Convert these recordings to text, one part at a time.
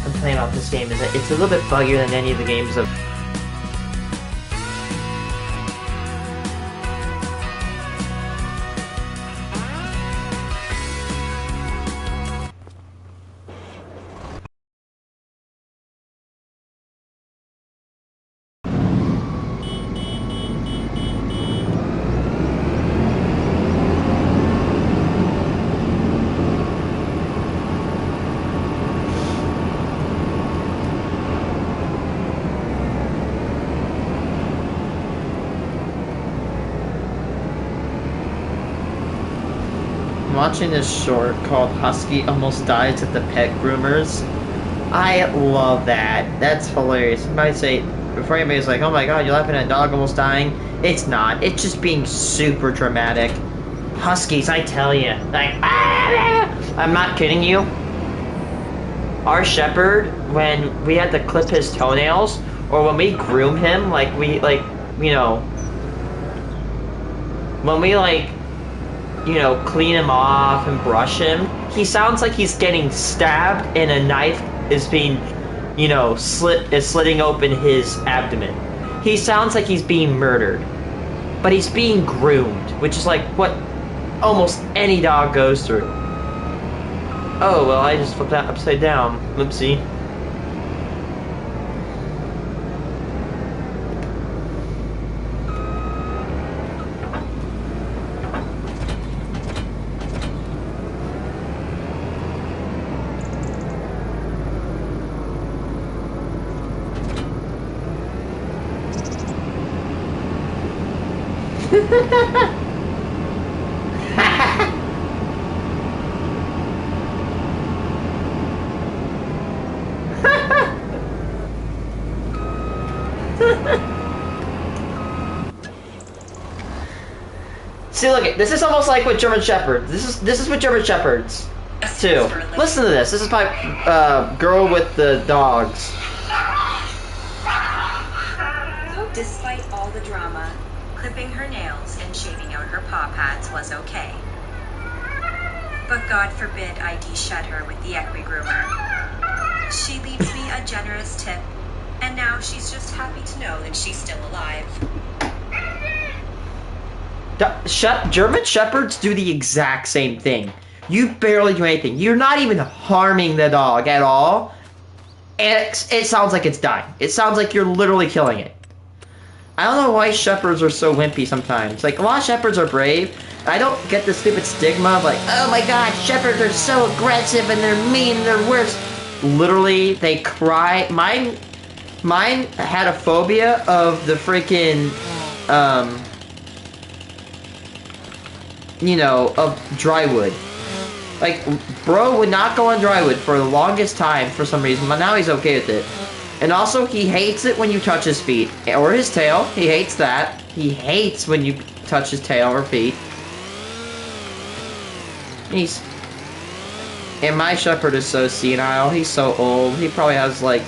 I'm playing about this game is that it's a little bit buggier than any of the games of. I'm watching this short called Husky Almost Dies at the Pet Groomers. I love that. That's hilarious. You might say, before anybody's like, oh my god, you're laughing at a dog almost dying. It's not. It's just being super dramatic. Huskies, I tell you. Like, I'm not kidding you. Our shepherd, when we had to clip his toenails, or when we groom him, like, when we, clean him off and brush him, he sounds like he's getting stabbed and a knife is being, slitting open his abdomen. He sounds like he's being murdered. But he's being groomed, which is like what almost any dog goes through. Oh, well, I just flipped that upside down. Oopsie. See, look, this is almost like with German Shepherds. This is what German Shepherds too. Listen to this. This is my girl with the dogs. Despite all the drama, clipping her nails and shaving out her paw pads was okay. But God forbid I de-shed her with the equi-groomer. She leaves me a generous tip, and now she's just happy to know that she's still alive. German Shepherds do the exact same thing. You barely do anything. You're not even harming the dog at all. And it sounds like it's dying. It sounds like you're literally killing it. I don't know why Shepherds are so wimpy sometimes. Like, a lot of Shepherds are brave. I don't get the stupid stigma of like, oh my god, Shepherds are so aggressive and they're mean and they're worse. Literally, they cry. Mine had a phobia of the freaking, of dry wood. Like, bro would not go on dry wood for the longest time for some reason, but now he's okay with it. And also, he hates it when you touch his feet. Or his tail. He hates that. He hates when you touch his tail or feet. And my shepherd is so senile. He's so old. He probably has, like,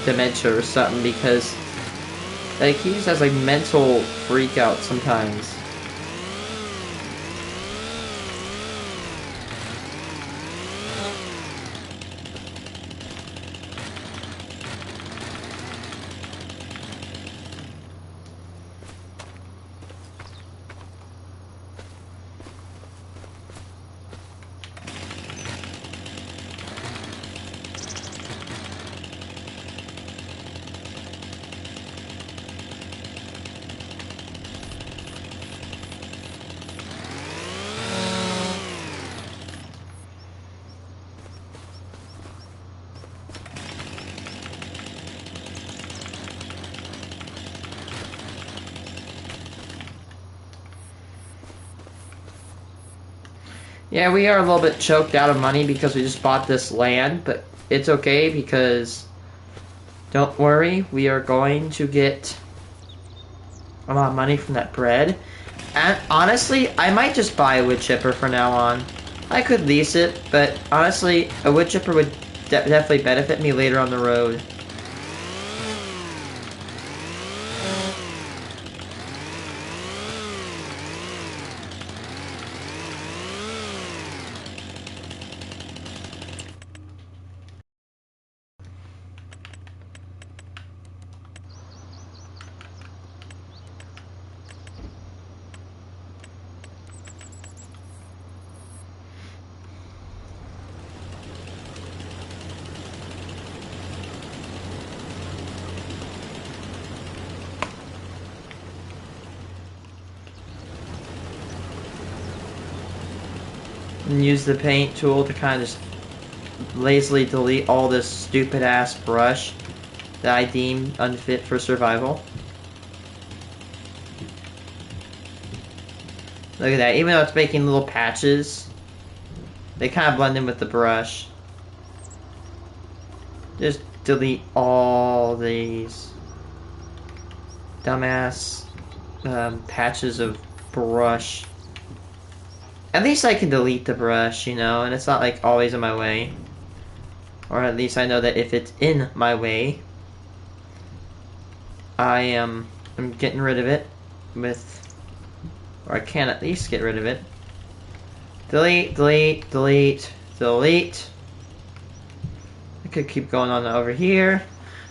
dementia or something because, like, he just has, like, mental freak out sometimes. Yeah, we are a little bit choked out of money because we just bought this land, but it's okay because don't worry, we are going to get a lot of money from that bread. And honestly, I might just buy a wood chipper from now on. I could lease it, but honestly, a wood chipper would definitely benefit me later on the road. And use the paint tool to kind of just lazily delete all this stupid ass brush that I deem unfit for survival. Look at that, even though it's making little patches, they kind of blend in with the brush. Just delete all these dumbass patches of brush. At least I can delete the brush, you know, and it's not like always in my way. Or at least I know that if it's in my way, I'm getting rid of it with, or I can at least get rid of it. Delete, delete, delete, delete. I could keep going on over here.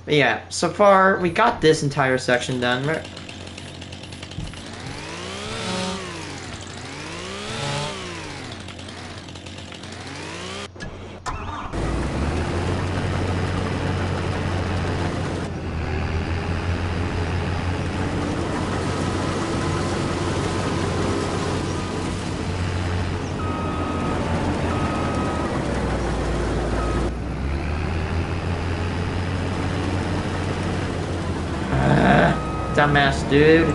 But yeah, so far we got this entire section done. Dumbass dude.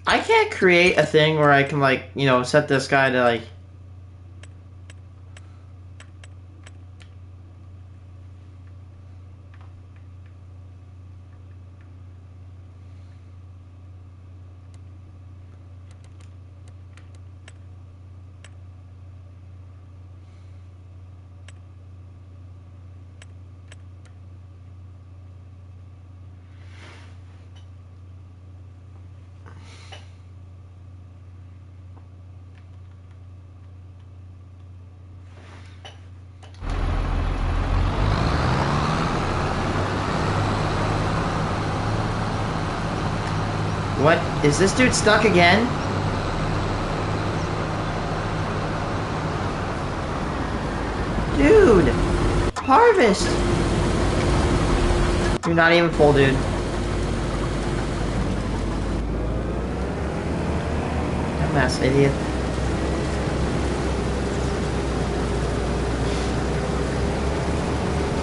I can't create a thing where I can, like, you know, set this guy to, like... What? Is this dude stuck again? Dude! Harvest! You're not even full, dude. Dumbass idiot.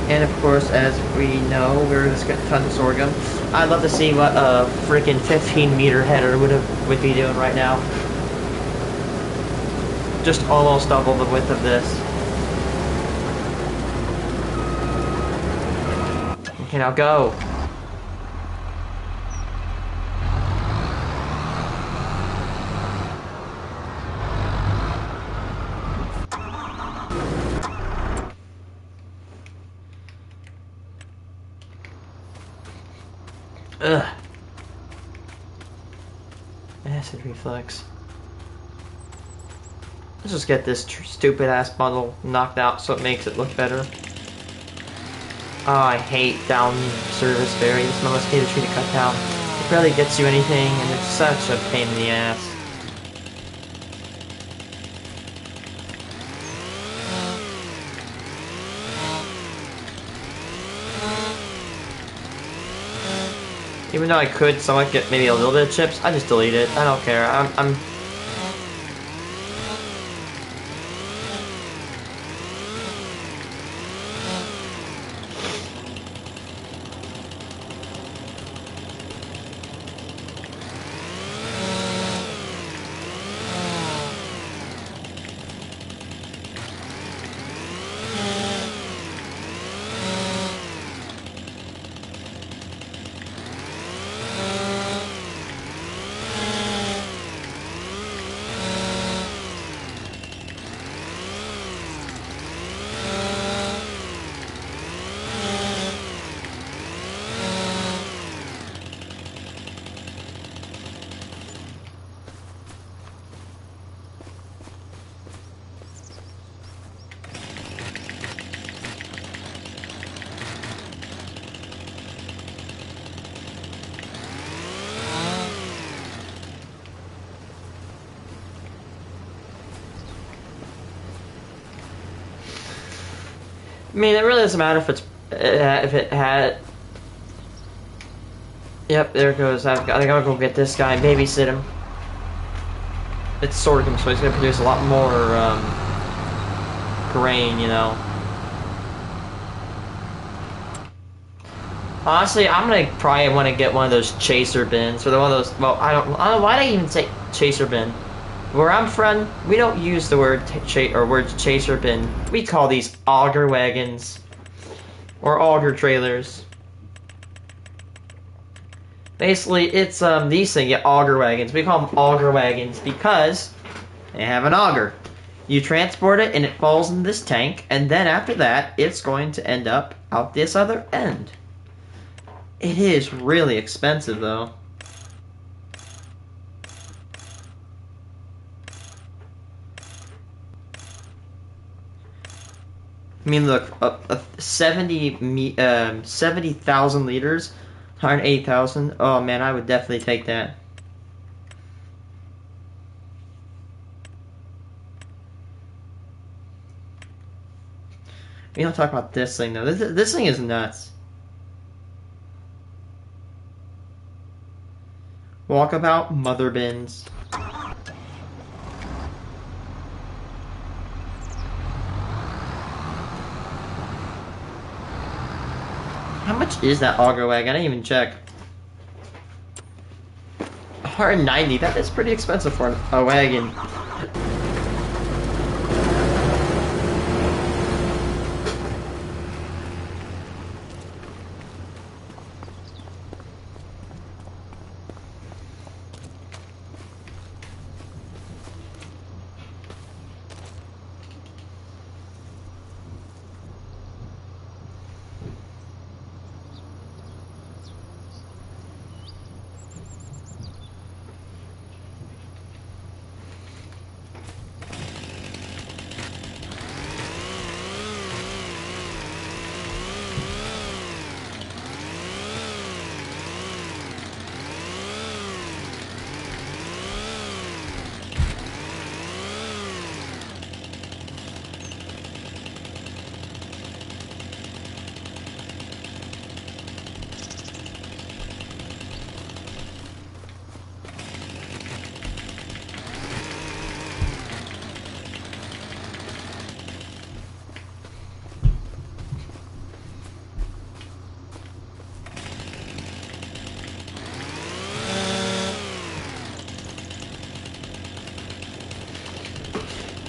And of course, as we know, we're just getting tons of sorghum. I'd love to see what a freaking 15-meter header would be doing right now. Just almost double the width of this. Okay, now go. Ugh. Acid reflux. Let's just get this stupid ass bundle knocked out so it makes it look better. Oh, I hate down service berry. This mosquito tree to cut down. It barely gets you anything, and it's such a pain in the ass. Even though I could somewhat get maybe a little bit of chips, I just delete it. I don't care. I'm I mean, it really doesn't matter if it had. Yep, there it goes. I gotta go get this guy and babysit him. It's sorghum, so he's gonna produce a lot more grain, you know. Honestly, I'm gonna probably want to get one of those chaser bins, or one of those. Well, I don't know why did I even say chaser bin. Where I'm from, we don't use the word chaser bin. We call these auger wagons or auger trailers. Basically, it's these things, yeah, auger wagons. We call them auger wagons because they have an auger. You transport it and it falls in this tank, and then after that, it's going to end up out this other end. It is really expensive, though. I mean, look, 70,000 liters, 108,000. Oh man, I would definitely take that. We don't talk about this thing though. This thing is nuts. Walkabout mother bins. How much is that auger wagon? I didn't even check. 190. That is pretty expensive for a wagon.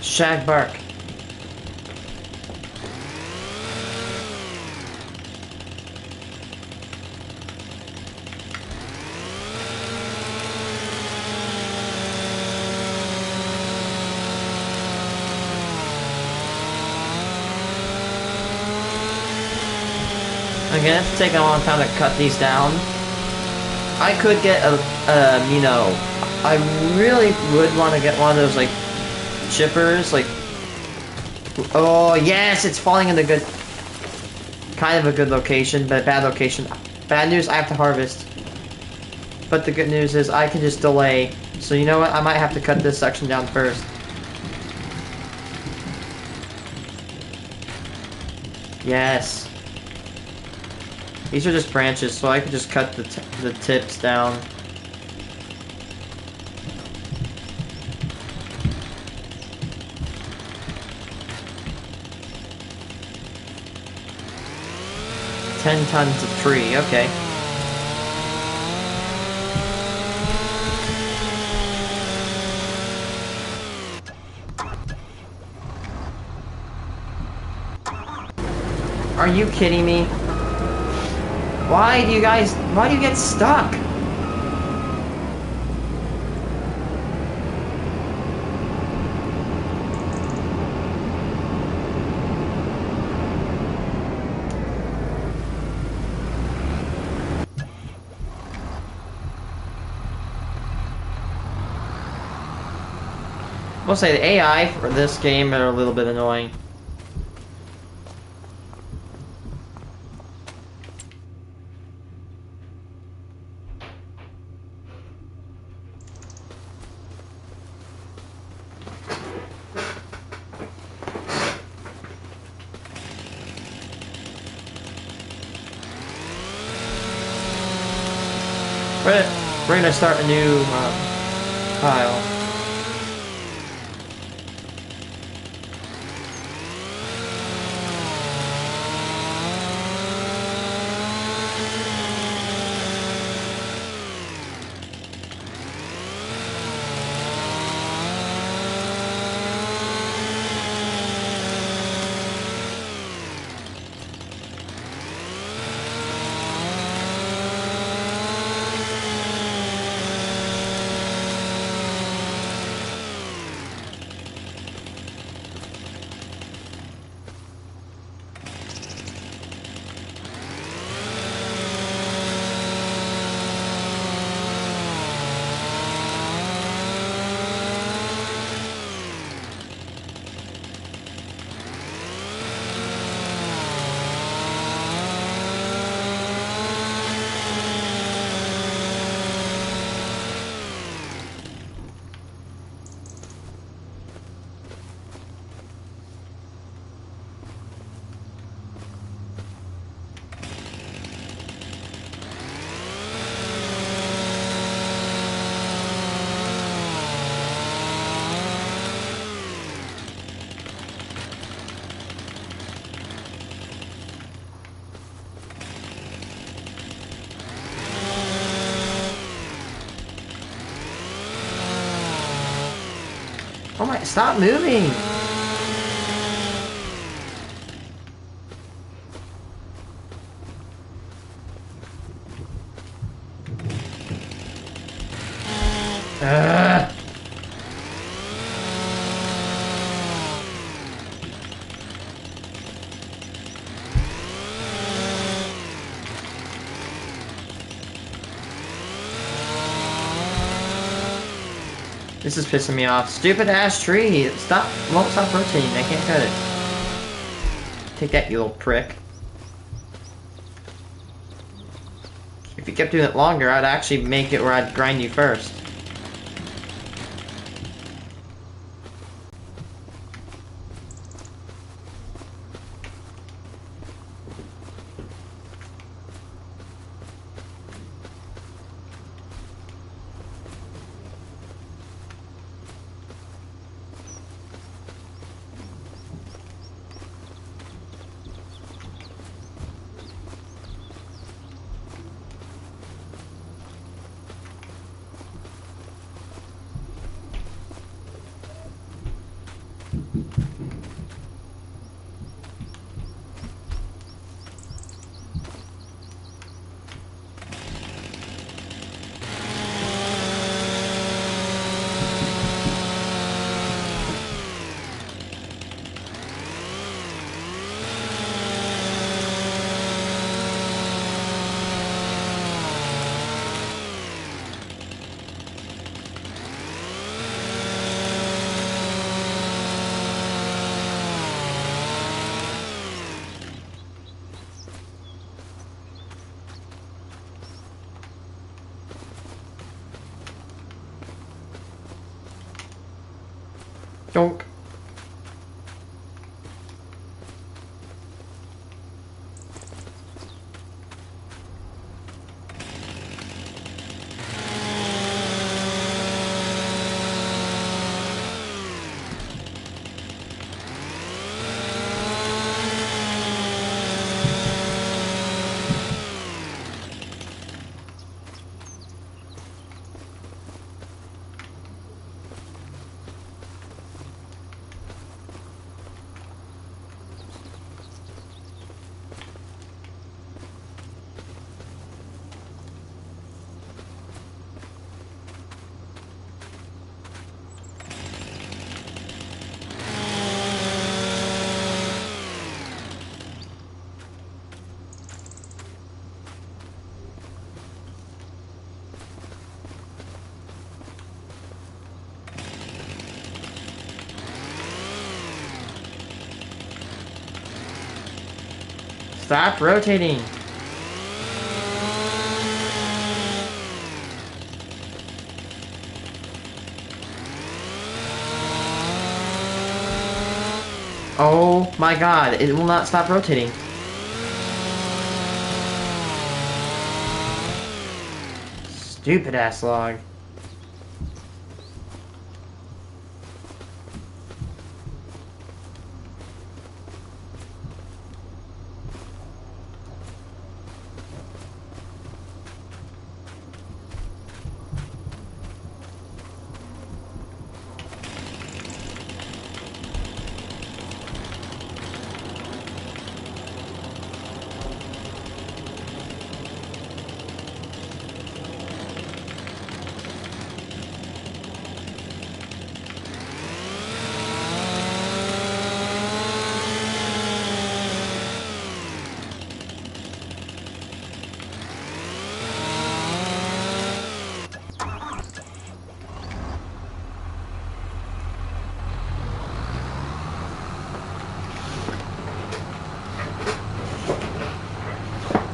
Shag bark. Again, it's taking a long time to cut these down. I could get you know, I really would want to get one of those, like, chippers, like, oh, yes, it's falling in a good, kind of a good location, but a bad location. Bad news, I have to harvest. But the good news is I can just delay. So you know what, I might have to cut this section down first. Yes. These are just branches, so I could just cut the tips down. $10 tons of tree, okay. Are you kidding me? Why do you get stuck? I'll say the AI for this game are a little bit annoying. We're gonna start a new pile. Oh my, stop moving! Ugh. This is pissing me off. Stupid ass tree. Won't stop rotating. I can't cut it. Take that, you little prick. If you kept doing it longer, I'd actually make it where I'd grind you first. Donk. Stop rotating. Oh my god, it will not stop rotating. Stupid ass log.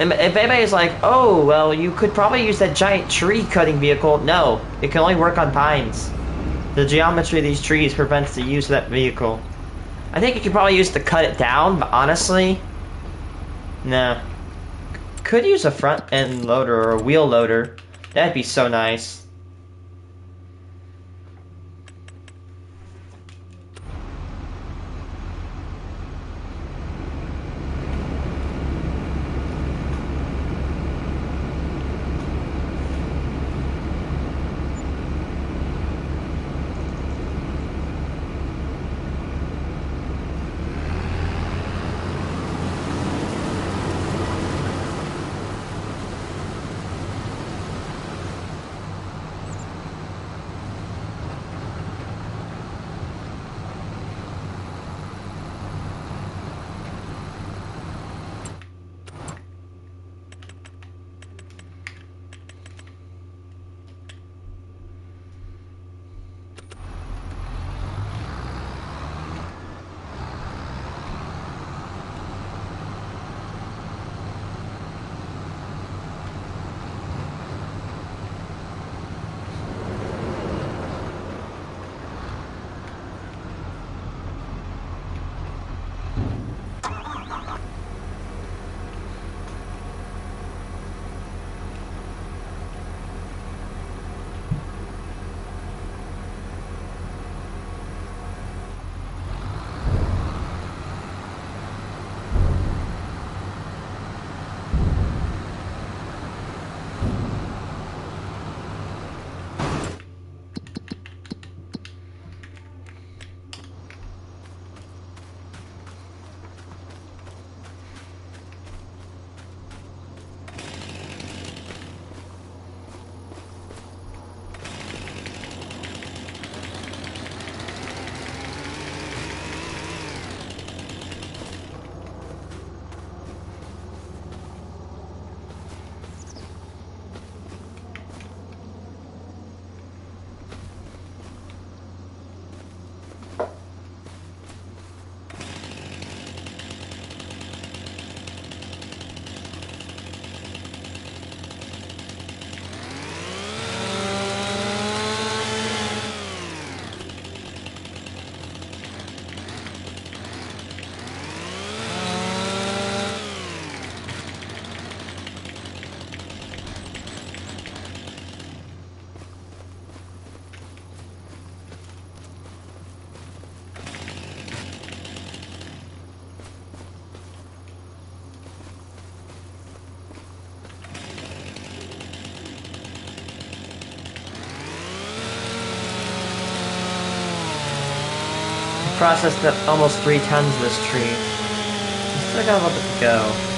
And if anybody's like, oh, well, you could probably use that giant tree cutting vehicle. No, it can only work on pines. The geometry of these trees prevents the use of that vehicle. I think you could probably use to cut it down, but honestly, nah. Could use a front end loader or a wheel loader. That'd be so nice. Processed almost 3 tons of this tree. Still got a little bit to go.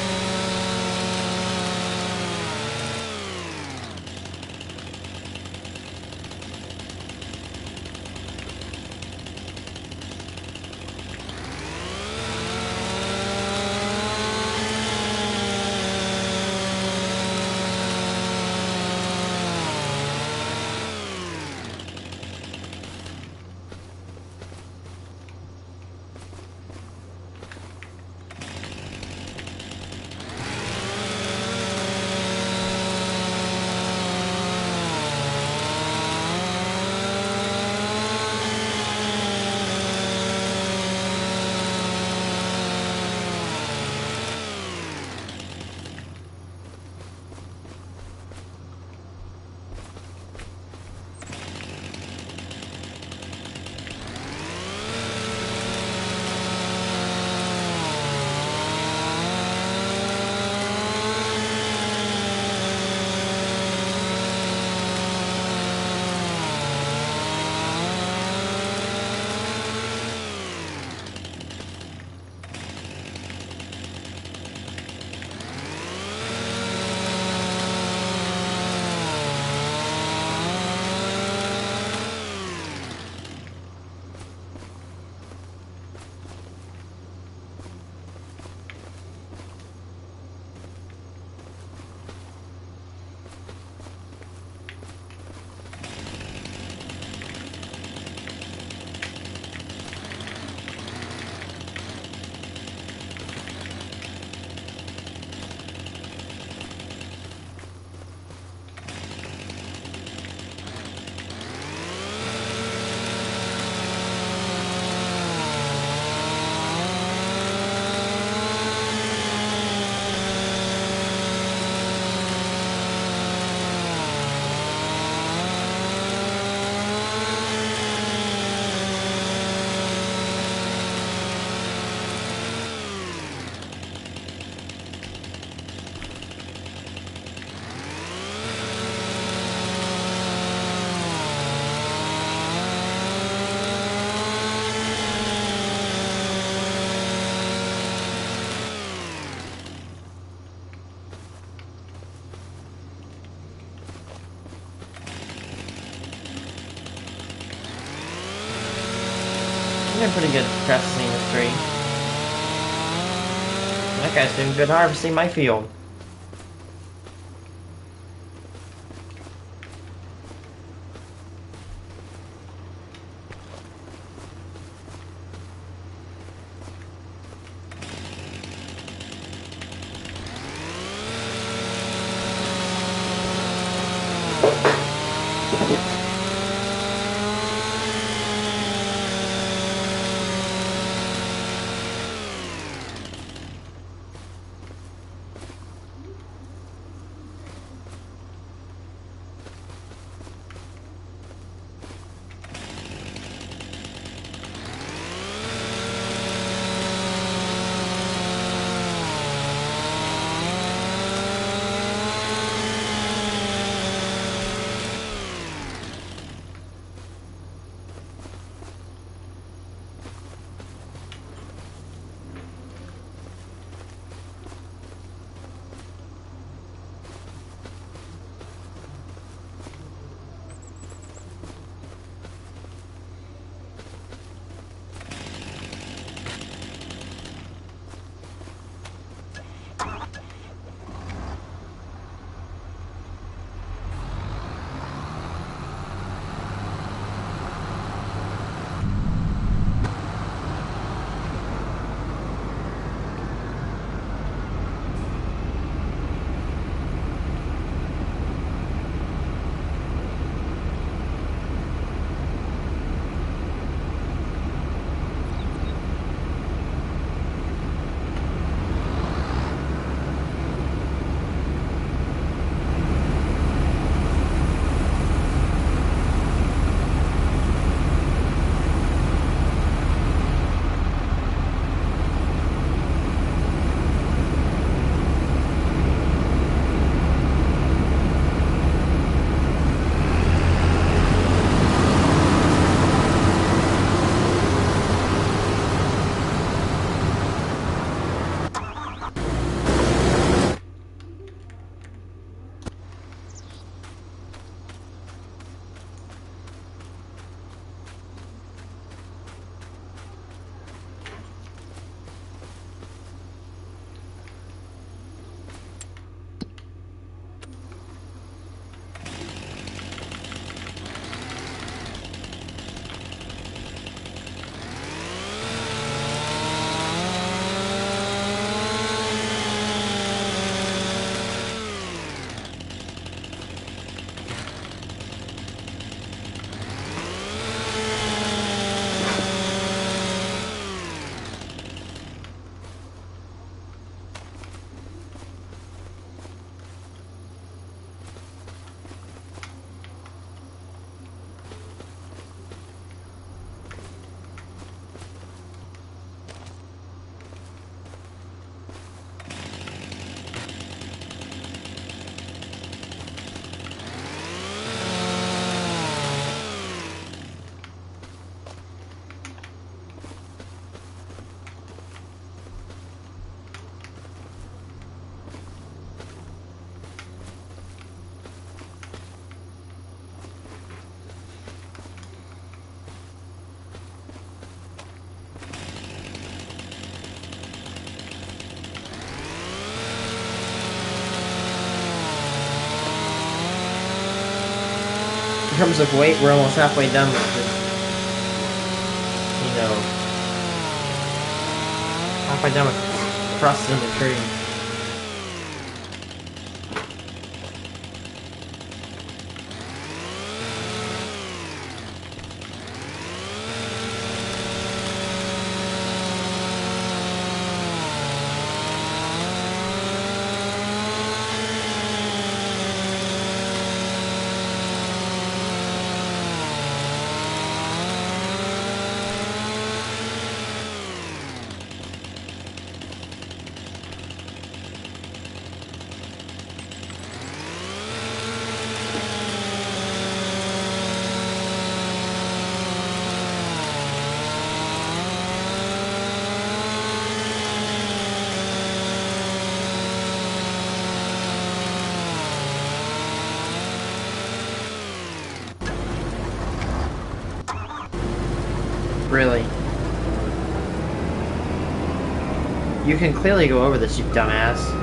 pretty good processing this tree. That guy's doing good harvesting my field. In terms of weight, we're almost halfway done with this. You know, halfway done with processing the tree. You can clearly go over this, you dumbass.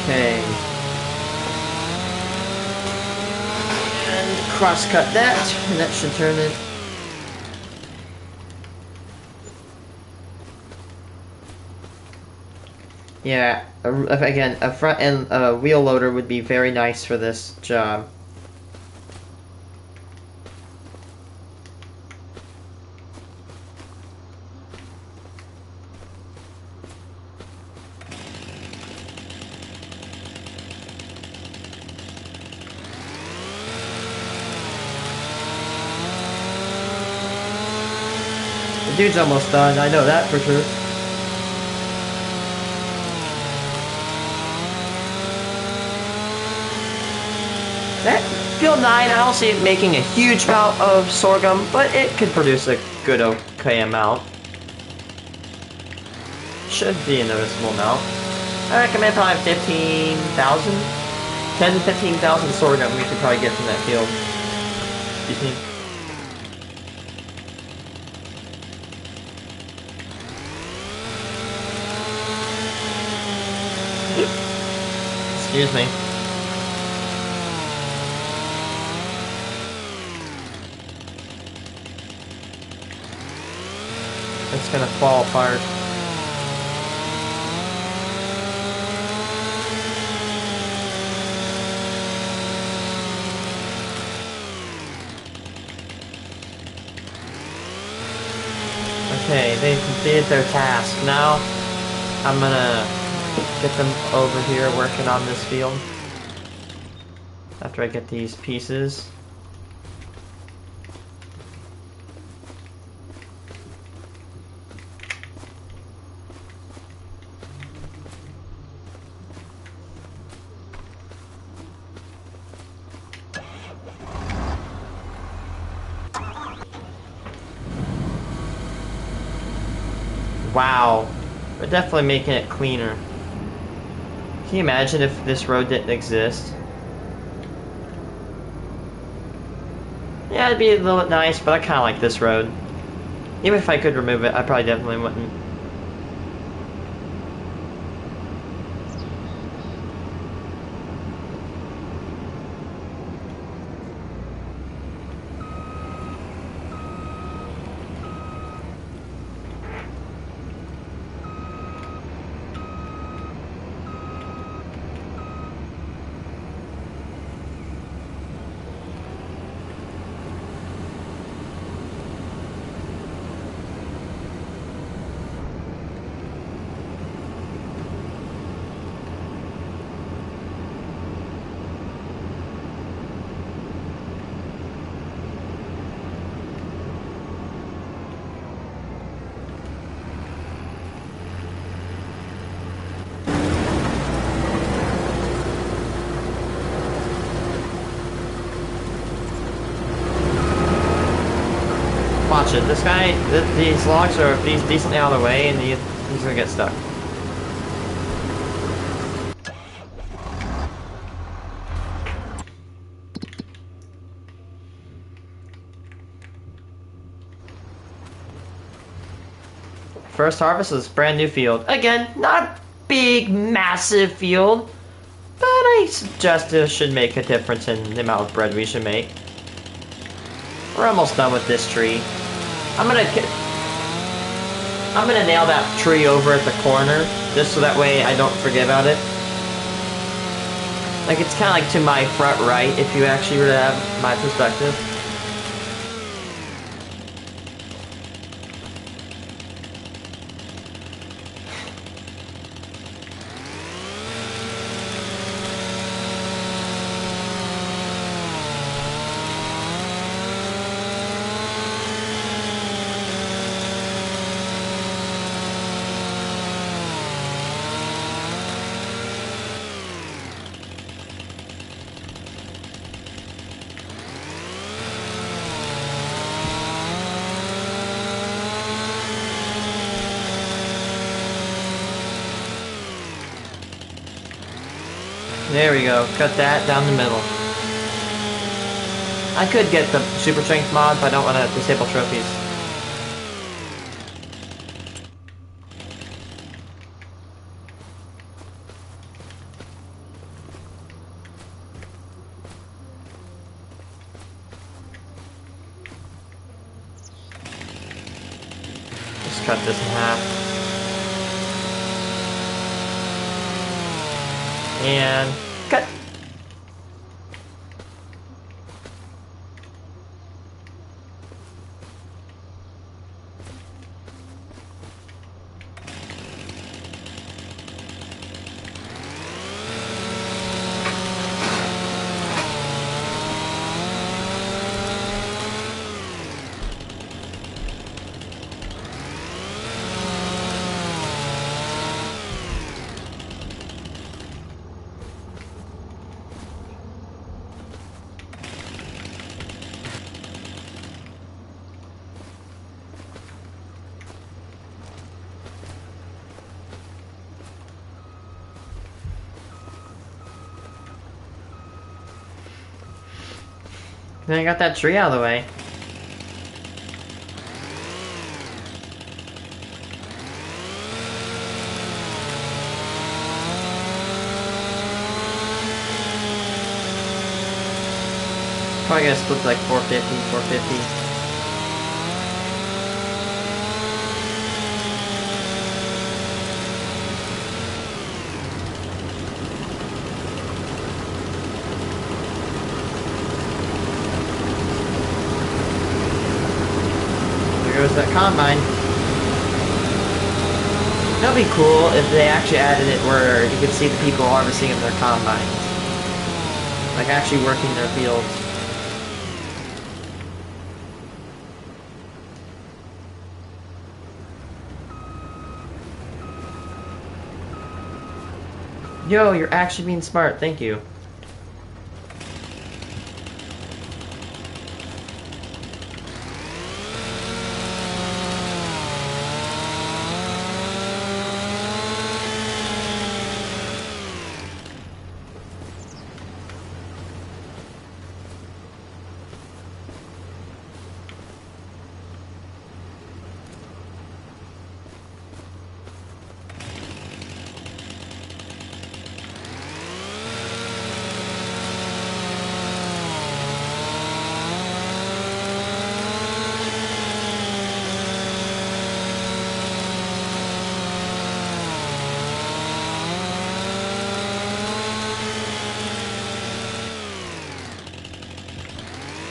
Okay. And cross-cut that, and that should turn it. Yeah, again, a front end wheel loader would be very nice for this job. The dude's almost done, I know that for sure. That Field 9, I don't see it making a huge amount of sorghum, but it could produce a good okay amount. Should be a noticeable amount. I recommend probably 15,000? 10 to 15,000 sorghum we could probably get from that field. You think? Excuse me. It's gonna fall apart. Okay, they completed their task. Now, I'm gonna get them over here working on this field. After I get these pieces. Wow, we're definitely making it cleaner. Can you imagine if this road didn't exist? Yeah, it'd be a little bit nice, but I kind of like this road. Even if I could remove it, I probably definitely wouldn't. Watch it. This guy, these logs are decently out of the way, and He's gonna get stuck. First harvest is brand new field. Again, not a big, massive field, but I suggest it should make a difference in the amount of bread we should make. We're almost done with this tree. I'm gonna nail that tree over at the corner, just so that way I don't forget about it. Like, it's kind of like to my front right, if you actually were to have my perspective. There we go. Cut that down the middle. I could get the super strength mod, but I don't want to disable trophies. Just cut this in half. And cut. Then I got that tree out of the way. Probably gonna split like 450, 450. Goes that combine. That'd be cool if they actually added it where you could see the people harvesting in their combines. Like actually working their fields. Yo, you're actually being smart, thank you.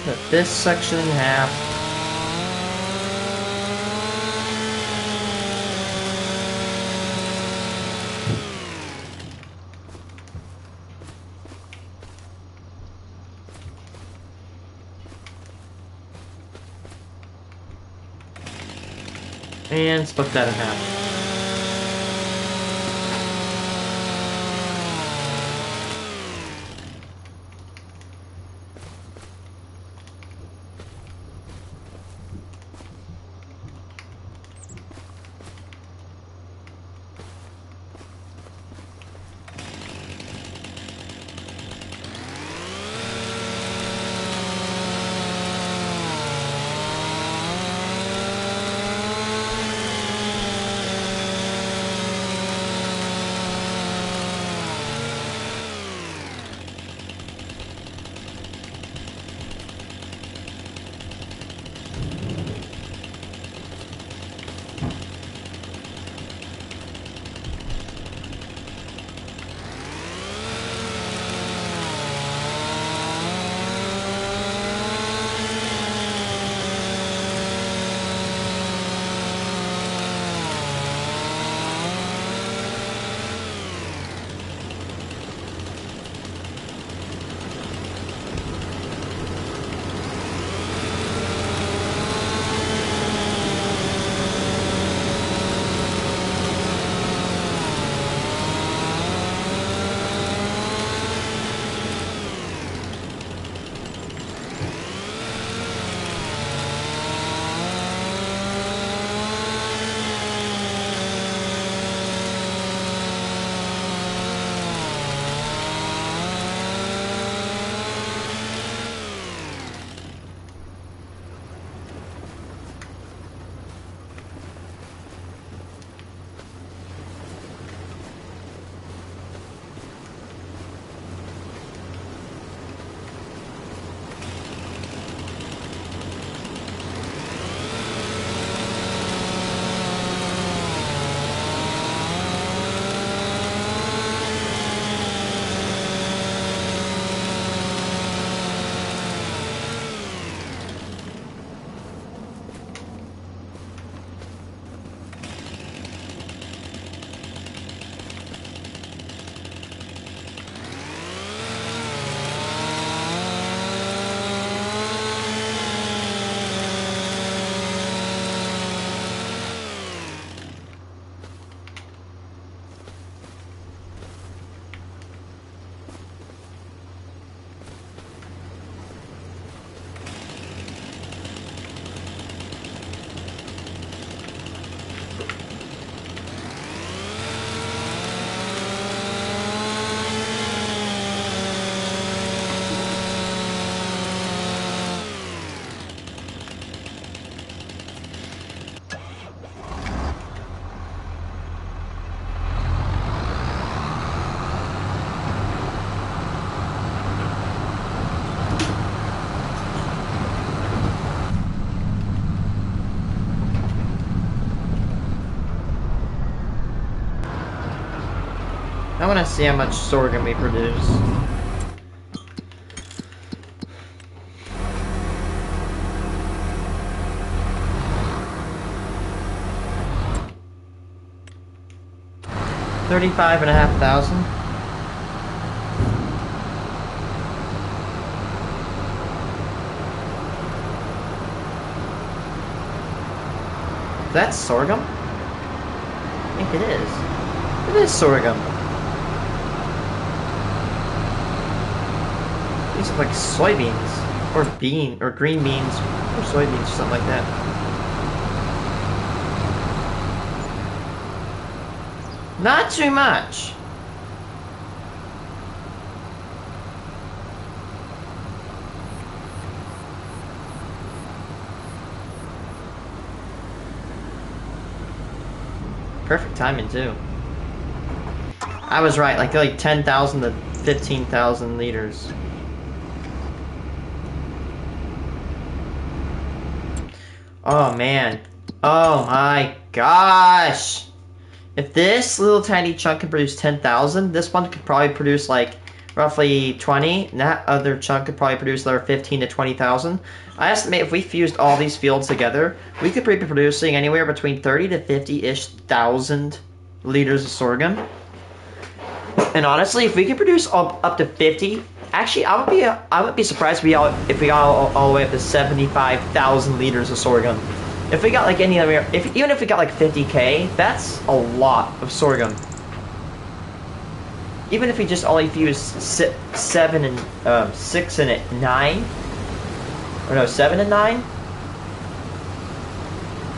Cut this section in half. And split that in half. I want to see how much sorghum we produce. $35,500. That's sorghum? I think it is. It is sorghum. These look like soybeans. Or green beans. Or soybeans or something like that. Not too much. Perfect timing too. I was right, like 10,000 to 15,000 liters. Oh man. Oh my gosh. If this little tiny chunk can produce 10,000, this one could probably produce like roughly 20, and that other chunk could probably produce another 15 to 20,000. I estimate if we fused all these fields together, we could be producing anywhere between 30 to 50-ish thousand liters of sorghum. And honestly, if we could produce up to 50, actually, I would be surprised if we got all the way up to 75,000 liters of sorghum. If we got like even if we got like 50k, that's a lot of sorghum. Even if we just only fused 7 and 6 and 9, or no, 7 and 9,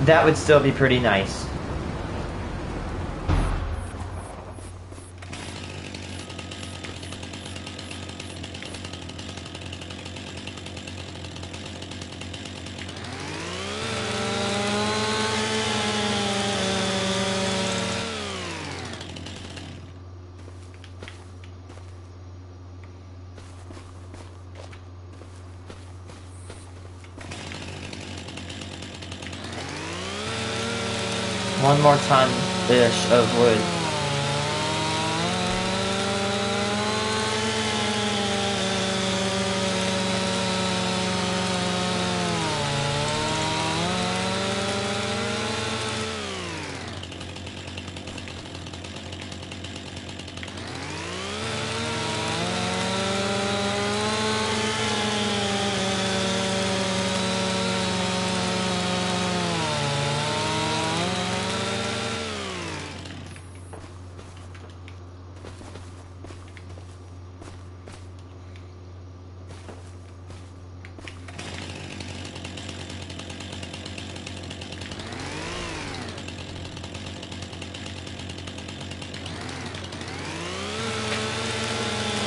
that would still be pretty nice. One more ton-ish of wood.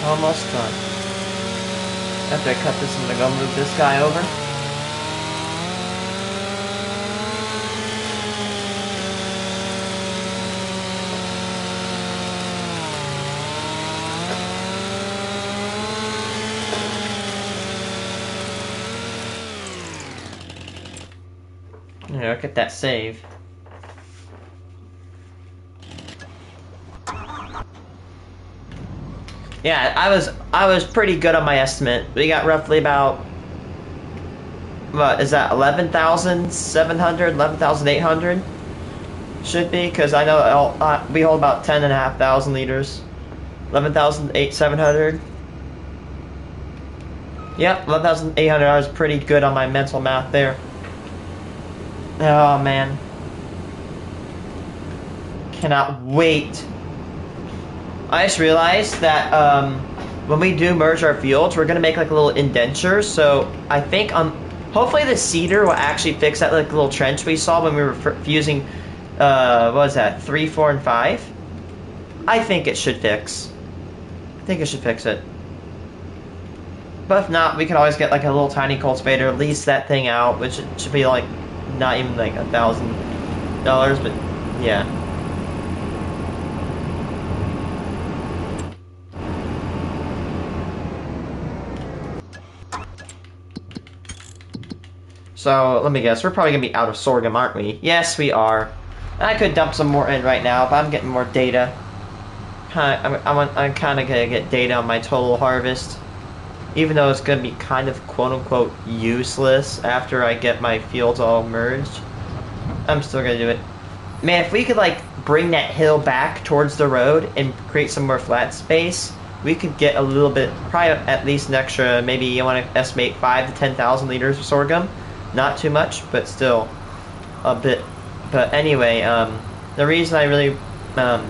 Almost done. After I cut this, I'm gonna go move this guy over. Yeah, look at that save. Yeah, I was pretty good on my estimate. We got roughly about, what is that, 11,700, 11,800 should be, because I know we hold about 10,500 liters. 11,700. Yep, 11,800. I was pretty good on my mental math there. Oh man, cannot wait. I just realized that when we do merge our fields, we're gonna make like a little indenture. So I think hopefully the seeder will actually fix that like little trench we saw when we were fusing. What was that? 3, 4, and 5. I think it should fix. I think it should fix it. But if not, we can always get like a little tiny cultivator, lease that thing out, which should be like not even like $1,000, but yeah. So, let me guess, we're probably going to be out of sorghum, aren't we? Yes, we are. I could dump some more in right now, but I'm getting more data. I'm kind of gonna get data on my total harvest, even though it's gonna be kind of quote unquote useless after I get my fields all merged. I'm still gonna do it. Man, if we could like bring that hill back towards the road and create some more flat space, we could get a little bit, probably at least an extra, maybe you want to estimate 5 to 10,000 liters of sorghum. Not too much, but still a bit. But anyway, the reason I really, the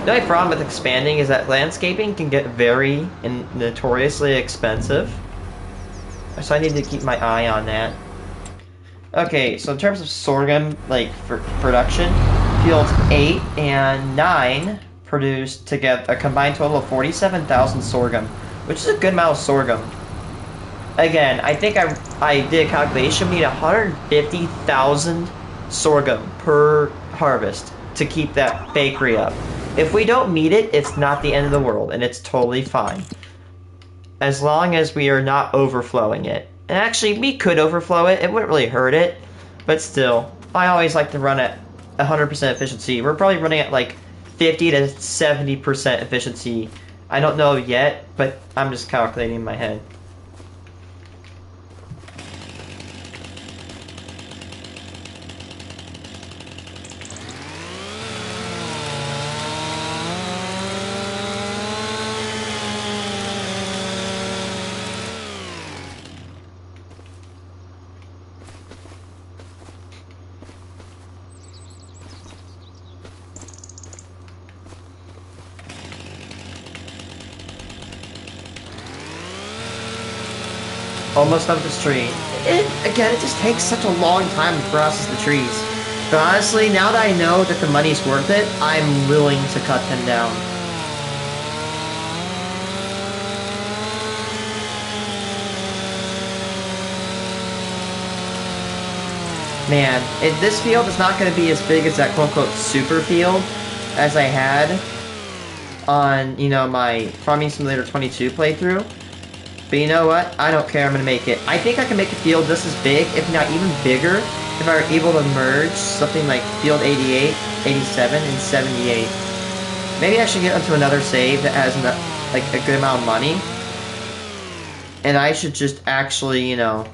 only problem with expanding is that landscaping can get very and notoriously expensive. So I need to keep my eye on that. Okay, so in terms of sorghum, like for production, fields 8 and 9 produced to get a combined total of 47,000 sorghum, which is a good amount of sorghum. Again, I think I did a calculation. We need 150,000 sorghum per harvest to keep that bakery up. If we don't meet it, it's not the end of the world, and it's totally fine. As long as we are not overflowing it. And actually, we could overflow it. It wouldn't really hurt it. But still, I always like to run at 100% efficiency. We're probably running at like 50 to 70% efficiency. I don't know yet, but I'm just calculating in my head. Almost up this tree. Again, it just takes such a long time to process the trees. But honestly, now that I know that the money's worth it, I'm willing to cut them down. Man, this field is not going to be as big as that quote-unquote super field as I had on, you know, my Farming Simulator 22 playthrough. But you know what? I don't care. I'm going to make it. I think I can make a field just as big, if not even bigger, if I were able to merge something like field 88, 87, and 78. Maybe I should get onto another save that has like a good amount of money. And I should just actually, you know,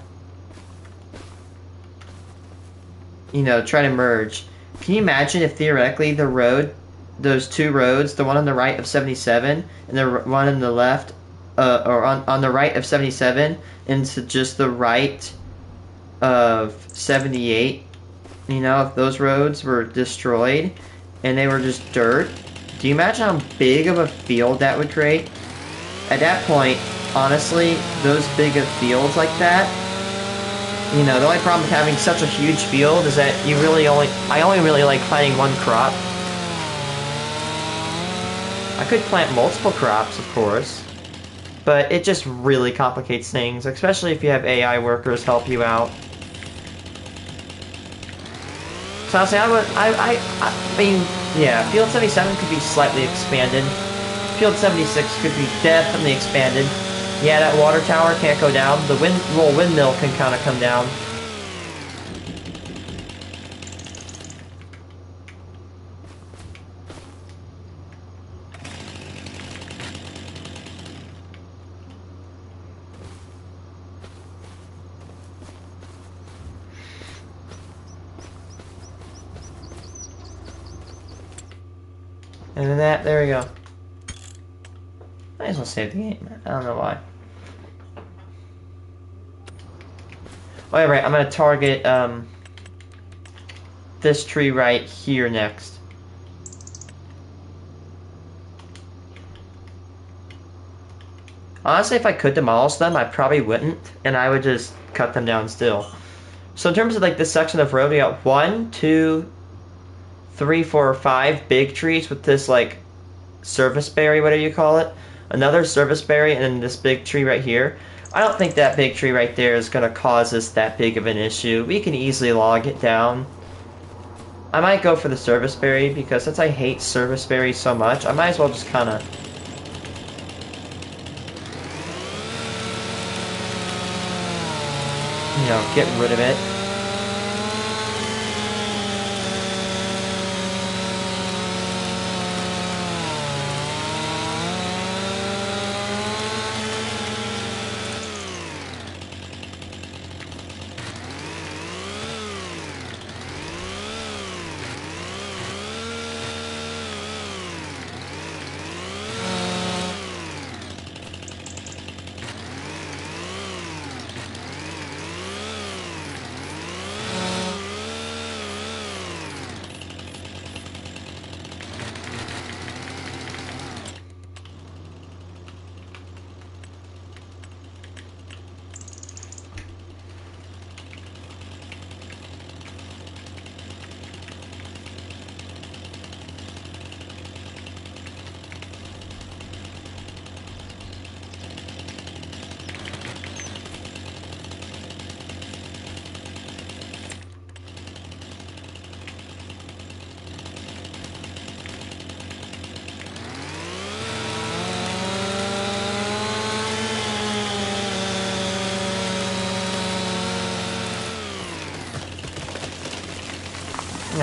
try to merge. Can you imagine if theoretically the road, those two roads, the one on the right of 77 and the one on the left, or on the right of 77 into just the right of 78, you know, if those roads were destroyed and they were just dirt, do you imagine how big of a field that would create? At that point, honestly, those big of fields like that, you know, the only problem with having such a huge field is that I only really like planting one crop. I could plant multiple crops, of course. But it just really complicates things, especially if you have AI workers help you out. So I'll say I mean, yeah, Field 77 could be slightly expanded. Field 76 could be definitely expanded. Yeah, that water tower can't go down. The little windmill can kind of come down. And then there we go. I just want to save the game. I don't know why. Alright, I'm going to target this tree right here next. Honestly, if I could demolish them, I probably wouldn't, and I would just cut them down still. So in terms of like this section of road, we got 1, 2, 3, 4, 5 big trees with this like service berry, whatever you call it. Another service berry, and then this big tree right here. I don't think that big tree right there is going to cause us that big of an issue. We can easily log it down. I might go for the service berry because since I hate service berries so much, I might as well just kind of... you know, get rid of it.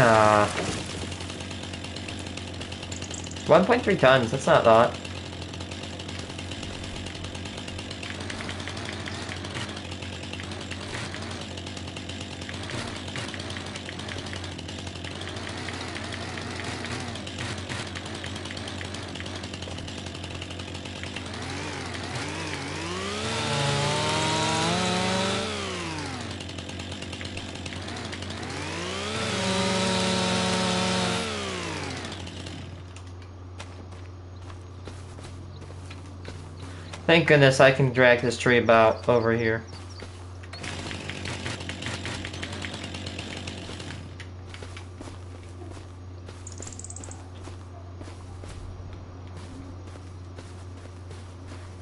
Nah. 1.3 tons, that's not a lot. Thank goodness I can drag this tree about over here.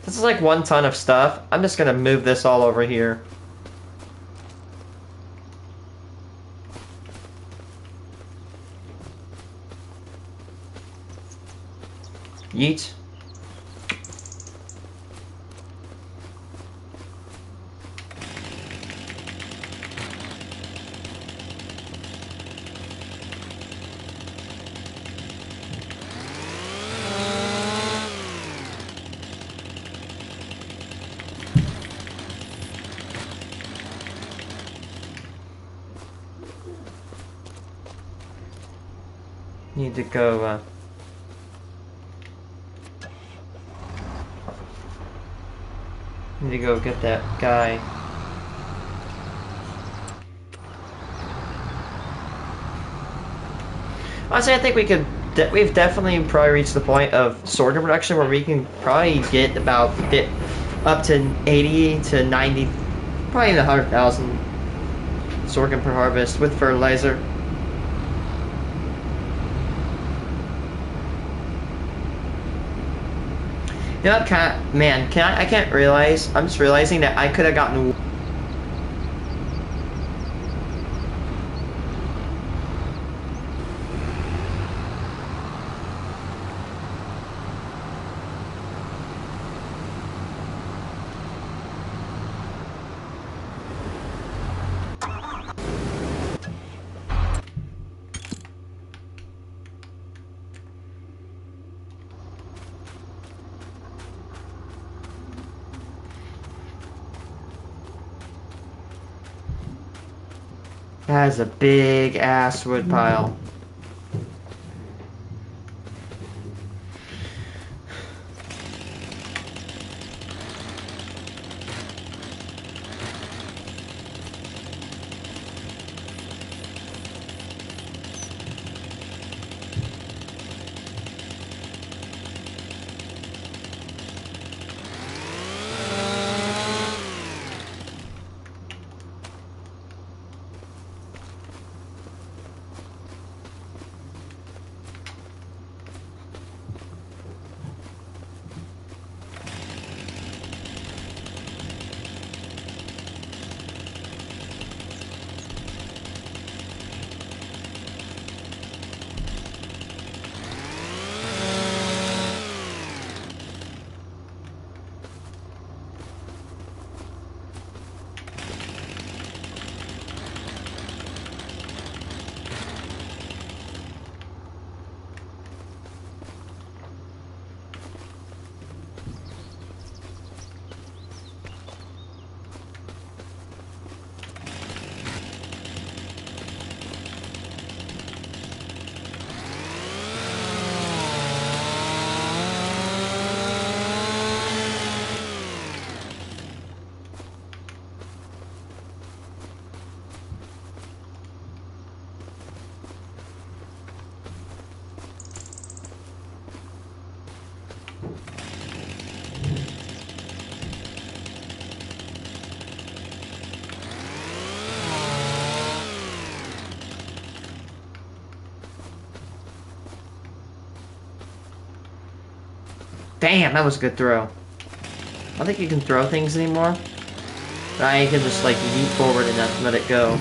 This is like 1 ton of stuff. I'm just gonna move this all over here. Yeet. Need to go, need to go get that guy. Honestly, I think we've definitely probably reached the point of sorghum production where we can probably get about up to 80 to 90, probably even 100,000 sorghum per harvest with fertilizer. You know what, I can't realize, I'm just realizing that I could have gotten... That is a big ass wood pile. Damn, that was a good throw. I don't think you can throw things anymore. But I can just like leap forward and not let it go.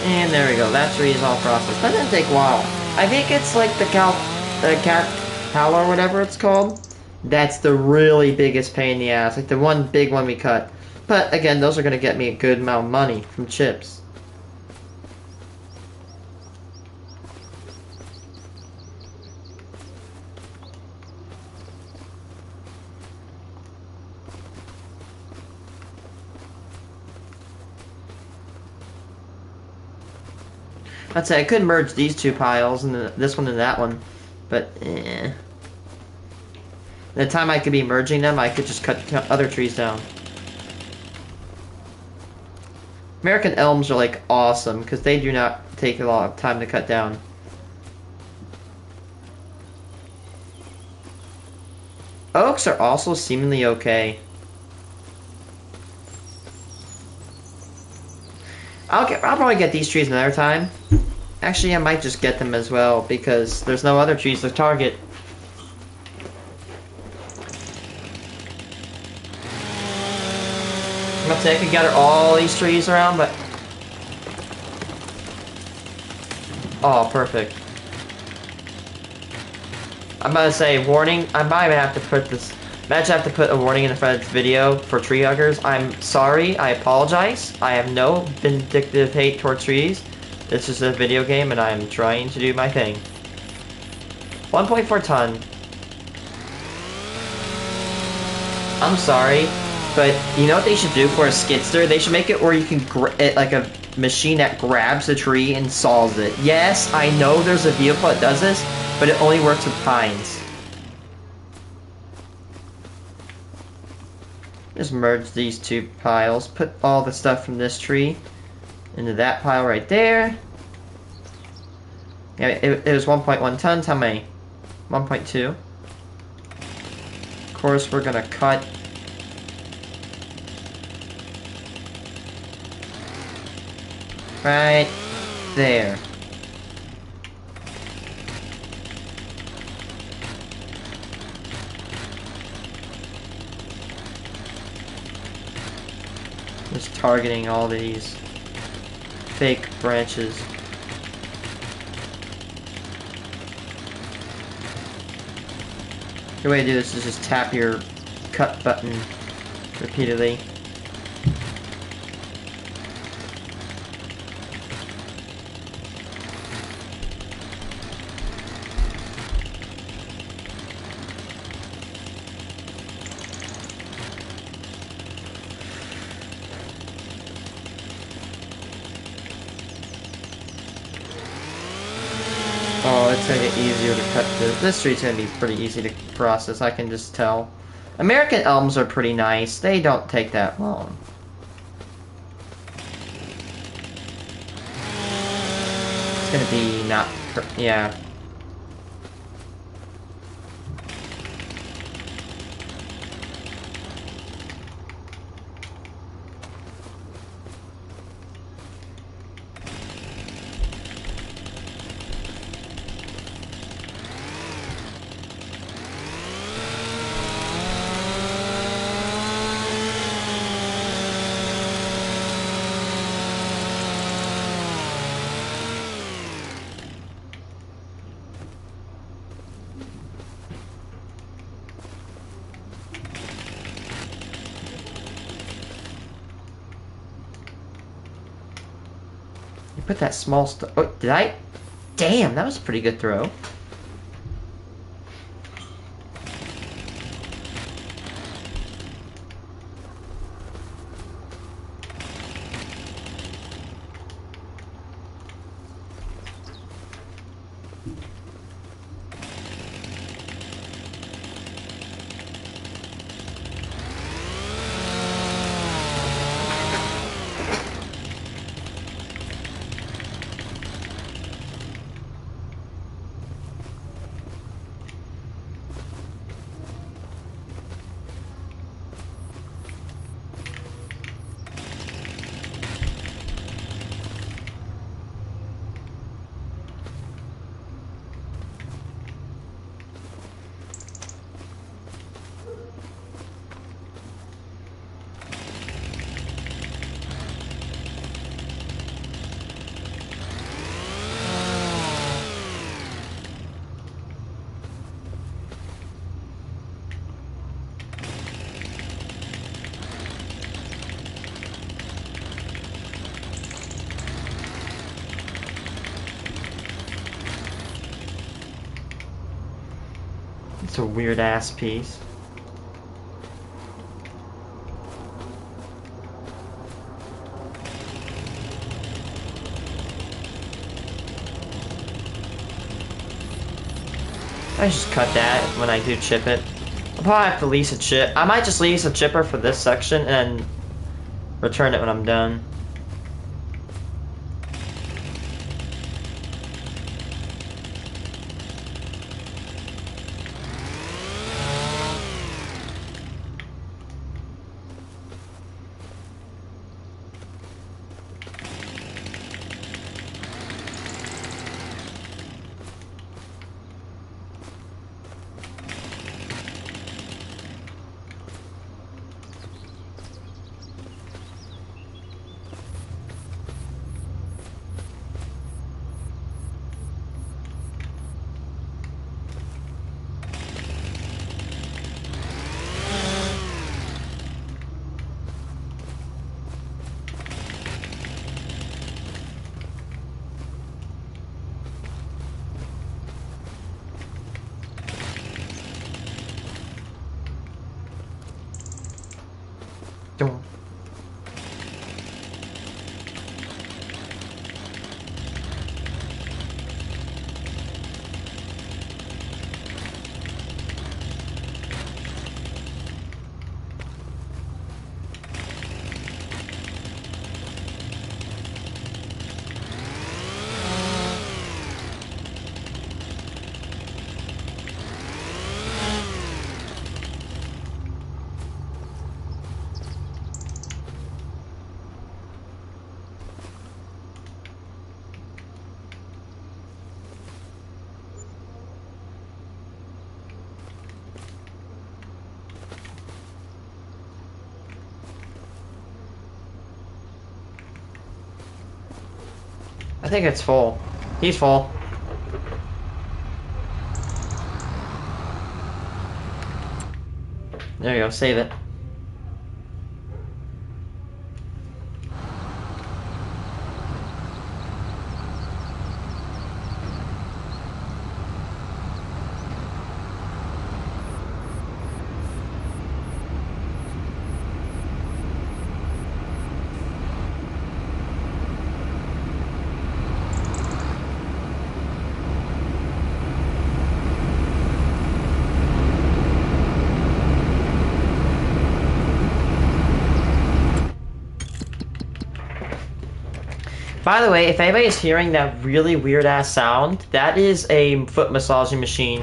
And there we go. That tree is all processed. That didn't take a while. I think it's like the cat cow or whatever it's called. That's the really biggest pain in the ass. Like the one big one we cut. But again, those are going to get me a good amount of money from chips. I'd say I could merge these two piles, and this one and that one, but the time I could be merging them, I could just cut other trees down. American elms are like awesome, because they do not take a lot of time to cut down. Oaks are also seemingly okay. I'll probably get these trees another time. Actually, I might just get them as well, because there's no other trees to target. I'm gonna say I could gather all these trees around, but... Oh, perfect. I'm about to say, warning, I might have to put this... Imagine I have to put a warning in the front of this video for tree huggers. I'm sorry, I apologize. I have no vindictive hate towards trees. This is a video game and I'm trying to do my thing. 1.4 ton. I'm sorry, but you know what they should do for a skidster? They should make it where you can like a machine that grabs a tree and saws it. Yes, I know there's a vehicle that does this, but it only works with pines. Just merge these two piles. Put all the stuff from this tree into that pile right there. Yeah, it was 1.1 tons. How many? 1.2. Of course, we're gonna cut. Right there. Just targeting all these fake branches. The way to do this is just tap your cut button repeatedly. Oh, it's gonna get easier to cut this. This street's gonna be pretty easy to process, I can just tell. American elms are pretty nice. They don't take that long. It's gonna be not... yeah. Put that small stuff. Oh, did I? Damn, that was a pretty good throw. It's a weird ass piece. I just cut that when I do chip it. I'll probably have to lease a chip. I might just lease a chipper for this section and return it when I'm done. Don't. I think it's full. He's full. There you go, save it. By the way, if anybody's hearing that really weird ass sound, that is a foot massaging machine.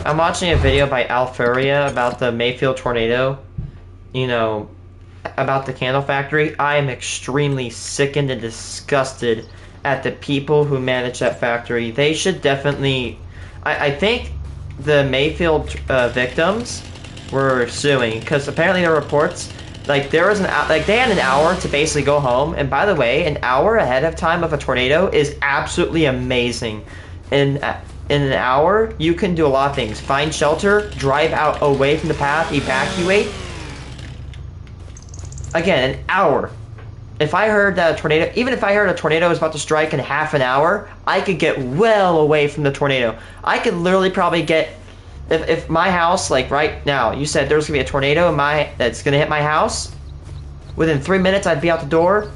I'm watching a video by Alfuria about the Mayfield tornado, you know, about the candle factory. I am extremely sickened and disgusted at the people who manage that factory. They should definitely... I think the Mayfield victims were suing, because apparently there were reports, like, there was they had an hour to basically go home, and by the way, an hour ahead of time of a tornado is absolutely amazing. In an hour, you can do a lot of things. Find shelter, drive out away from the path, evacuate. Again, an hour. If I heard that a tornado, even if I heard a tornado was about to strike in half an hour, I could get well away from the tornado. I could literally probably get, if my house, like right now, you said there's gonna be a tornado that's gonna hit my house, within 3 minutes I'd be out the door,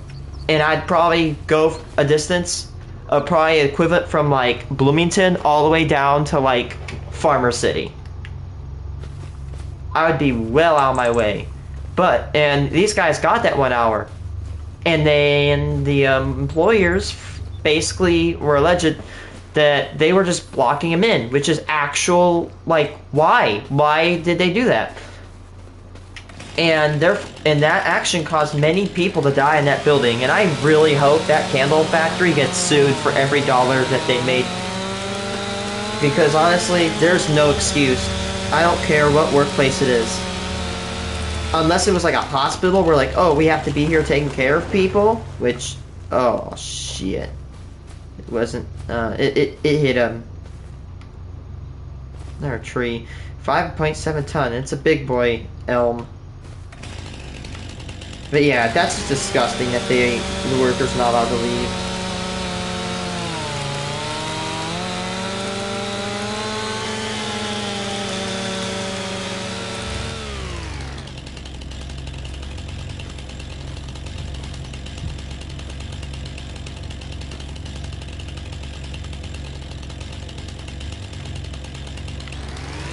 and I'd probably go a distance of probably equivalent from like Bloomington all the way down to like Farmer City. I would be well out of my way. And these guys got that 1 hour. And the employers basically were alleged that they were just blocking him in, which is actual, like, why? Why did they do that? And that action caused many people to die in that building, and I really hope that candle factory gets sued for every dollar that they made. Because honestly, there's no excuse. I don't care what workplace it is. Unless it was like a hospital where like, oh, we have to be here taking care of people, which, oh shit. It wasn't, it hit him. Another tree. 5.7 ton. It's a big boy elm. But yeah, that's just disgusting that the workers not allowed to leave.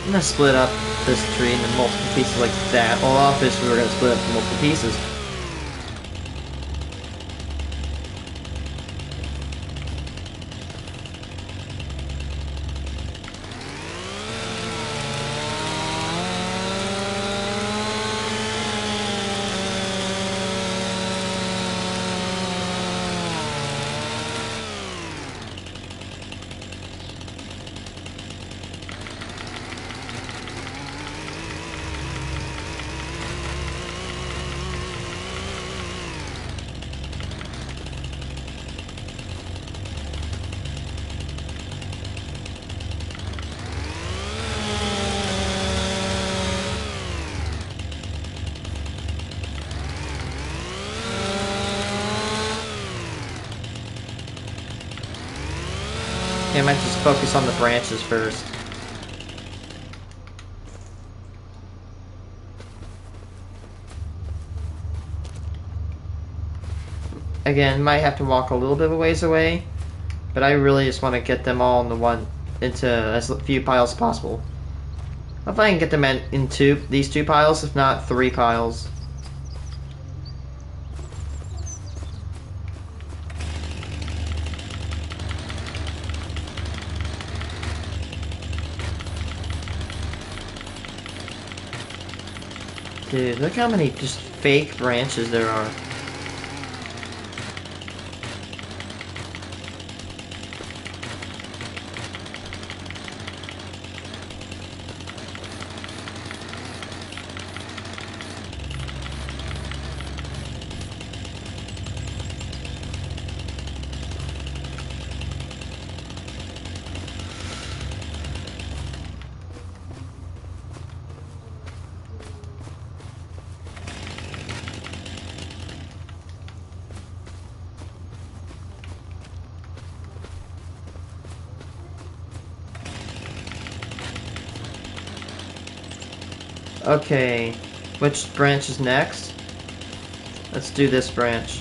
I'm gonna split up this tree into multiple pieces like that. Well, obviously we're gonna split up into multiple pieces. Yeah, I might just focus on the branches first. Again, might have to walk a little bit of a ways away, but I really just want to get them all into as few piles as possible. Hopefully I can get them into these 2 piles, if not 3 piles. Dude, look how many just fake branches there are. Okay, which branch is next? Let's do this branch.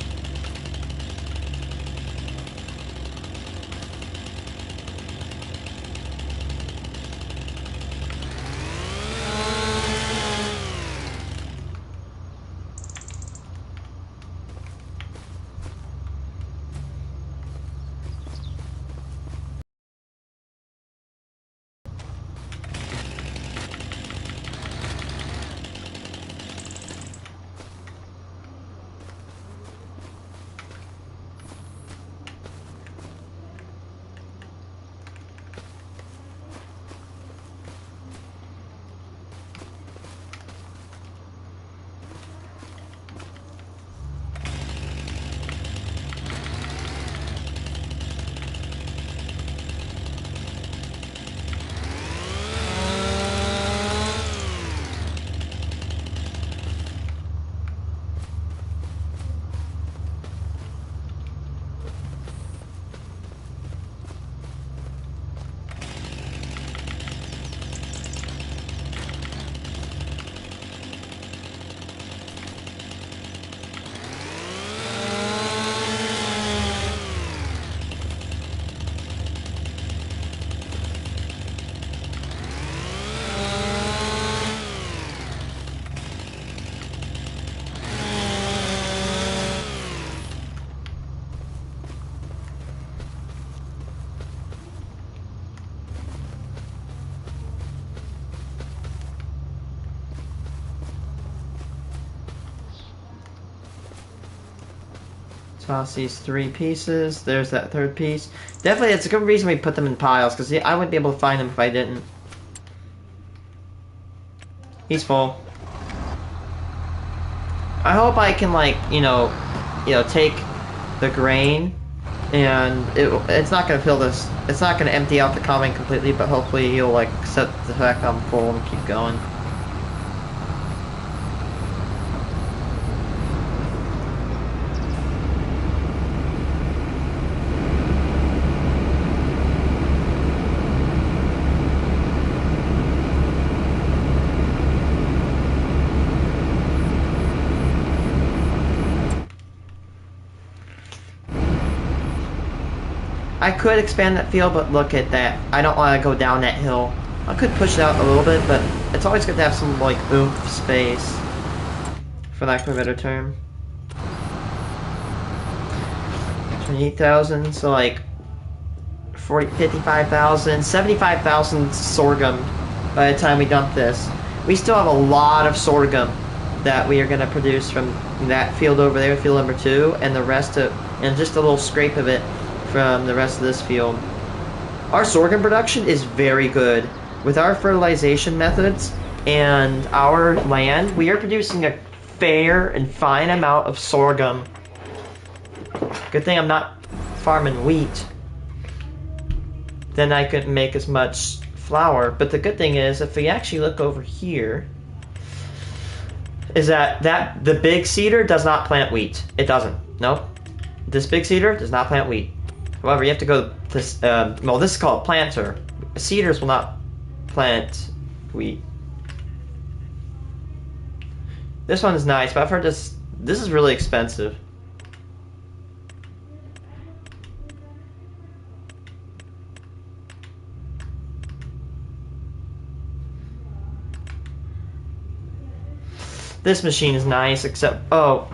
Toss these 3 pieces. There's that 3rd piece. Definitely, it's a good reason we put them in piles, because I wouldn't be able to find them if I didn't. He's full. I hope I can, like, take the grain and it's not gonna fill this. It's not gonna empty out the common completely, but hopefully you'll like set the heck on full and keep going. I could expand that field, but look at that. I don't want to go down that hill. I could push it out a little bit, but it's always good to have some, like, oomph space. For lack of a better term. 28,000, so like 55,000, 75,000 sorghum by the time we dump this. We still have a lot of sorghum that we are going to produce from that field over there, field number 2, and the rest of, and just a little scrape of it from the rest of this field. Our sorghum production is very good. With our fertilization methods and our land, we are producing a fair and fine amount of sorghum. Good thing I'm not farming wheat. Then I couldn't make as much flour. But the good thing is, if we actually look over here, is that the big seeder does not plant wheat. It doesn't. Nope. This big seeder does not plant wheat. However, you have to go this. Well, this is called a planter. Seeders will not plant wheat. This one is nice, but I've heard this is really expensive. This machine is nice, except, oh,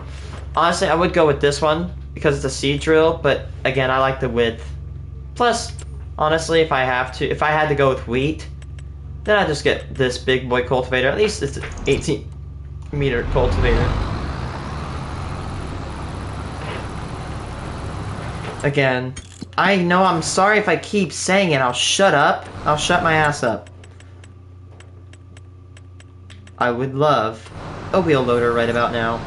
honestly, I would go with this one because it's a seed drill, but again, I like the width. Plus, honestly, if I had to go with wheat, then I'd just get this big boy cultivator. At least it's an 18-meter cultivator. Again, I know I'm sorry if I keep saying it. I'll shut up. I'll shut my ass up. I would love a wheel loader right about now.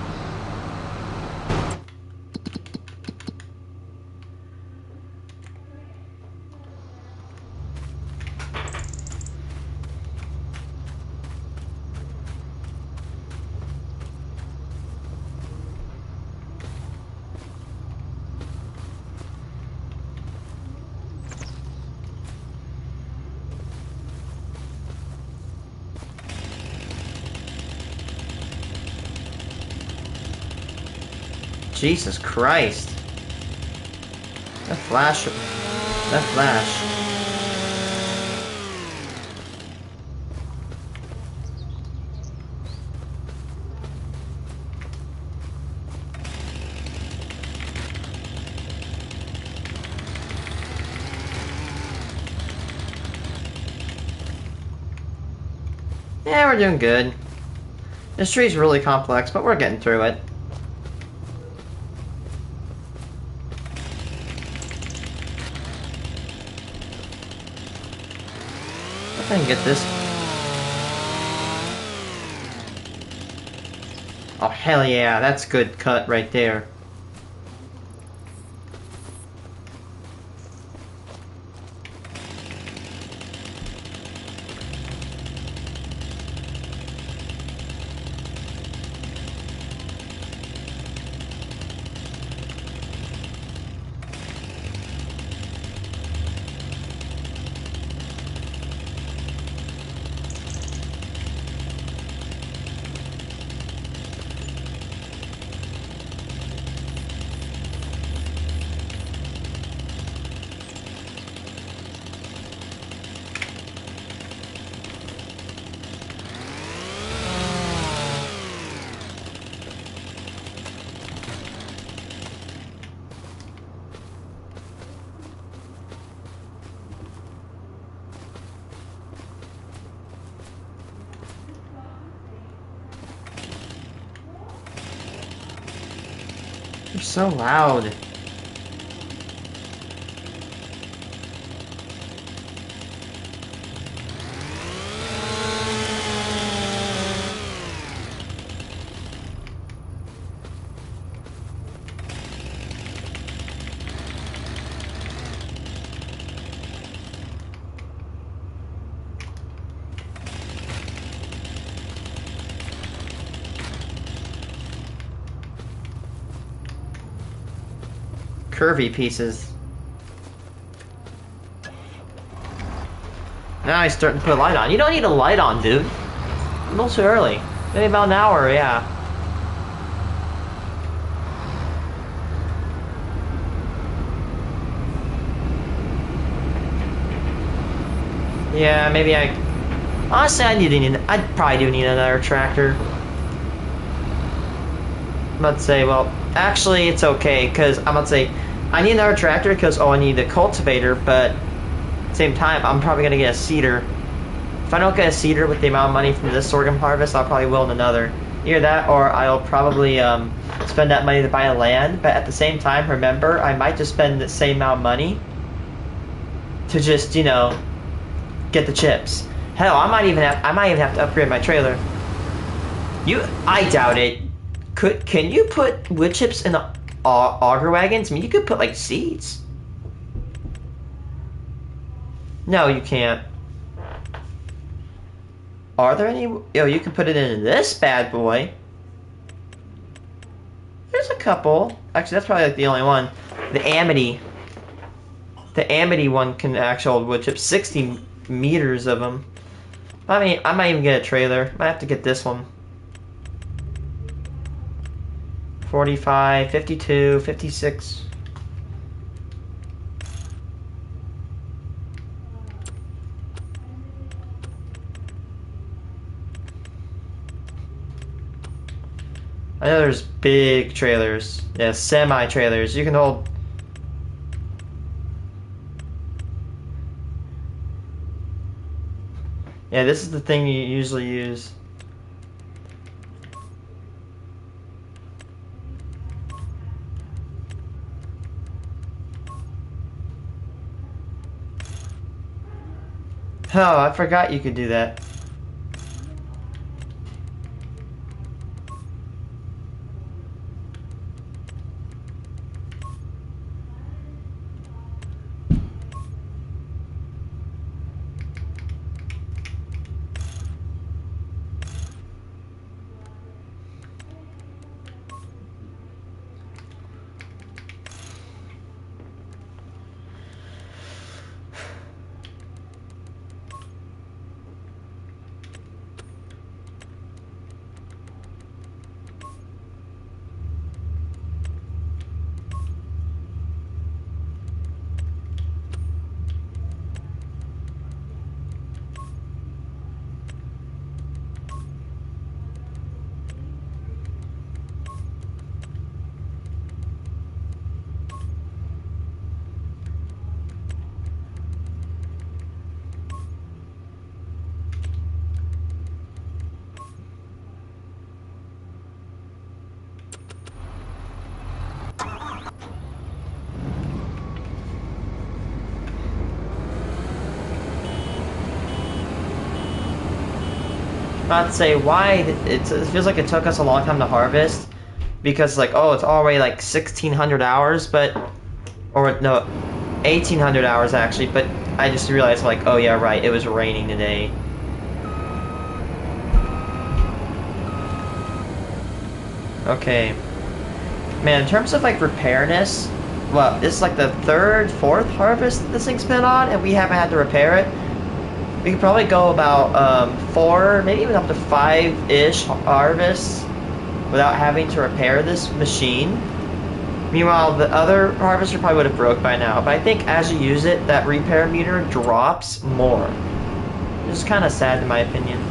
Jesus Christ. That flash. That flash. Yeah, we're doing good. This tree's really complex, but we're getting through it. I can get this. Oh, hell yeah, that's good cut right there. You're so loud. curvy pieces. Now he's starting to put a light on. You don't need a light on, dude. A little too early. Maybe about an hour, yeah. Yeah, maybe I... Honestly, I probably do need another tractor. I'm about to say, well, actually, it's okay, because I'm about to say, I need another tractor because, oh, I need a cultivator, but at the same time, I'm probably going to get a seeder. If I don't get a seeder with the amount of money from this sorghum harvest, I'll probably will in another. Either that, or I'll probably spend that money to buy a land, but at the same time, remember, I might just spend the same amount of money to just, you know, get the chips. Hell, I might even have to upgrade my trailer. I doubt it. Can you put wood chips in the auger wagons? I mean, you could put like seeds. No, you can't. Are there any? Yo, you can put it in this bad boy. There's a couple. Actually, that's probably like the only one. The Amity. The Amity one can actually hold wood chips. 60 meters of them. I mean, I might even get a trailer. Might have to get this one. 45, 52, 56. I know there's big trailers. Yeah, semi-trailers. You can hold... Yeah, this is the thing you usually use. Oh, I forgot you could do that. About to say why it feels like it took us a long time to harvest because like, oh, it's already like 1600 hours, but or no, 1800 hours actually, but I just realized like, oh yeah, right, it was raining today. Okay, man, in terms of like repairness, well, this is like the third, fourth harvest this thing's been on, and we haven't had to repair it. We could probably go about 4, maybe even up to 5-ish harvests without having to repair this machine. Meanwhile, the other harvester probably would have broke by now. But I think as you use it, that repair meter drops more. Which is kind of sad in my opinion.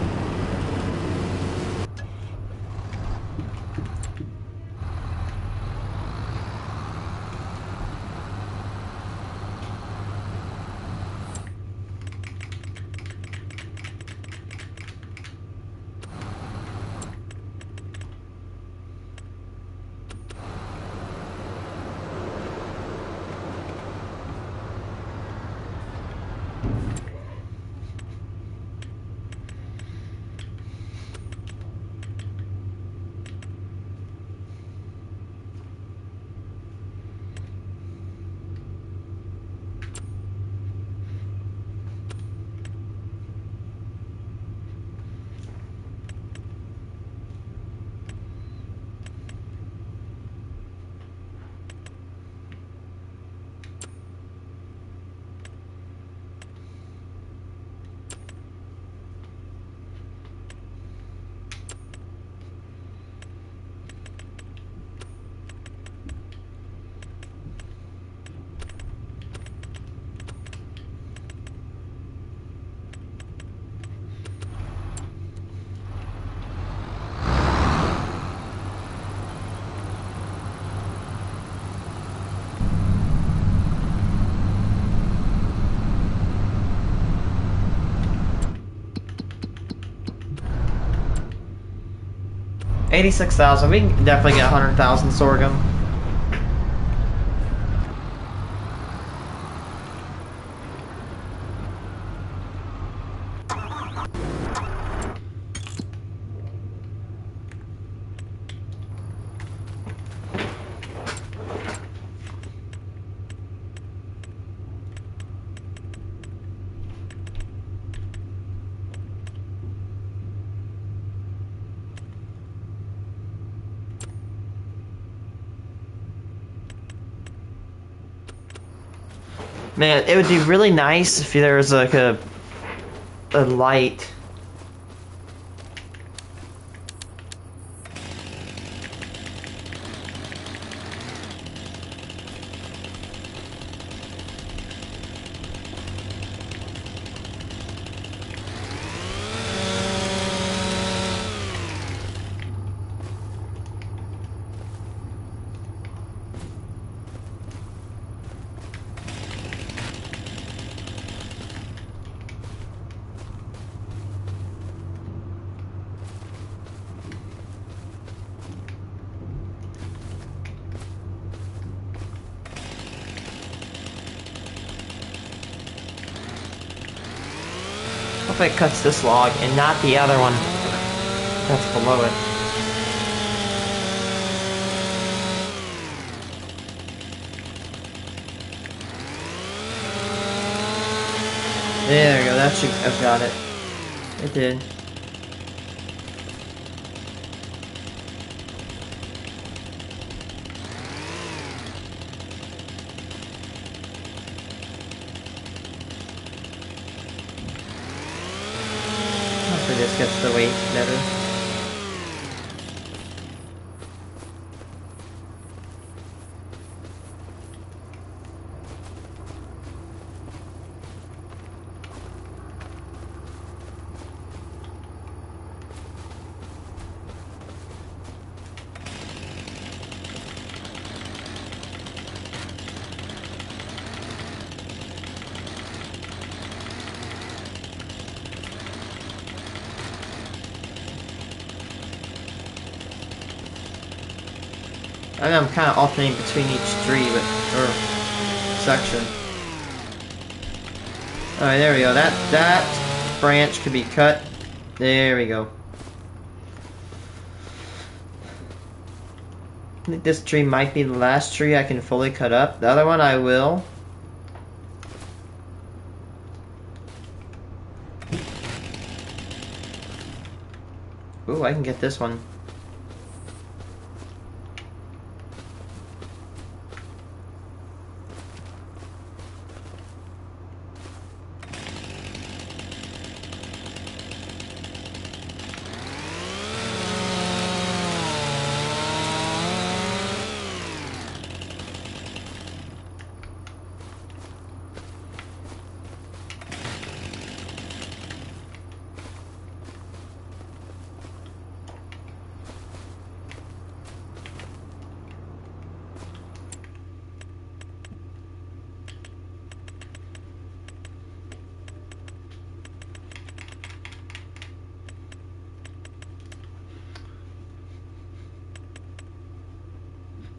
86,000. We can definitely get 100,000 sorghum. Man, it would be really nice if there was like a light. Hope it cuts this log and not the other one that's below it. There we go, that should have got it. It did. Hopefully this gets the weight better. I know I'm kind of alternating between each tree, or section. Alright, there we go. That branch could be cut. There we go. I think this tree might be the last tree I can fully cut up. The other one I will. Ooh, I can get this one.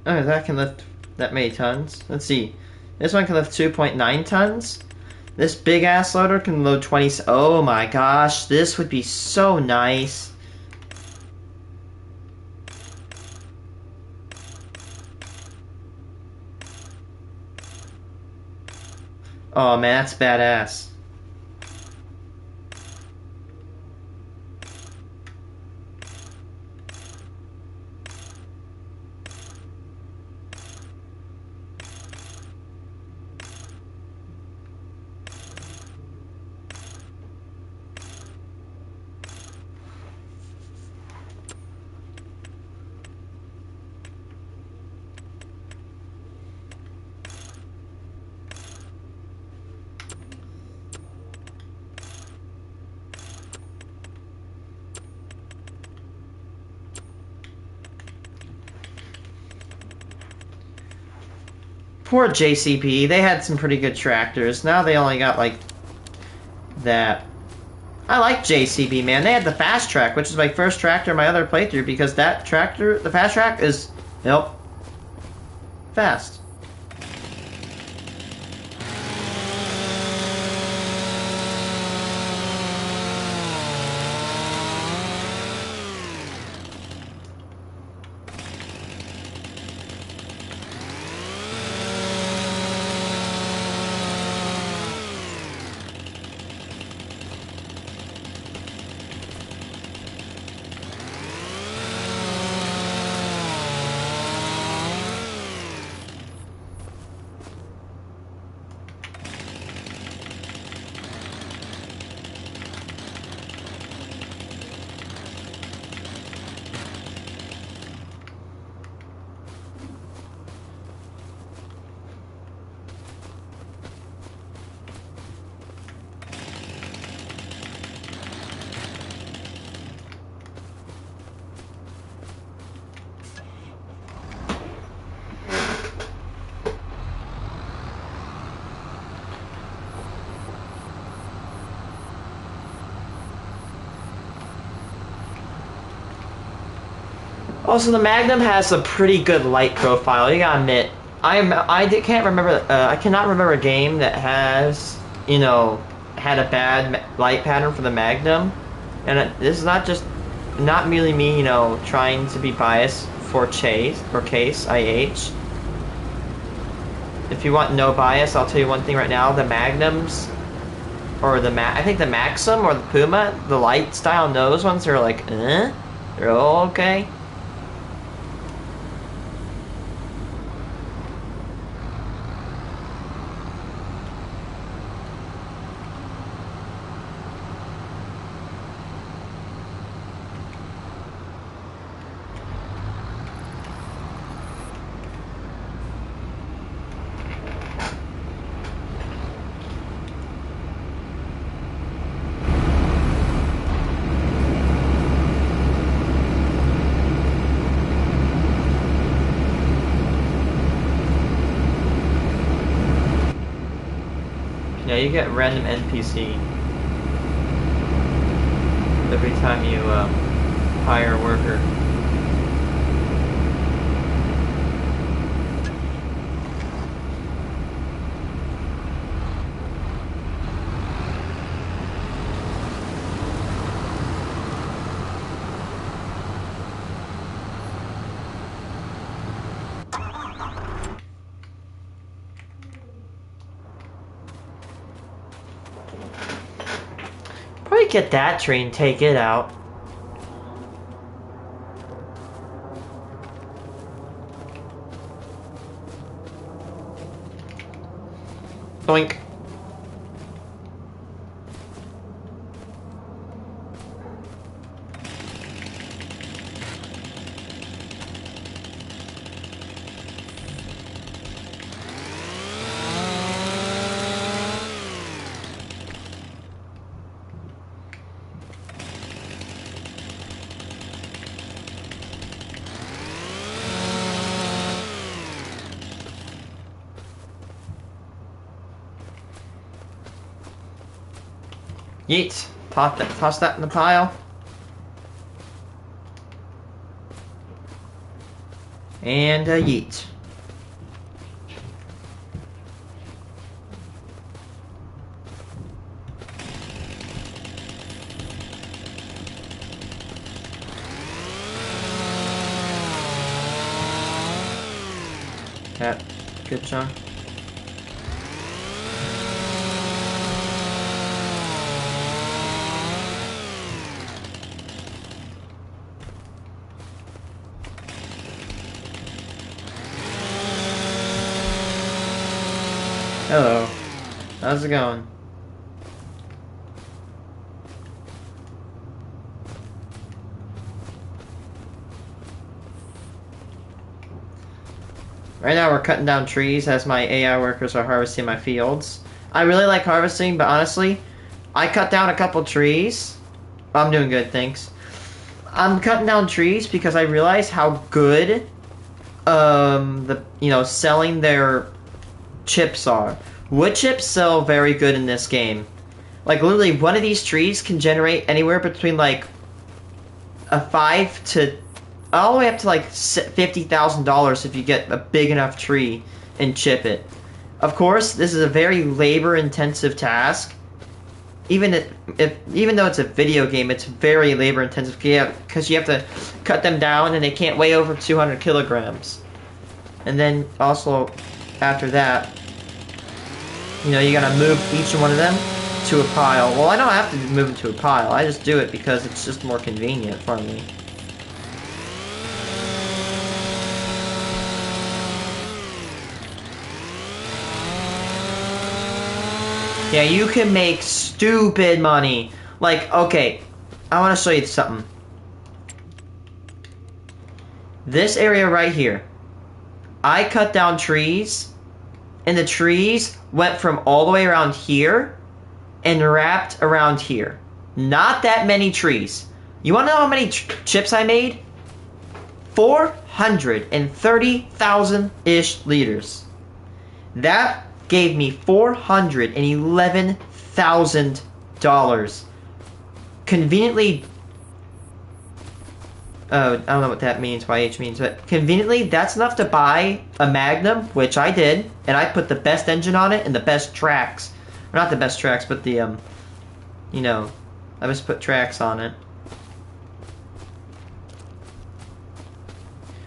Oh, that can lift that many tons. Let's see. This one can lift 2.9 tons. This big ass loader can load 20. Oh my gosh, this would be so nice. Oh man, that's badass. Poor JCP, they had some pretty good tractors. Now they only got like that. I like JCB, man. They had the fast track, which is my first tractor in my other playthrough, because that tractor, the fast track is, nope, fast. Also, the Magnum has a pretty good light profile. You gotta admit, can't remember. I cannot remember a game that has, you know, had a bad light pattern for the Magnum. And this is not merely me, you know, trying to be biased for Case IH. If you want no bias, I'll tell you one thing right now: the Magnums, or I think the Maxim or the Puma, the light style nose ones are like, they're all okay. Yeah, you get random NPC every time you hire a worker. Probably get that tree and take it out. Doink. Yeet. Toss that in the pile. And yeet. That good chunk. Hello. How's it going? Right now we're cutting down trees as my AI workers are harvesting my fields. I really like harvesting, but honestly, I cut down a couple trees. I'm doing good, thanks. I'm cutting down trees because I realize how good selling their chips are. Wood chips sell very good in this game. Like, literally, one of these trees can generate anywhere between, like, a 5 to... all the way up to, like, $50,000 if you get a big enough tree and chip it. Of course, this is a very labor-intensive task. Even though it's a video game, it's very labor-intensive because you have to cut them down and they can't weigh over 200 kilograms. And then also, after that, you know, you gotta move each one of them to a pile. Well, I don't have to move them to a pile. I just do it because it's just more convenient for me. Yeah, you can make stupid money. Like, okay, I want to show you something. This area right here, I cut down trees, and the trees went from all the way around here and wrapped around here. Not that many trees. You want to know how many chips I made? 430,000-ish liters. That gave me $411,000. Conveniently, I don't know what that means, what H means, but conveniently, that's enough to buy a Magnum, which I did, and I put the best engine on it and the best tracks. Or not the best tracks, but the, you know, I just put tracks on it.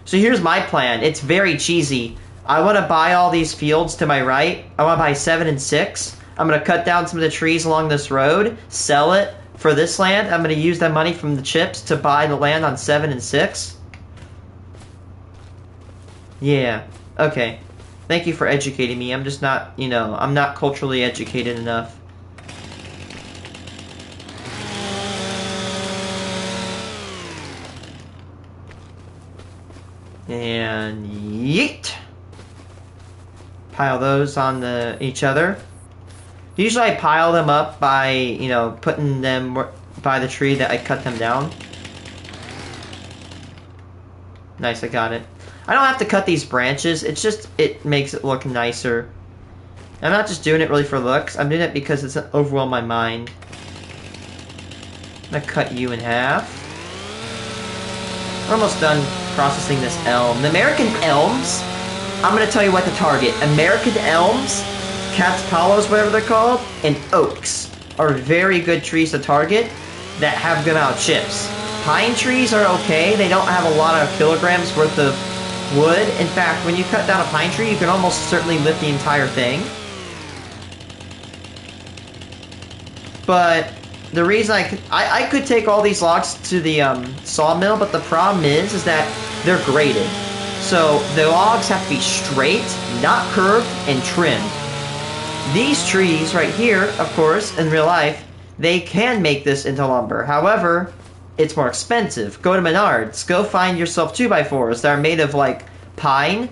So here's my plan. It's very cheesy. I want to buy all these fields to my right. I want to buy 7 and 6. I'm going to cut down some of the trees along this road, sell it for this land. I'm going to use that money from the chips to buy the land on 7 and 6. Yeah, okay. Thank you for educating me. I'm just not, you know, I'm not culturally educated enough. And yeet. Pile those on each other. Usually I pile them up by, you know, putting them by the tree that I cut them down. Nice, I got it. I don't have to cut these branches, it's just, it makes it look nicer. I'm not just doing it really for looks, I'm doing it because it's overwhelmed my mind. I'm gonna cut you in half. We're almost done processing this elm. The American elms, I'm gonna tell you what to target. American elms, Cats Palos, whatever they're called, and oaks are very good trees to target that have good amount of chips. Pine trees are okay, they don't have a lot of kilograms worth of wood. In fact, when you cut down a pine tree, you can almost certainly lift the entire thing. But the reason I could take all these logs to the sawmill, but the problem is that they're graded. So the logs have to be straight, not curved, and trimmed. These trees right here, of course, in real life, they can make this into lumber. However, it's more expensive. Go to Menards. Go find yourself 2x4s that are made of, like, pine.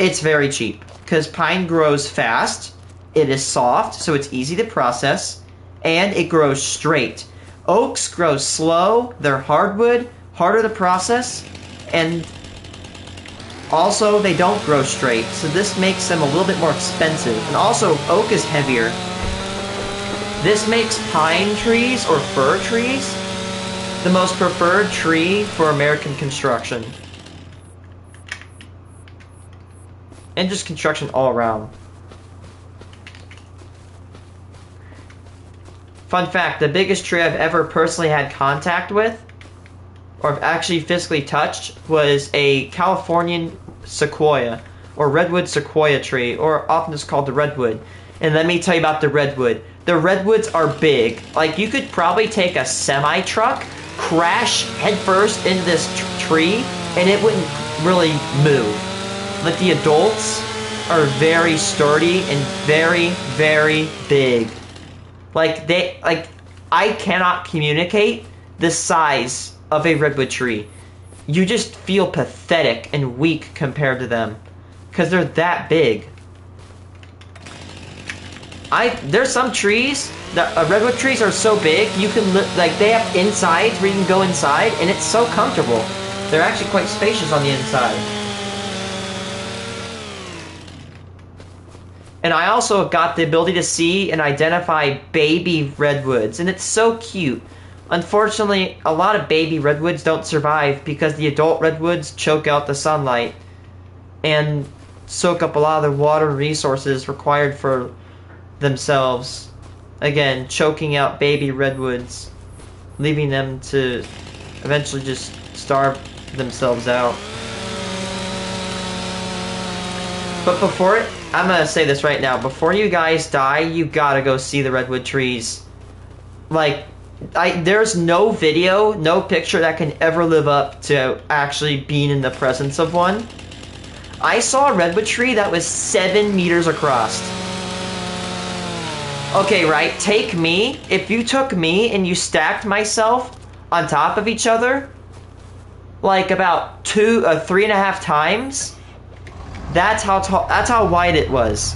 It's very cheap. Because pine grows fast. It is soft, so it's easy to process. And it grows straight. Oaks grow slow. They're hardwood, harder to process. And also, they don't grow straight. So this makes them a little bit more expensive. And also, oak is heavier. This makes pine trees or fir trees the most preferred tree for American construction. And just construction all around. Fun fact, the biggest tree I've ever personally had contact with, or I've actually physically touched, was a Californian sequoia, or redwood sequoia tree, or often it's called the redwood. And let me tell you about the redwood. The redwoods are big. Like, you could probably take a semi-truck, crash headfirst into this tree, and it wouldn't really move. Like, the adults are very sturdy and very, very big. Like, I cannot communicate the size of a redwood tree. You just feel pathetic and weak compared to them. Because they're that big. There's some trees, redwood trees are so big, you can, like, they have insides where you can go inside, and it's so comfortable. They're actually quite spacious on the inside. And I also got the ability to see and identify baby redwoods, and it's so cute. Unfortunately, a lot of baby redwoods don't survive because the adult redwoods choke out the sunlight and soak up a lot of the water resources required for themselves. Again, choking out baby redwoods, leaving them to eventually just starve themselves out. But before it, I'm gonna say this right now, before you guys die, you gotta go see the redwood trees. Like, there's no video, no picture that can ever live up to actually being in the presence of one. I saw a redwood tree that was 7 meters across. Okay, right, take me. If you took me and you stacked myself on top of each other, like about 3.5 times, that's how tall, that's how wide it was.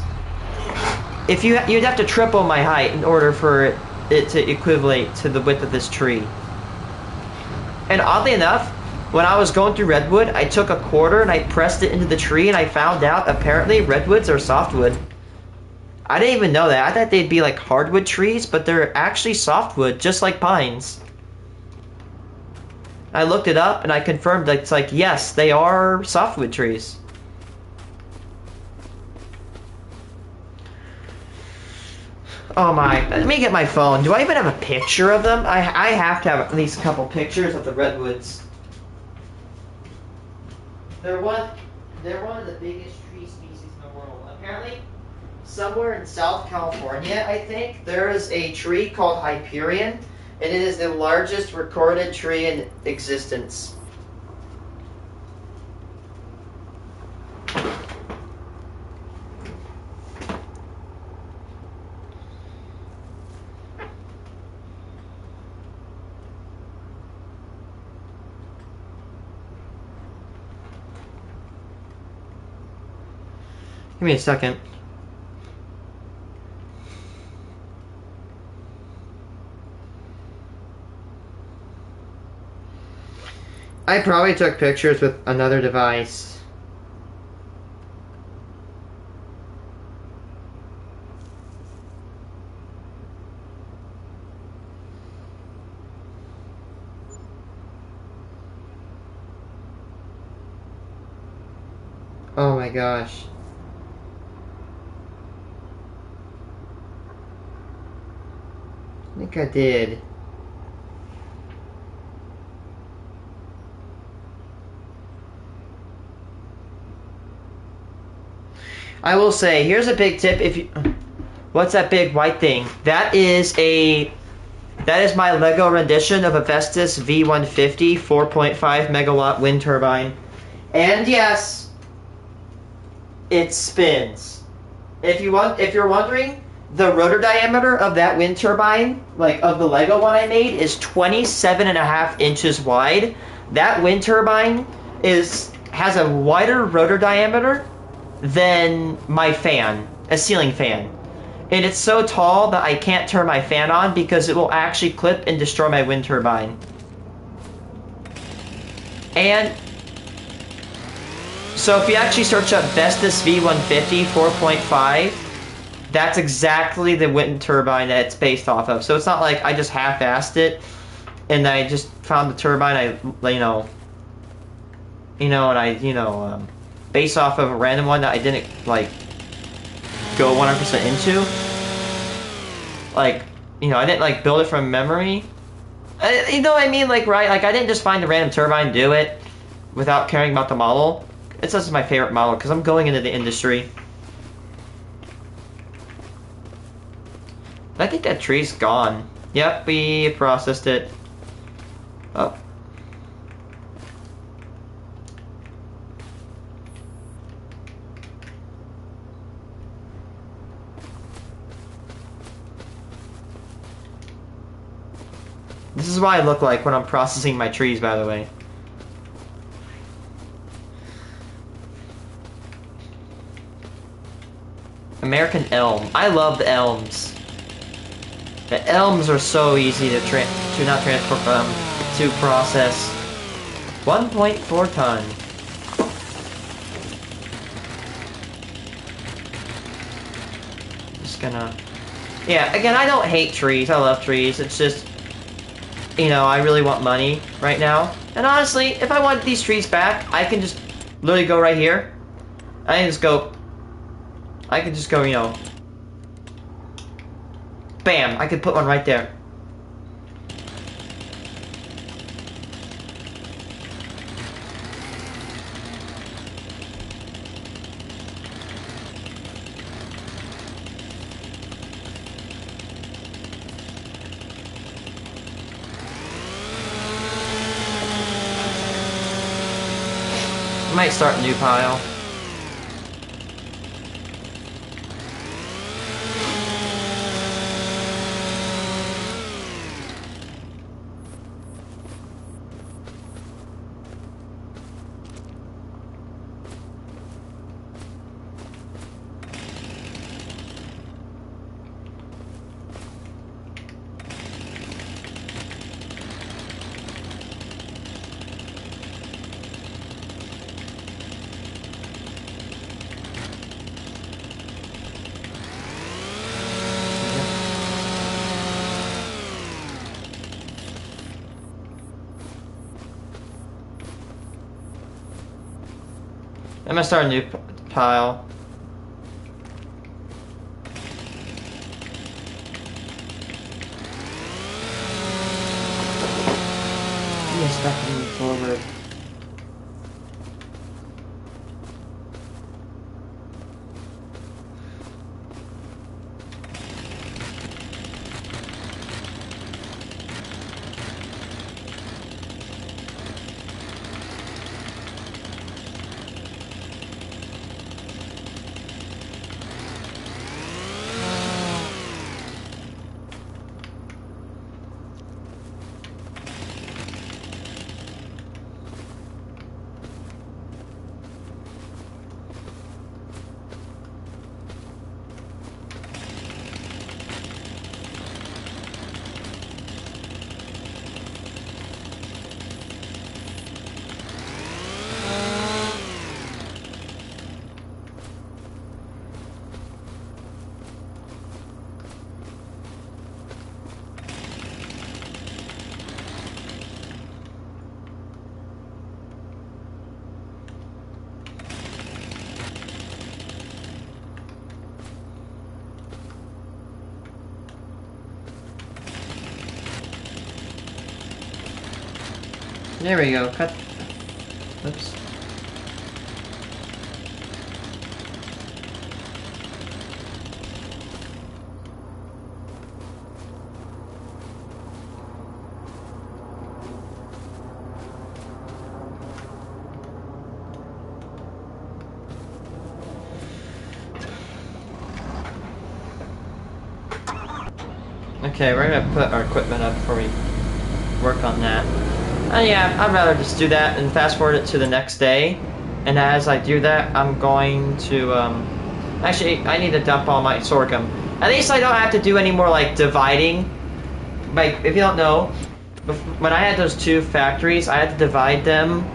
If you'd have to triple my height in order for it to equivalent to the width of this tree. And oddly enough, when I was going through redwood, I took a quarter and I pressed it into the tree, and I found out apparently redwoods are softwood. I didn't even know that. I thought they'd be like hardwood trees, but they're actually softwood, just like pines. I looked it up and I confirmed that it's like, yes, they are softwood trees. Oh my, let me get my phone. Do I even have a picture of them? I have to have at least a couple pictures of the redwoods. They're one of the biggest tree species in the world. Apparently, somewhere in South California, I think, there is a tree called Hyperion, and it is the largest recorded tree in existence. Give me a second. I probably took pictures with another device. Oh my gosh. I think I did. I will say, here's a big tip. If you, what's that big white thing? That is my Lego rendition of a Vestas V150 4.5 megawatt wind turbine. And yes, it spins. If you're wondering, the rotor diameter of that wind turbine, like of the Lego one I made, is 27.5 inches wide. That wind turbine has a wider rotor diameter than my fan, a ceiling fan. And it's so tall that I can't turn my fan on because it will actually clip and destroy my wind turbine. And so if you actually search up Vestas V150 4.5, that's exactly the wind turbine that it's based off of. So it's not like I just half-assed it and I just found the turbine based off of a random one that I didn't like go 100% into. Like, I didn't like build it from memory. You know what I mean? Like, right? Like, I didn't just find a random turbine, do it without caring about the model. It's just my favorite model because I'm going into the industry. I think that tree's gone. Yep, we processed it. Oh. This is what I look like when I'm processing my trees, by the way. American elm. I love the elms. The elms are so easy to not transport to process. 1.4 ton. just gonna... Yeah, again, I don't hate trees. I love trees. It's just, you know, I really want money right now. And honestly, if I want these trees back, I can just literally go right here. I can just go... I can just go, you know... Bam! I could put one right there. I might start a new pile. I'm gonna start a new pile. Yes, back to move forward. There we go. Cut. Oops. Okay, we're gonna put our equipment up before we work on that. Yeah, I'd rather just do that and fast forward it to the next day. And as I do that, I'm going to, actually, I need to dump all my sorghum. At least I don't have to do any more, like, dividing. Like, if you don't know, when I had those two factories, I had to divide them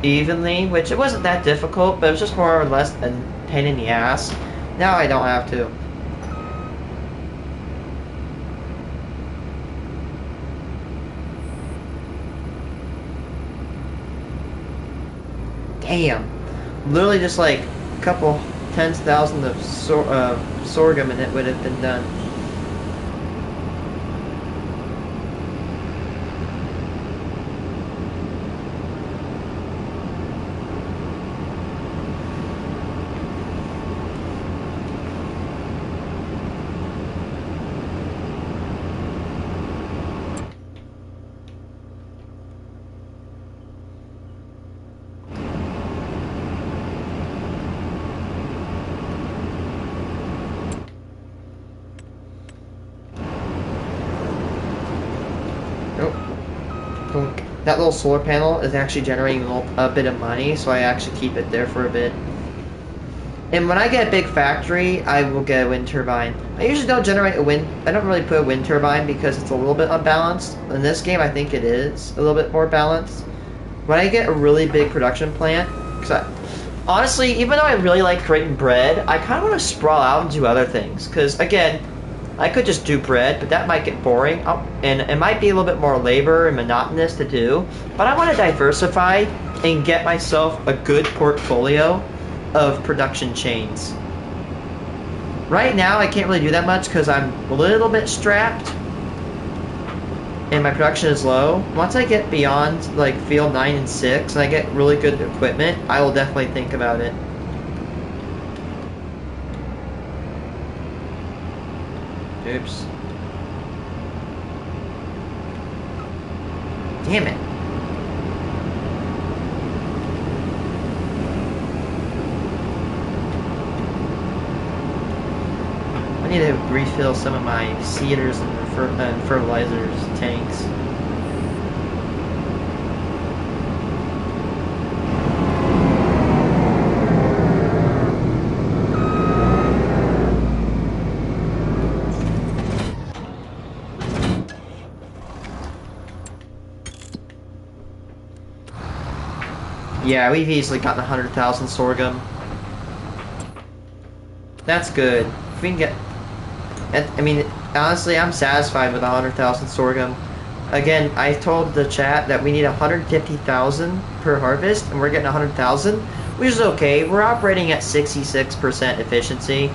evenly, which it wasn't that difficult, but it was just more or less a pain in the ass. Now I don't have to. Damn. Literally just like a couple tens of thousands of sorghum and it would have been done. That little solar panel is actually generating a bit of money, so I actually keep it there for a bit. And when I get a big factory, I will get a wind turbine. I usually don't generate a wind... I don't really put a wind turbine because it's a little bit unbalanced. In this game, I think it is a little bit more balanced. When I get a really big production plant... Cause honestly, even though I really like creating bread, I kind of want to sprawl out and do other things. Because, again, I could just do bread, but that might get boring. Oh, and it might be a little bit more labor and monotonous to do. But I want to diversify and get myself a good portfolio of production chains. Right now, I can't really do that much because I'm a little bit strapped. And my production is low. Once I get beyond, like, field 9 and 6, and I get really good equipment, I will definitely think about it. Oops. Damn it. I need to refill some of my seeders and fertilizers tanks. Yeah, we've easily gotten 100,000 sorghum. That's good. If we can get... I mean, honestly, I'm satisfied with 100,000 sorghum. Again, I told the chat that we need 150,000 per harvest, and we're getting 100,000, which is okay. We're operating at 66% efficiency.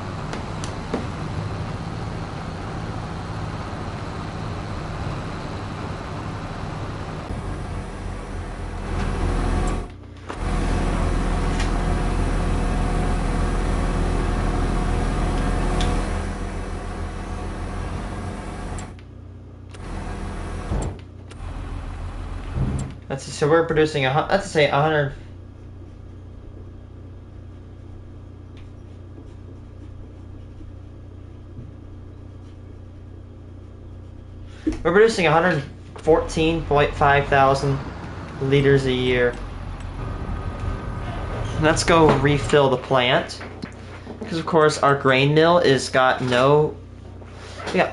So we're producing let's say 100. We're producing 114.5 thousand liters a year. Let's go refill the plant, because of course our grain mill is got no. We got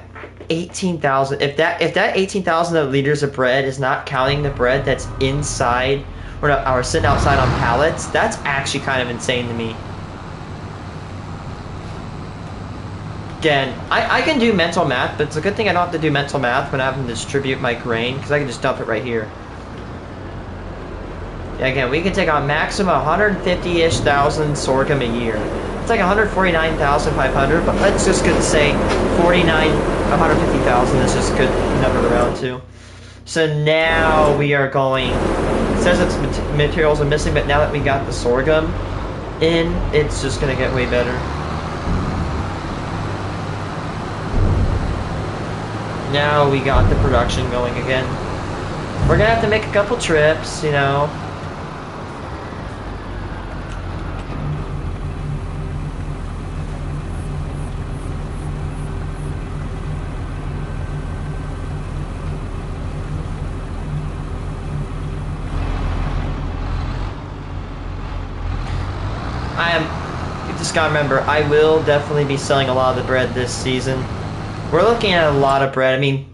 18,000. If that 18,000 liters of bread is not counting the bread that's inside or sitting outside on pallets, that's actually kind of insane to me. Again, I can do mental math, but it's a good thing I don't have to do mental math when I have to distribute my grain, because I can just dump it right here. Yeah, again, we can take on maximum 150-ish thousand sorghum a year. It's like 149,500, but let's just good to say 150,000 is just a good number to round to. So now we are going, it says it's materials are missing, but now that we got the sorghum in, it's just going to get way better. Now we got the production going again. We're going to have to make a couple trips, you know. You just gotta remember, I will definitely be selling a lot of the bread this season. We're looking at a lot of bread. I mean,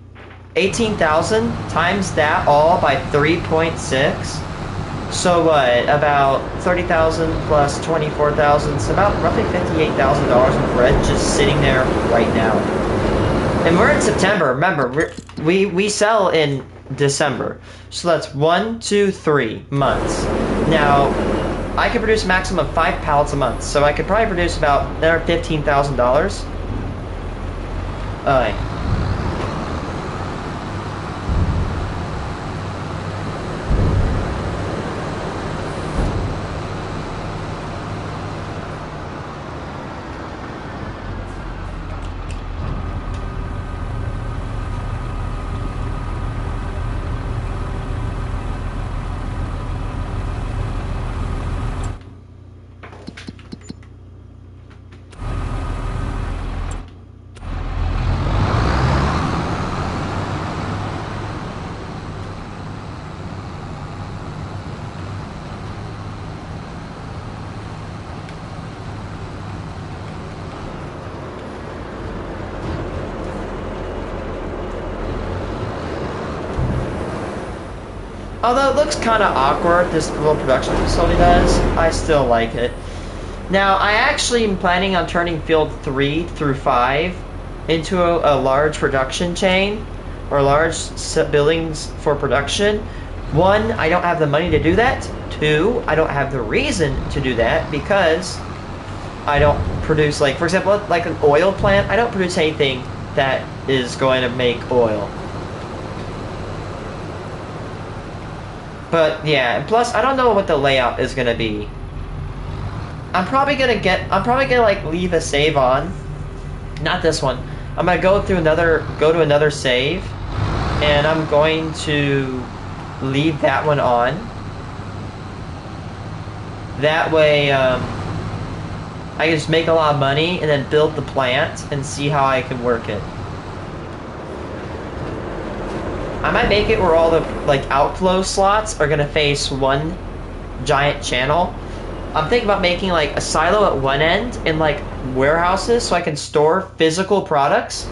18,000 times that all by 3.6. So what? About 30,000 plus 24,000. So about roughly $58,000 in bread just sitting there right now. And we're in September. Remember, we sell in December. So that's 1, 2, 3 months. Now, I could produce a maximum of 5 pallets a month, so I could probably produce about another $15,000. Alright. Although it looks kind of awkward, this little production facility does, I still like it. Now, I actually am planning on turning Field 3 through 5 into a large production chain, or large buildings for production. One, I don't have the money to do that. Two, I don't have the reason to do that because I don't produce, like, for example, like an oil plant, I don't produce anything that is going to make oil. But yeah, and plus I don't know what the layout is gonna be. I'm probably gonna like leave a save on. Not this one. I'm gonna go to another save, and I'm going to leave that one on. That way, I can just make a lot of money and then build the plant and see how I can work it. I might make it where all the like outflow slots are gonna face one giant channel. I'm thinking about making like a silo at one end and like warehouses so I can store physical products,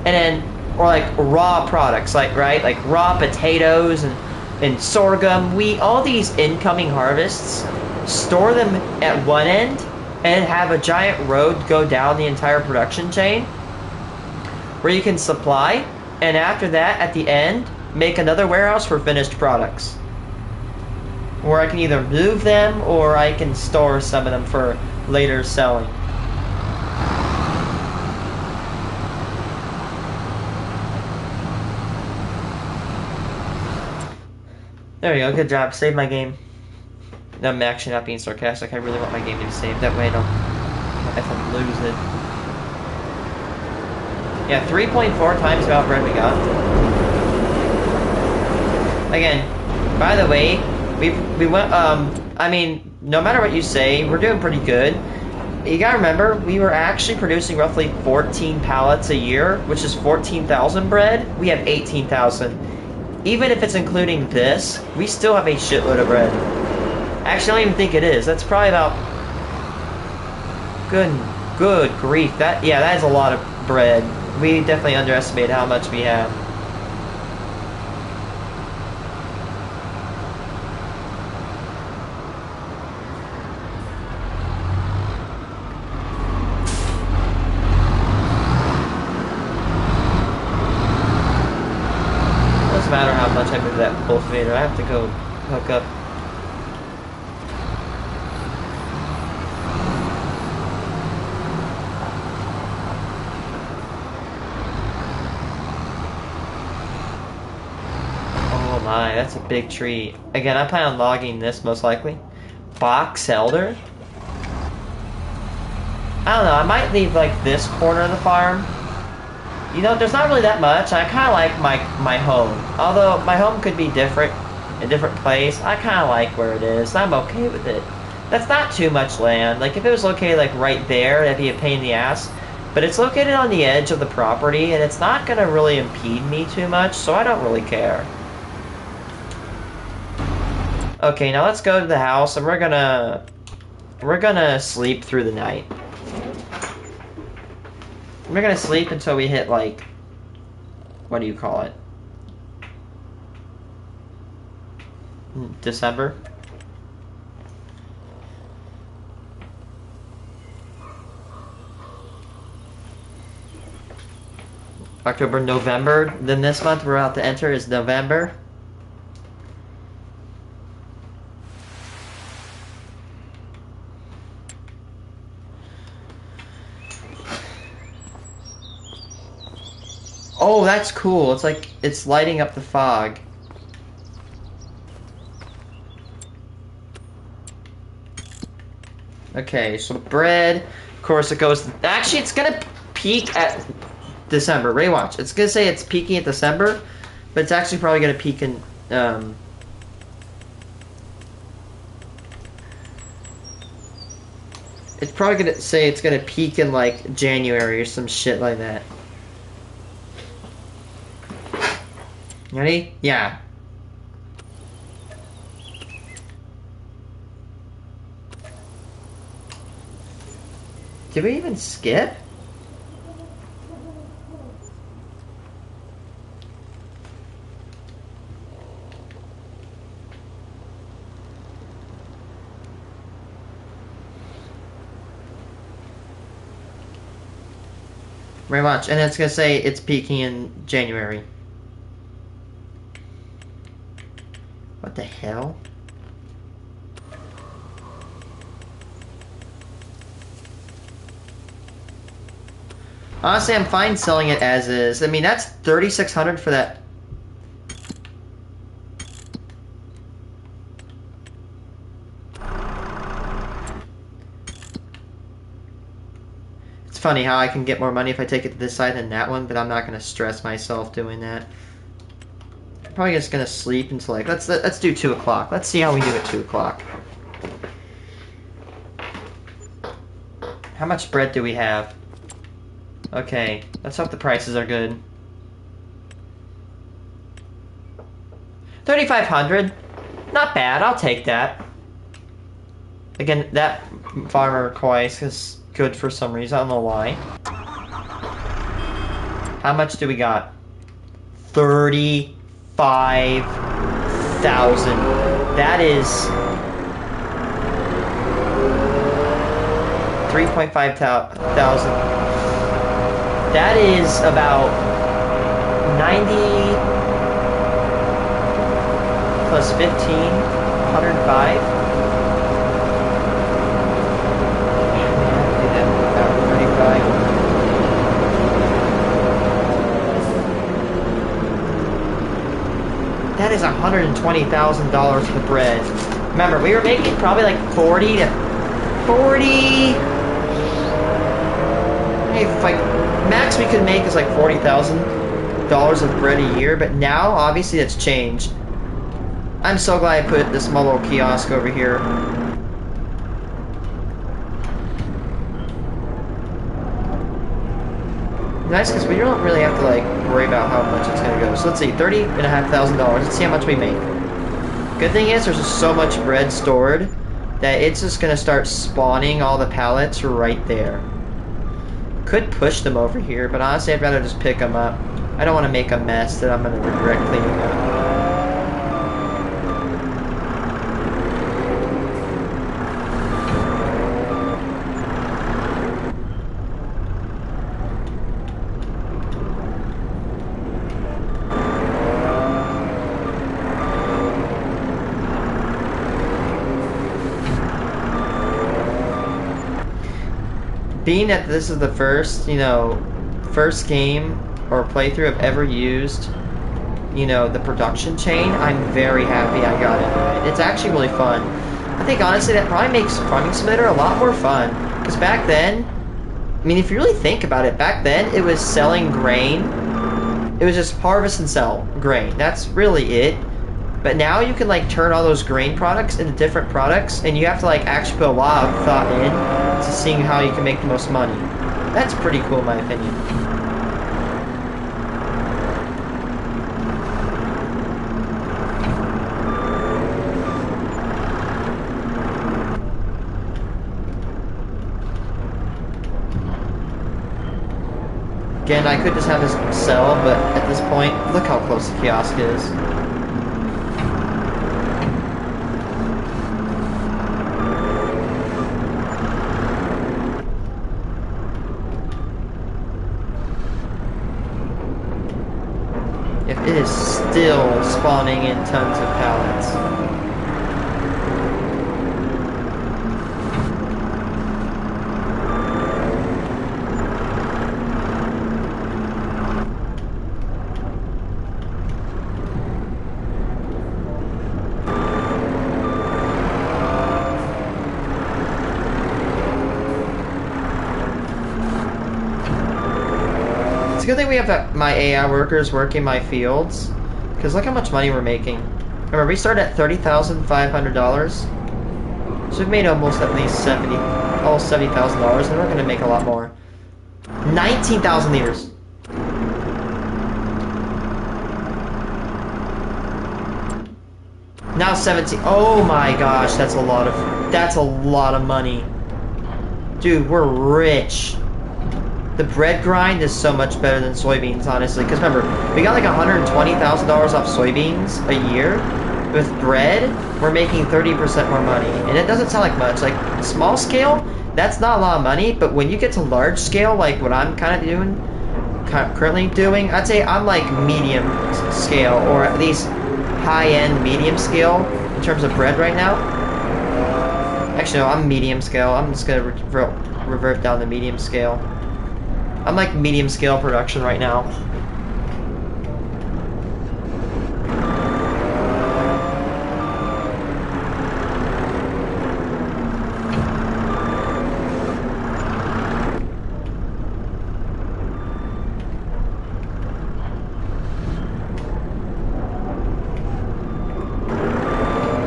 and then or like raw products, like like raw potatoes and sorghum, wheat, all these incoming harvests. Store them at one end and have a giant road go down the entire production chain where you can supply. And after that, at the end, make another warehouse for finished products. Where I can either move them or I can store some of them for later selling. There we go, good job. Save my game. I'm actually not being sarcastic. I really want my game to be saved. That way I don't lose it. Yeah, 3.4 times the amount of bread we got. Again, by the way, we went, I mean, no matter what you say, we're doing pretty good. You gotta remember, we were actually producing roughly 14 pallets a year, which is 14,000 bread. We have 18,000. Even if it's including this, we still have a shitload of bread. Actually, I don't even think it is. That's probably about... Good grief. That is a lot of bread. We definitely underestimated how much we have. Doesn't matter how much I move that cultivator. I have to go hook up. My, that's a big tree. Again, I plan on logging this most likely. Box elder? I don't know, I might leave like this corner of the farm. You know, there's not really that much. I kind of like my home. Although my home could be different, a different place. I kind of like where it is. I'm okay with it. That's not too much land. Like if it was located like right there, that'd be a pain in the ass. But it's located on the edge of the property, and it's not gonna really impede me too much, so I don't really care. Okay, now let's go to the house, and we're gonna sleep through the night. We're gonna sleep until we hit, like, what do you call it? December? October, November. Then this month we're about to enter is November. Oh, that's cool. It's like, it's lighting up the fog. Okay, so the bread, of course it goes, actually it's gonna peak at December. Ray, watch. It's gonna say it's peaking at December, but it's actually probably gonna peak in, it's probably gonna say it's gonna peak in like January or some shit like that. Ready? Yeah. Did we even skip? Very much. And it's going to say it's peaking in January. What the hell? Honestly, I'm fine selling it as is. I mean, that's $3,600 for that. It's funny how I can get more money if I take it to this side than that one, but I'm not going to stress myself doing that. I'm probably just going to sleep until like, let's do 2 o'clock. Let's see how we do at 2 o'clock. How much bread do we have? Okay, let's hope the prices are good. 3,500. Not bad, I'll take that. Again, that farmer Koi's is good for some reason, I don't know why. How much do we got? 35,000. That is 3.5 thousand. That is about 90 plus 15, 105. That is $120,000 for bread. Remember, we were making probably like 40 to 40. If like max we could make is like $40,000 of bread a year, but now obviously it's changed. I'm so glad I put this small little kiosk over here. Nice, because we don't really have to like worry about how much it's gonna go. So let's see, $30,500. Let's see how much we make. Good thing is there's just so much bread stored that it's just gonna start spawning all the pallets right there. Could push them over here, but honestly I'd rather just pick them up. I don't want to make a mess that I'm gonna regret cleaning up. Being that this is the first, first game or playthrough I've ever used, the production chain, I'm very happy I got into it. It's actually really fun. I think honestly that probably makes Farming Simulator a lot more fun. Because back then, I mean if you really think about it, back then it was selling grain. It was just harvest and sell grain. That's really it. But now you can like turn all those grain products into different products, and you have to like actually put a lot of thought in to seeing how you can make the most money. That's pretty cool in my opinion. Again, I could just have this sell, but at this point, look how close the kiosk is. It is still spawning in tons of pallets. It's a good thing we have my AI workers working my fields, because look how much money we're making. Remember, we started at $30,500, so we've made almost at least almost $70,000, and we're going to make a lot more. 19,000 liters. Now 17. Oh my gosh, that's a lot of money. Dude, we're rich. The bread grind is so much better than soybeans, honestly. Because remember, we got like $120,000 off soybeans a year. With bread, we're making 30% more money. And it doesn't sound like much. Like, small scale, that's not a lot of money. But when you get to large scale, like what I'm kind of doing, currently doing, I'd say I'm like medium scale, or at least high-end medium scale in terms of bread right now. Actually, no, I'm medium scale. I'm just gonna revert down to medium scale. I'm like medium scale production right now.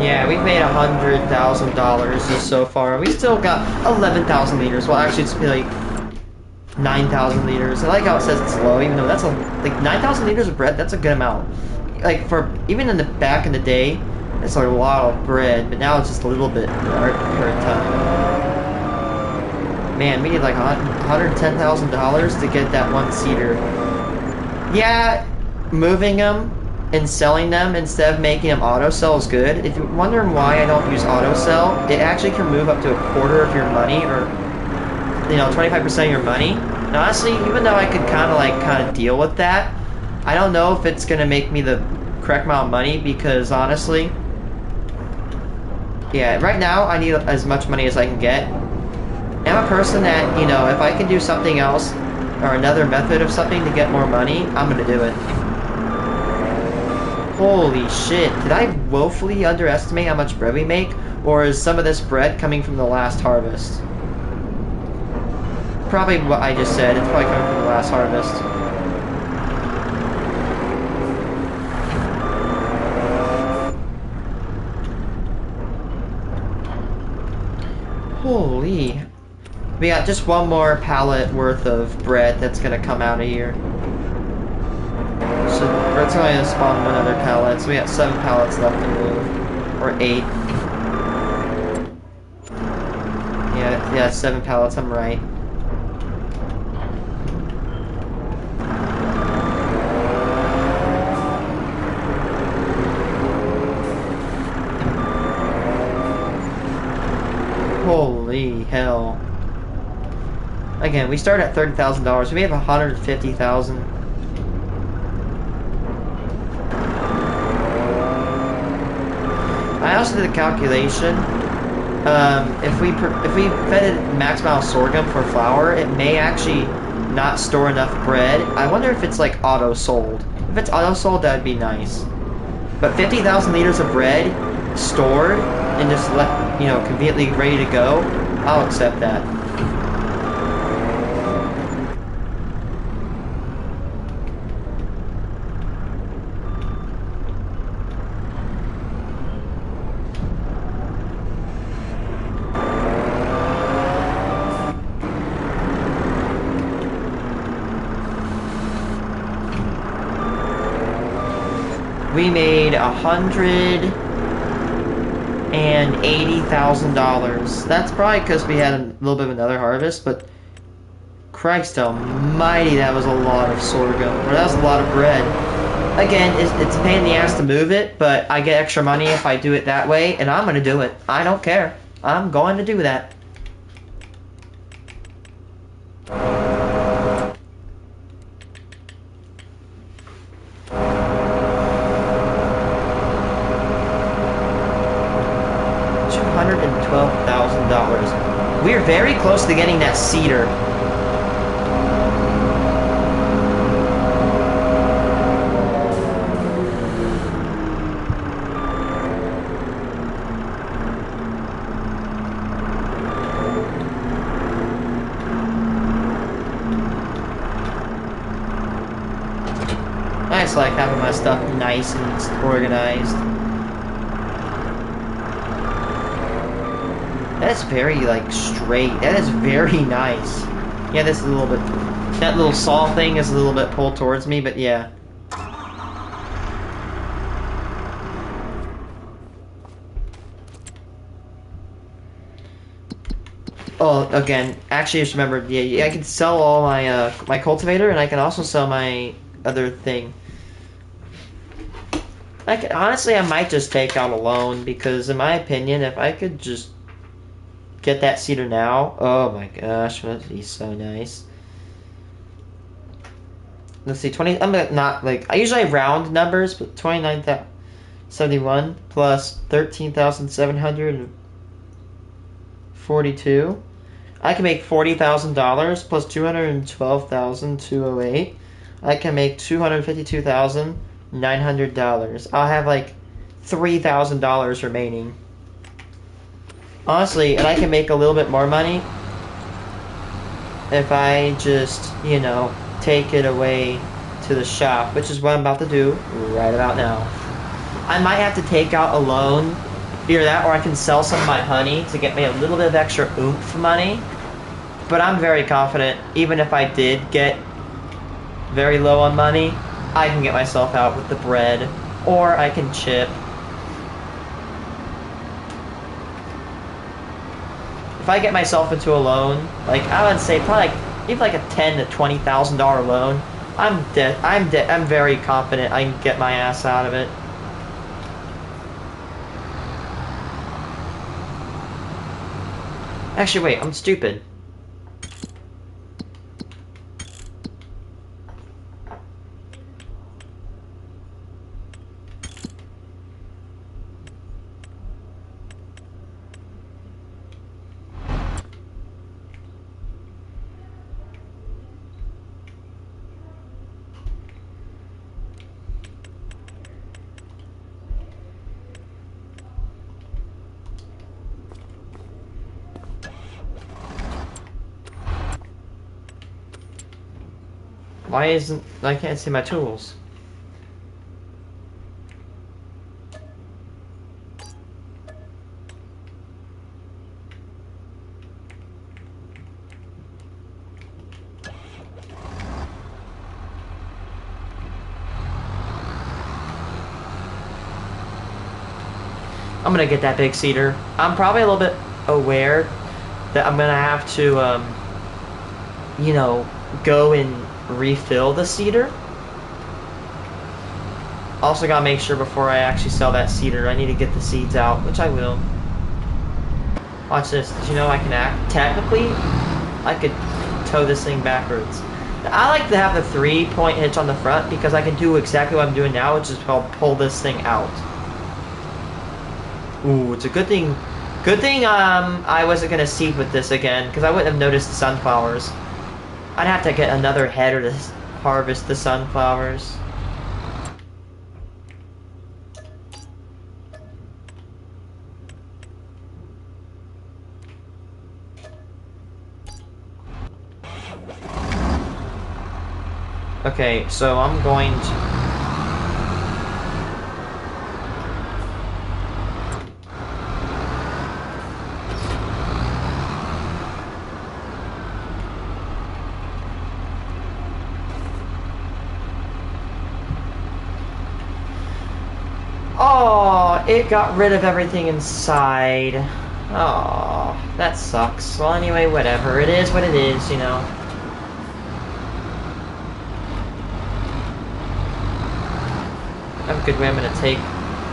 Yeah, we've made $100,000 just so far. We still got 11,000 liters. Well, actually, it's like 9,000 liters. I like how it says it's low, even though that's like 9,000 liters of bread. That's a good amount. Like for even in the back in the day, it's a lot of bread, but now it's just a little bit per time. Man, we need like $110,000 to get that one seeder. Yeah, moving them and selling them instead of making them auto sell is good. If you're wondering why I don't use auto sell, it actually can move up to a quarter of your money, or 25% of your money. And honestly, even though I could kind of deal with that, I don't know if it's gonna make me the correct amount of money, because honestly, yeah, right now I need as much money as I can get. I'm a person that, if I can do something else or another method of something to get more money, I'm gonna do it. Holy shit, did I woefully underestimate how much bread we make? Or is some of this bread coming from the last harvest? Probably what I just said, it's probably coming from the last harvest. Holy. We got just one more pallet worth of bread that's gonna come out of here. So Brett's going to spawn one other pallet, so we got 7 pallets left to move. Or 8. Yeah, 7 pallets, I'm right. Holy hell. Again, we start at $30,000, we have $150,000. I also did a calculation. If we fed it max amount of sorghum for flour, it may actually not store enough bread. I wonder if it's like auto sold. If it's auto sold, that'd be nice. But 50,000 liters of bread stored and just conveniently ready to go, I'll accept that. We made $180,000. That's probably because we had a little bit of another harvest, but Christ almighty, that was a lot of sorghum. Or that was a lot of bread. Again, it's a pain in the ass to move it, but I get extra money if I do it that way, and I'm gonna do it. I don't care. I'm going to do that. $212,000. We're very close to getting that seeder. I just like having my stuff nice and organized. That's very, straight. That is very nice. Yeah, this is a little bit... That little saw thing is a little bit pulled towards me, but yeah. Oh, again, actually, I just remembered, yeah, I can sell all my, my cultivator, and I can also sell my other thing. Honestly, I might just take out a loan, because in my opinion, if I could just get that seeder now, oh my gosh, would be so nice. let's see, 20, I'm gonna not, like, I usually round numbers, but 29,071 plus 13,742. I can make $40,000 plus 212,208. I can make $252,900. I'll have like $3,000 remaining. Honestly, and I can make a little bit more money if I just, you know, take it away to the shop, which is what I'm about to do right about now. I might have to take out a loan, either that or I can sell some of my honey to get me a little bit of extra oomph money. But I'm very confident, even if I did get very low on money, I can get myself out with the bread, or I can chip. If I get myself into a loan, like I would say probably like even like a $10,000 to $20,000 loan, I'm very confident I can get my ass out of it. Actually, wait, I'm stupid. Why isn't... I can't see my tools. I'm gonna get that big cedar. I'm probably a little bit aware that I'm gonna have to, you know, go and refill the cedar. Also gotta make sure before I actually sell that cedar, I need to get the seeds out, which I will. Watch this. Did you know I can technically, I could tow this thing backwards. I like to have the 3-point hitch on the front because I can do exactly what I'm doing now, which is called pull this thing out. Ooh, it's a good thing. Good thing I wasn't gonna seed with this again, because I wouldn't have noticed the sunflowers. I'd have to get another header to harvest the sunflowers. Okay, so I'm going to... Oh, it got rid of everything inside. Oh, that sucks. Well, anyway, whatever. It is what it is, you know. I have a good way I'm going to take...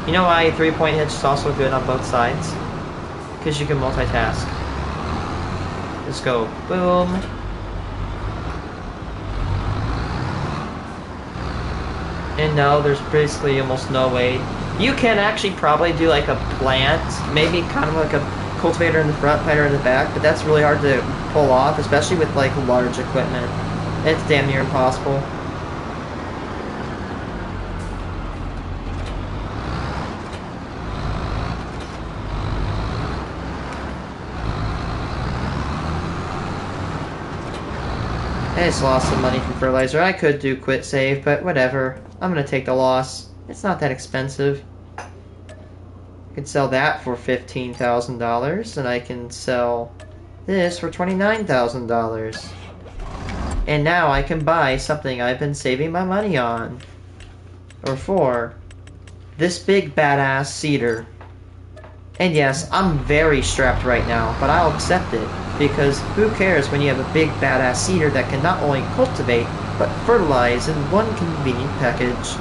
You know why 3-point hitch is also good on both sides? Because you can multitask. Let's go. Boom. And no, there's basically almost no way. You can actually probably do like a plant, maybe kind of like a cultivator in the front, planter in the back, but that's really hard to pull off, especially with like large equipment. It's damn near impossible. I just lost some money from fertilizer. I could do quit save, but whatever. I'm gonna take the loss. It's not that expensive. I could sell that for $15,000, and I can sell this for $29,000. And now I can buy something I've been saving my money on. Or for. This big badass cedar. And yes, I'm very strapped right now, but I'll accept it. Because who cares when you have a big badass cedar that can not only cultivate, but fertilize in one convenient package.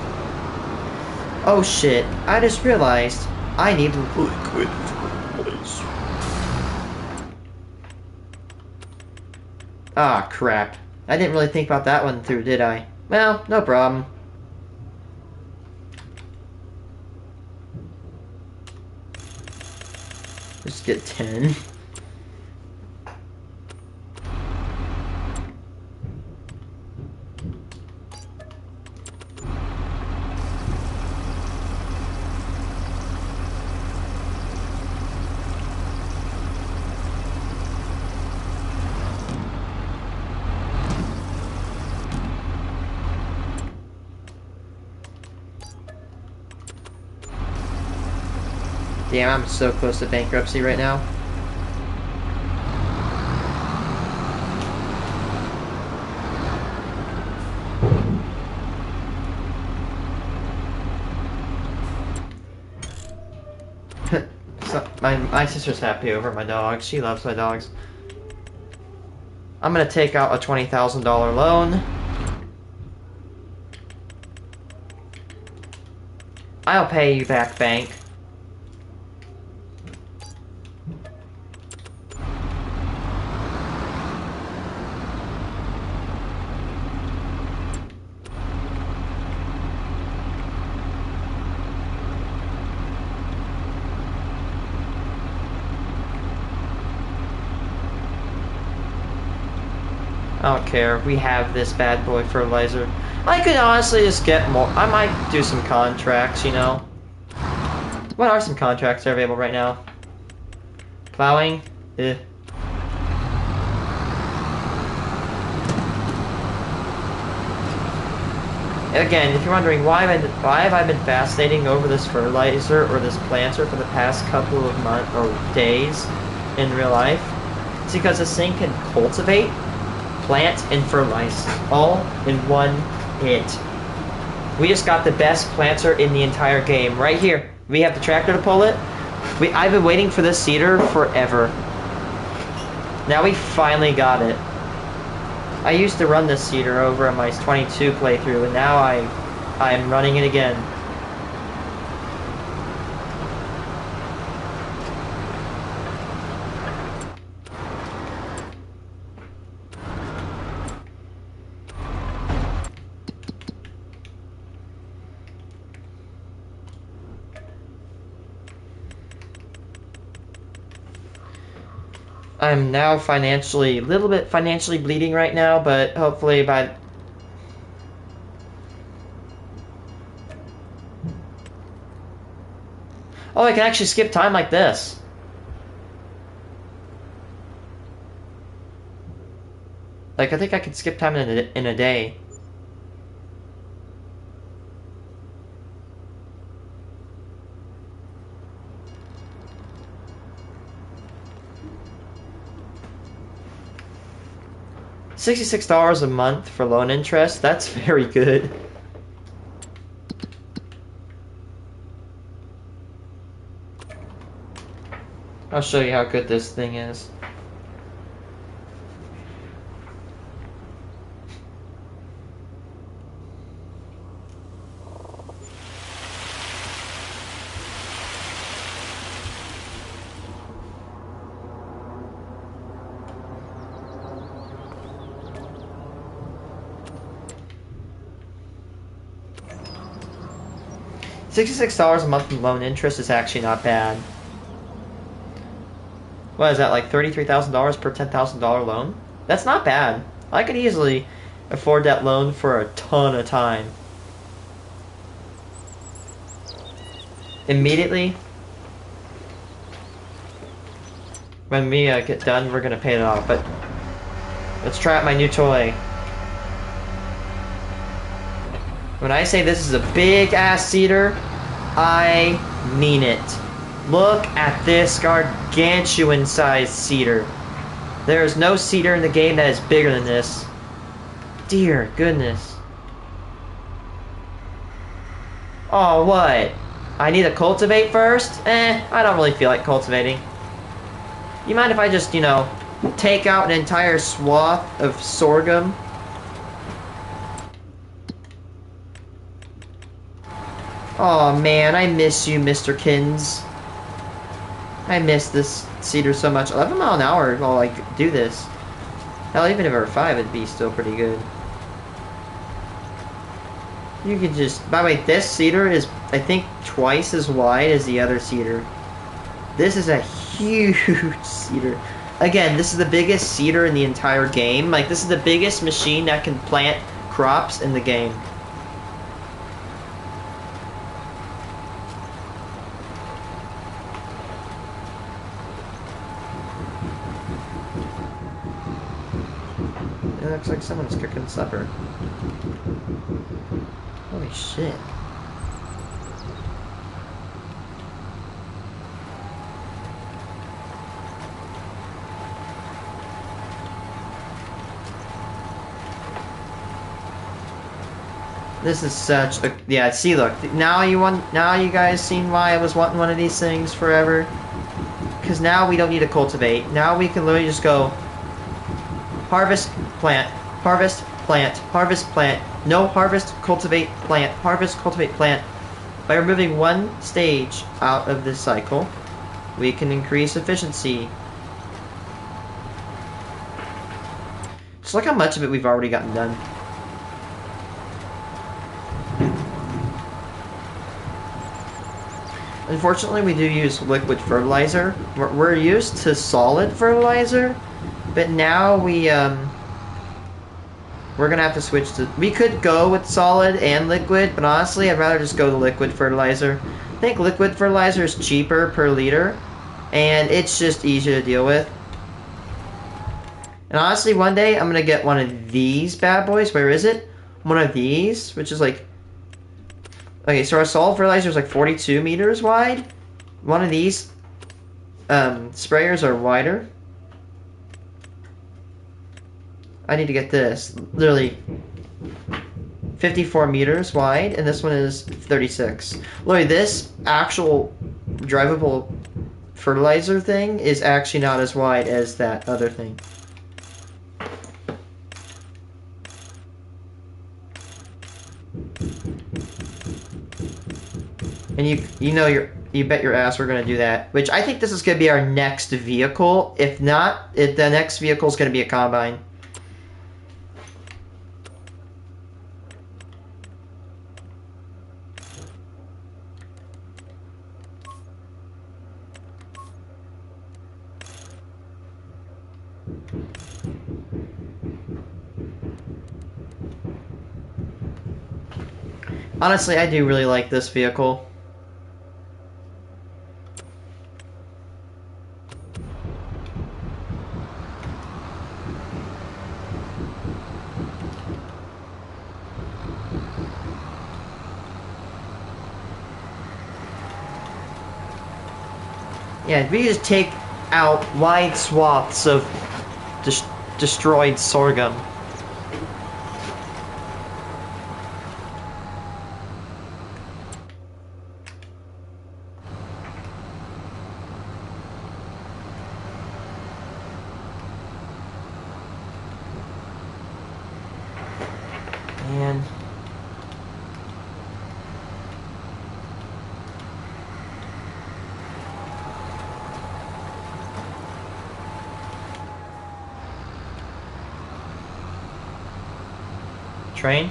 Oh shit, I just realized I need liquid fertilizer. Ah, crap. I didn't really think about that one through, did I? Well, no problem. Just get 10. Damn, I'm so close to bankruptcy right now. So, my sister's happy over my dogs. She loves my dogs. I'm gonna take out a $20,000 loan. I'll pay you back, bank. I don't care. We have this bad boy fertilizer. I could honestly just get more. I might do some contracts, you know. What are some contracts that are available right now? Plowing? Eh. Again, if you're wondering why have I been fascinating over this fertilizer or this planter for the past couple of months or days in real life, it's because this thing can cultivate, plant, and fertilize all in one hit. We just got the best planter in the entire game right here. We have the tractor to pull it. I've been waiting for this seeder forever. Now we finally got it. I used to run this seeder over on my 22 playthrough, and now I'm running it again. I'm now a little bit financially bleeding right now, but hopefully by... Oh, I can actually skip time like this. Like, I think I could skip time in a day. $66 a month for loan interest, that's very good. I'll show you how good this thing is. $66 a month in loan interest is actually not bad. What is that, like $33,000 per $10,000 loan? That's not bad. I could easily afford that loan for a ton of time. Immediately, when we get done, we're gonna pay it off. But let's try out my new toy. When I say this is a big-ass seeder, I mean it. Look at this gargantuan-sized seeder. There is no seeder in the game that is bigger than this. Dear goodness. Oh, what? I need to cultivate first? I don't really feel like cultivating. You mind if I just, you know, take out an entire swath of sorghum? Oh man, I miss you, Mr. Kins. I miss this seeder so much. 11 mile an hour while I do this. Hell, even if it were 5, it'd be still pretty good. You could just... By the way, this cedar is, I think, twice as wide as the other cedar. This is a huge cedar. Again, this is the biggest cedar in the entire game. Like, this is the biggest machine that can plant crops in the game. It looks like someone's cooking supper. Holy shit. This is such a... Yeah, see, look. Now you guys seen why I was wanting one of these things forever? Because now we don't need to cultivate. Now we can literally just go... Harvest, plant. Harvest, plant. Harvest, plant. No harvest, cultivate, plant. Harvest, cultivate, plant. By removing one stage out of this cycle, we can increase efficiency. Just look how much of it we've already gotten done. Unfortunately, we do use liquid fertilizer. We're used to solid fertilizer, but now we're gonna have to switch to... We could go with solid and liquid, but honestly, I'd rather just go to liquid fertilizer. I think liquid fertilizer is cheaper per liter, and it's just easier to deal with. And honestly, one day, I'm gonna get one of these bad boys. Where is it? One of these, which is like... Okay, so our solid fertilizer is like 42 meters wide. One of these sprayers are wider. I need to get this. Literally 54 meters wide, and this one is 36. Literally, this actual drivable fertilizer thing is actually not as wide as that other thing. And you bet your ass we're gonna do that. Which I think this is gonna be our next vehicle. If not, the next vehicle is gonna be a combine. Honestly, I do really like this vehicle. Yeah, we just take out wide swaths of destroyed sorghum. And train.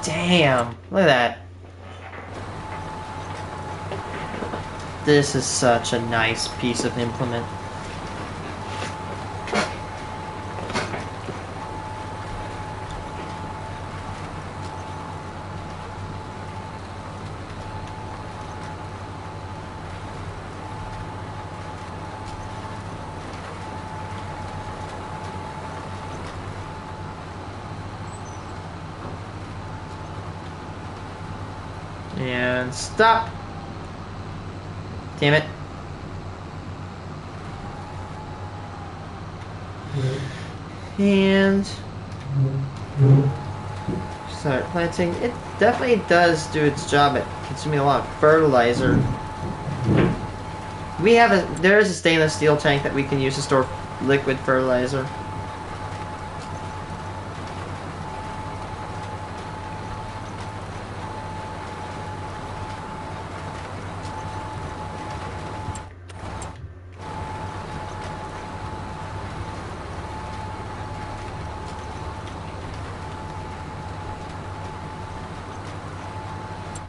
Damn, look at that. This is such a nice piece of implement. And stop. Damn it. And start planting. It definitely does do its job at consuming a lot of fertilizer. There is a stainless steel tank that we can use to store liquid fertilizer.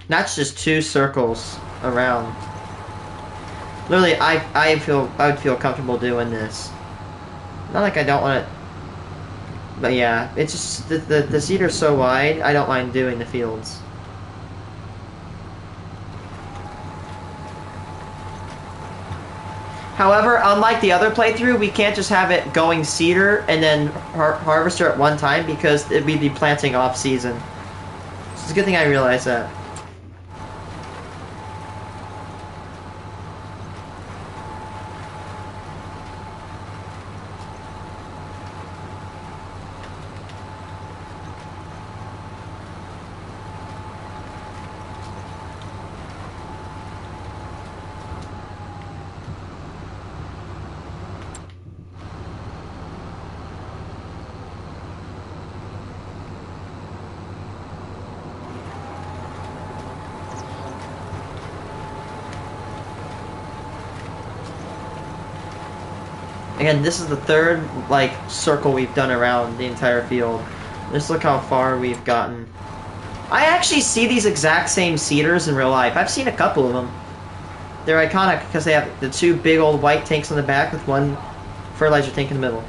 That's just 2 circles around. Literally, I would feel comfortable doing this. Not like I don't want it, but yeah, it's just the cedar's so wide. I don't mind doing the fields. However, unlike the other playthrough, we can't just have it going cedar and then harvester at one time because we'd be planting off season. So it's a good thing I realized that. Again, this is the third, like, circle we've done around the entire field. Just look how far we've gotten. I actually see these exact same cedars in real life. I've seen a couple of them. They're iconic because they have the 2 big old white tanks on the back with 1 fertilizer tank in the middle.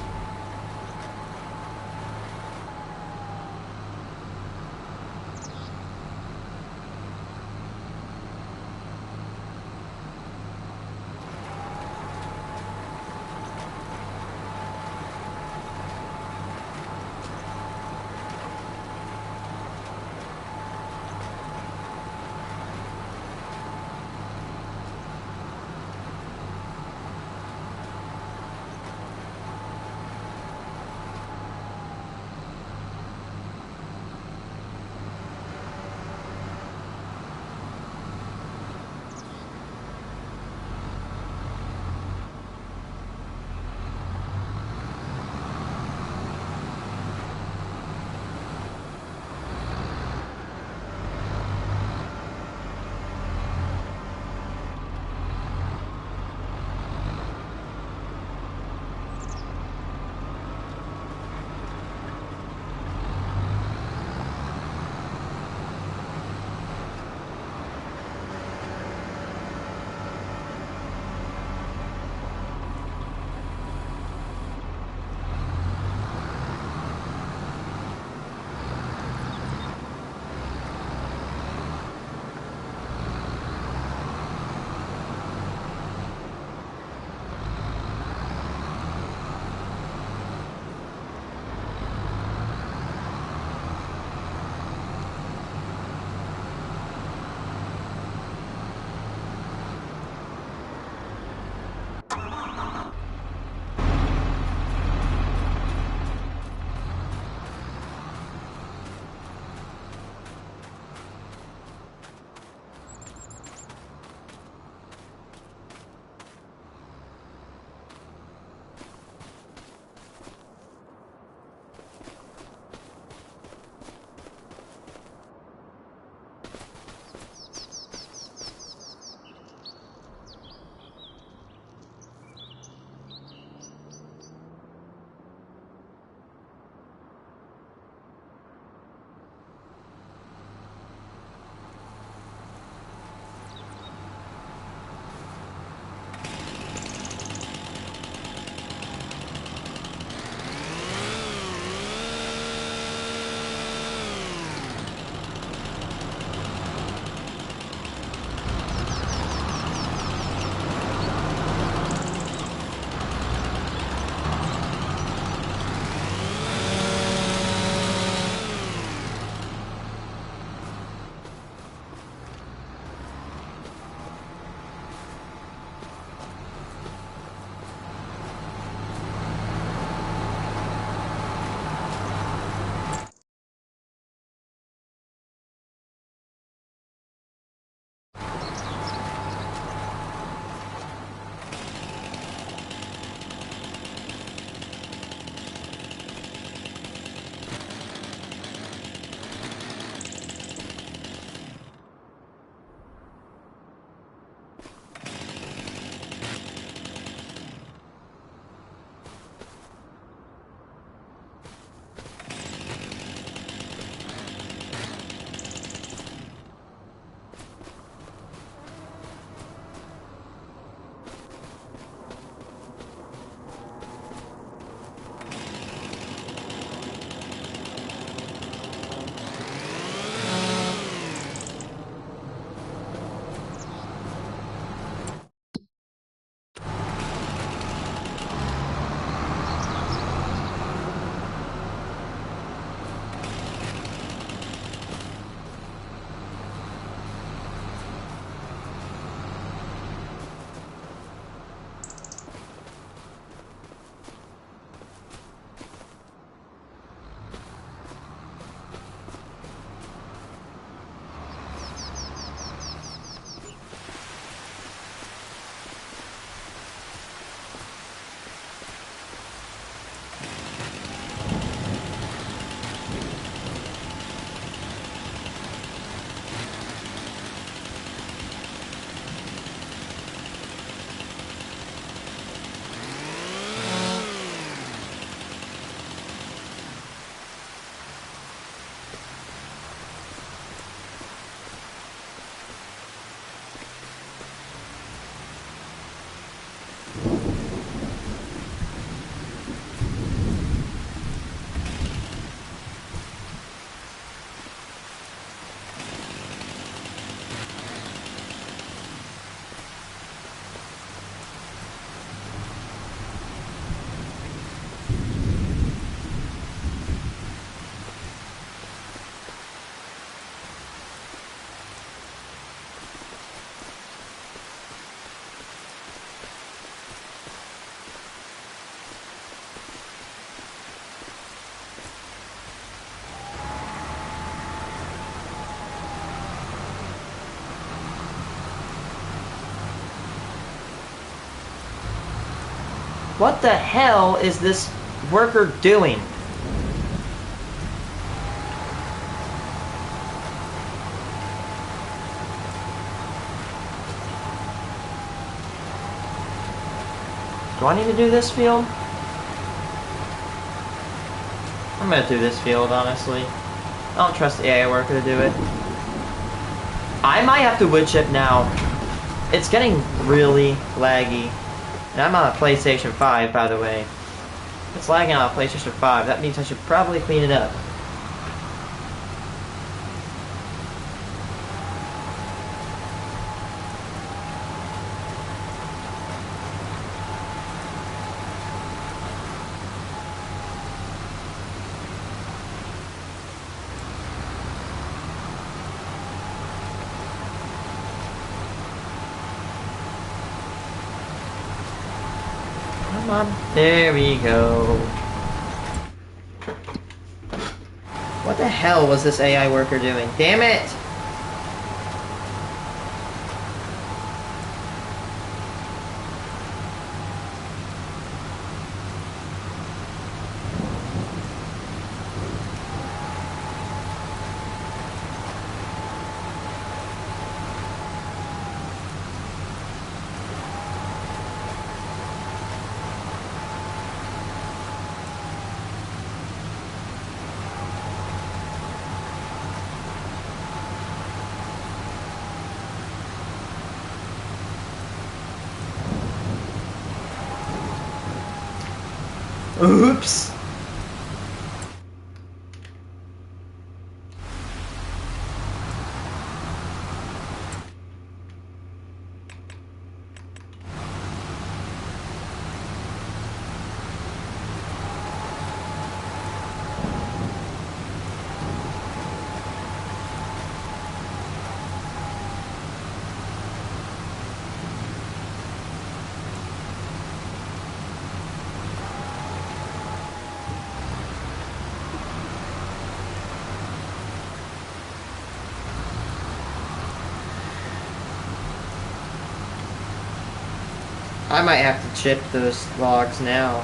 What the hell is this worker doing? Do I need to do this field? I'm gonna do this field, honestly. I don't trust the AI worker to do it. I might have to wood chip now. It's getting really laggy. And I'm on a PlayStation 5, by the way. If it's lagging on a PlayStation 5, that means I should probably clean it up. Come on. There we go. What the hell was this AI worker doing? Damn it! Oops! I might have to chip those logs now.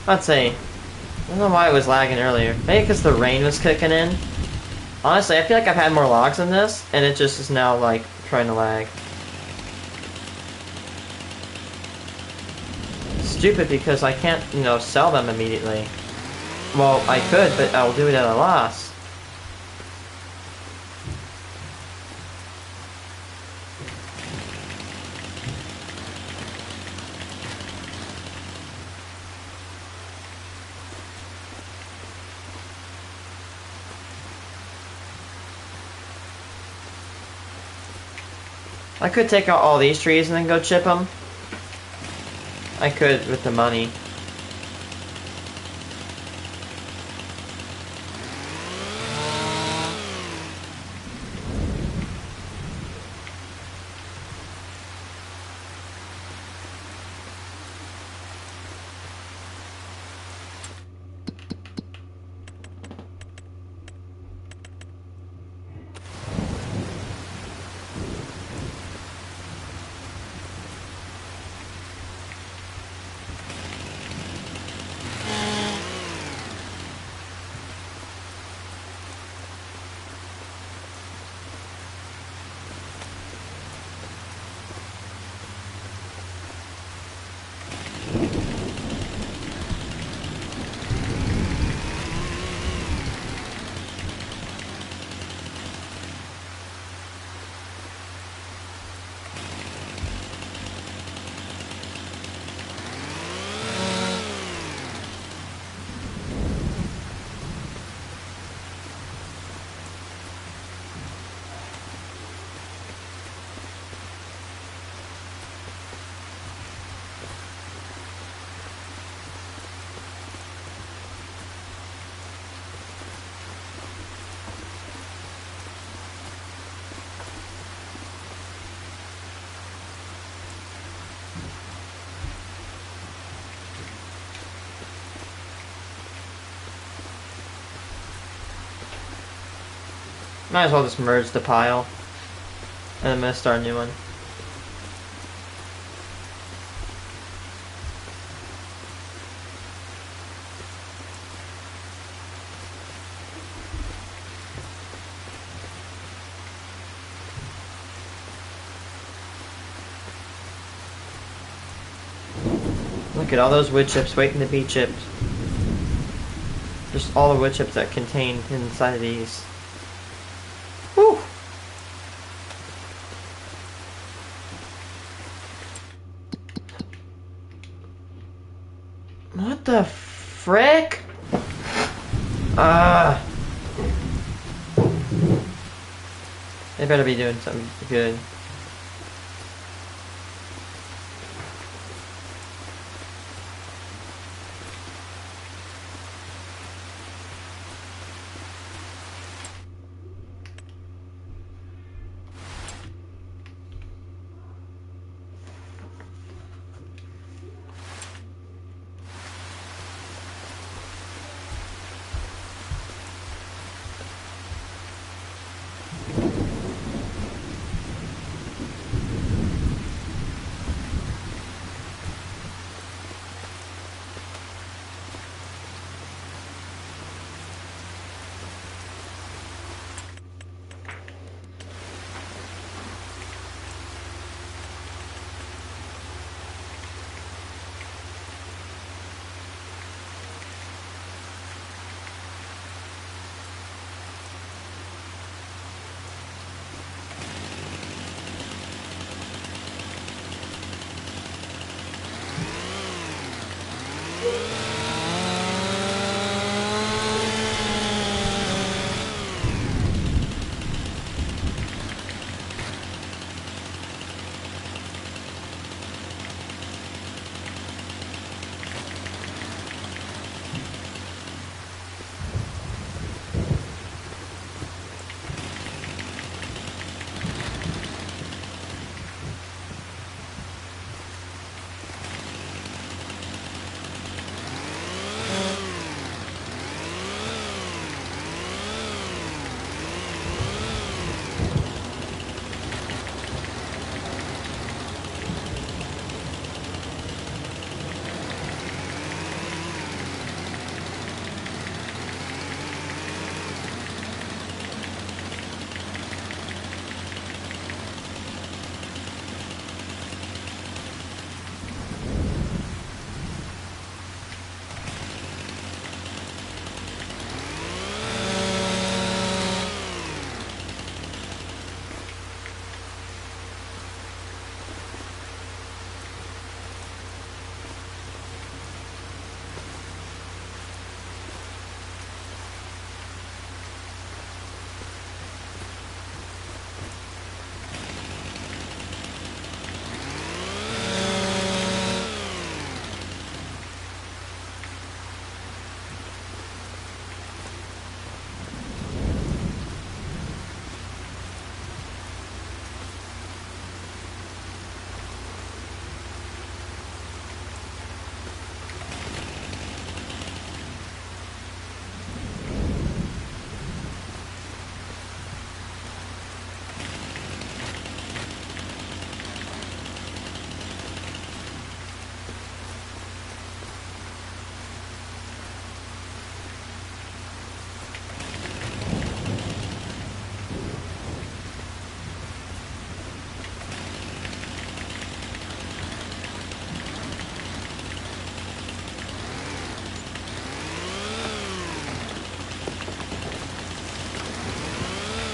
I'd say, I don't know why it was lagging earlier. Maybe because the rain was kicking in. Honestly, I feel like I've had more logs than this, and it just is now, like, trying to lag. Stupid because I can't, you know, sell them immediately. Well, I could, but I'll do it at a loss. I could take out all these trees and then go chip them. I could with the money. Might as well just merge the pile. And I'm gonna start a new one. Look at all those wood chips waiting to be chipped. Just all the wood chips that contain inside of these. Whew! What the frick? They better be doing something good.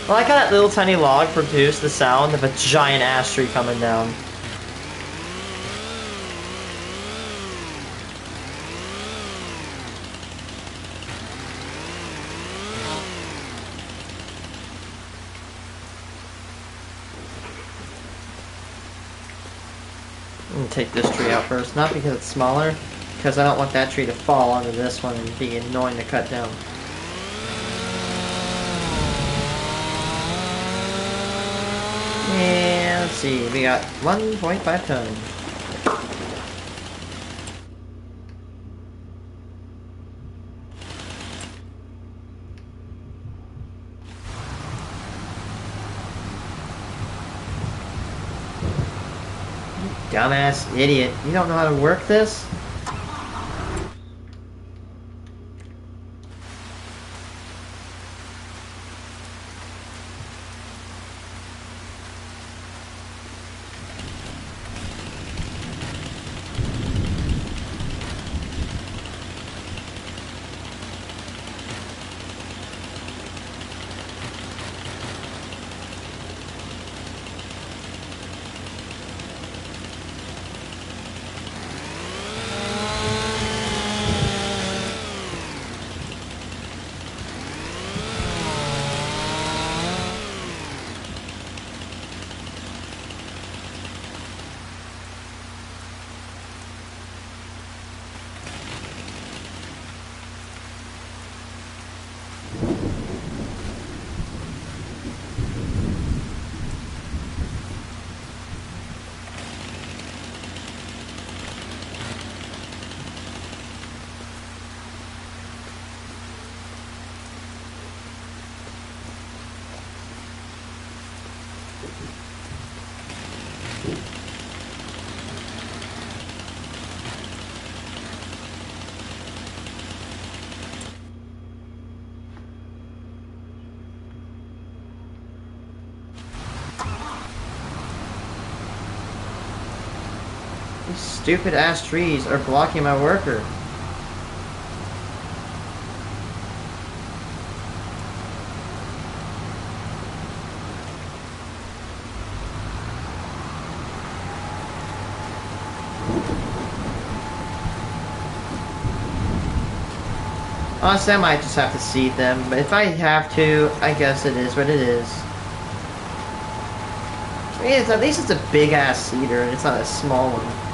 I like how that little tiny log produced the sound of a giant ash tree coming down. I'm gonna take this tree out first, not because it's smaller, because I don't want that tree to fall onto this one and be annoying to cut down. And let's see, we got 1.5 tons. dumbass idiot. You don't know how to work this? These stupid ass trees are blocking my worker. Honestly, I might just have to seed them, but if I have to, I guess it is what it is. I mean, at least it's a big ass cedar and it's not a small one.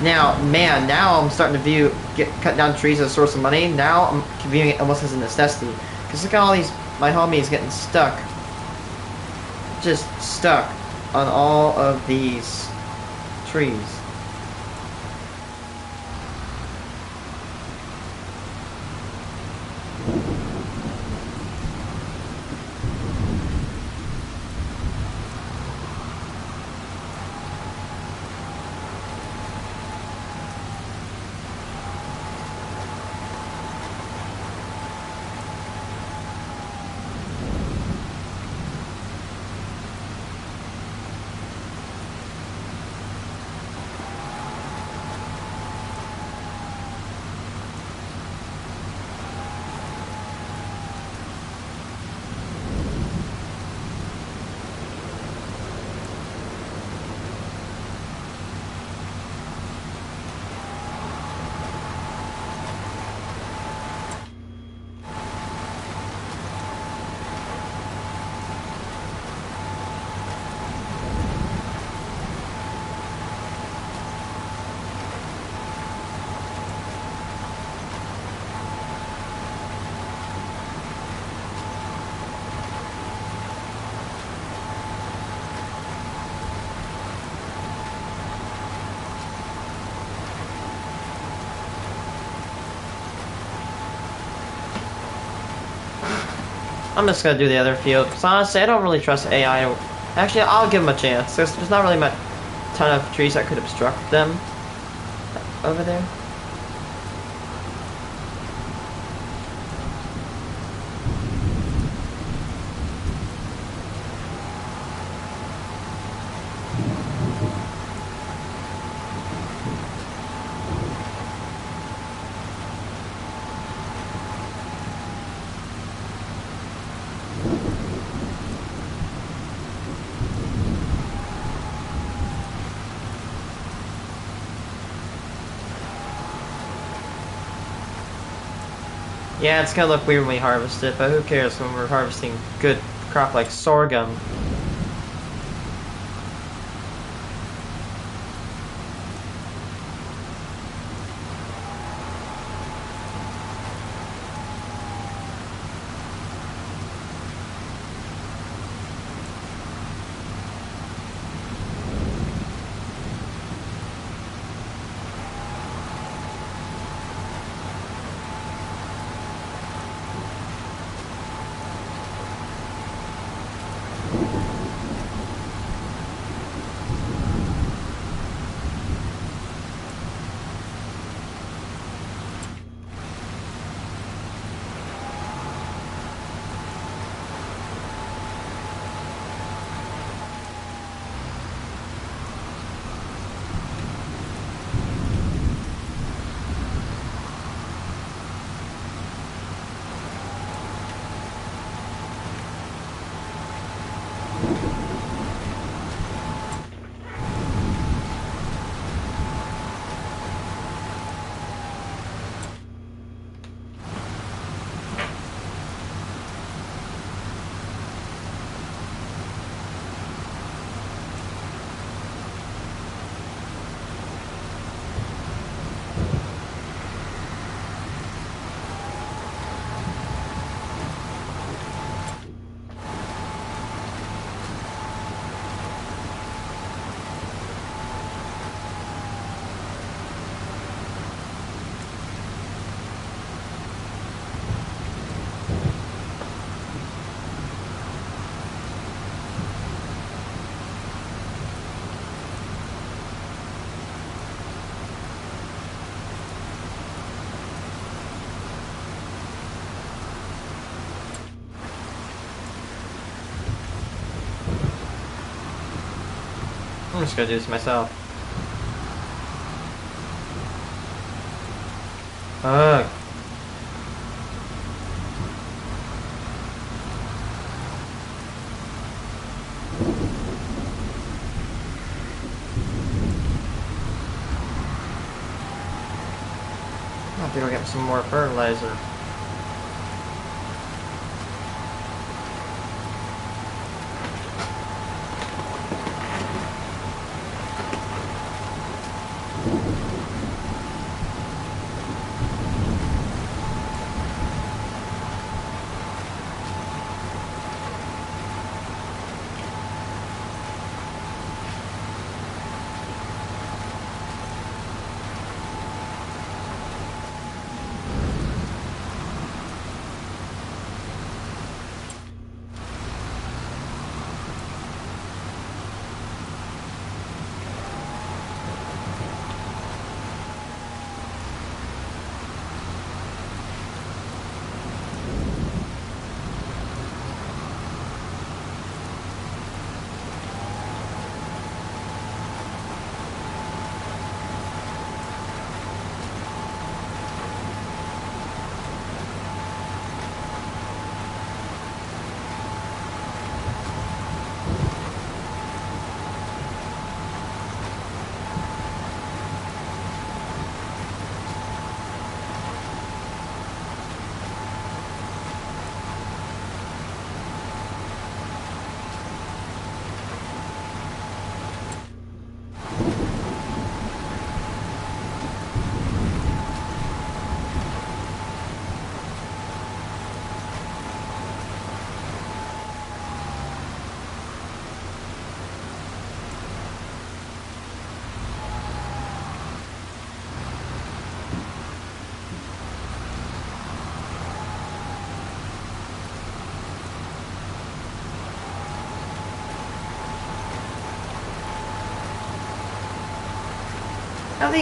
Now, man, now I'm starting to view cut down trees as a source of money. Now I'm viewing it almost as a necessity. Because look at all these, my homies getting stuck. Just stuck on all of these trees. I'm just gonna do the other field, because honestly, I don't really trust AI. Actually, I'll give them a chance. There's not really a ton of trees that could obstruct them over there. Yeah, it's gonna look weird when we harvest it, but who cares when we're harvesting good crop like sorghum. just gonna do this myself. Ugh. I have to go get some more fertilizer.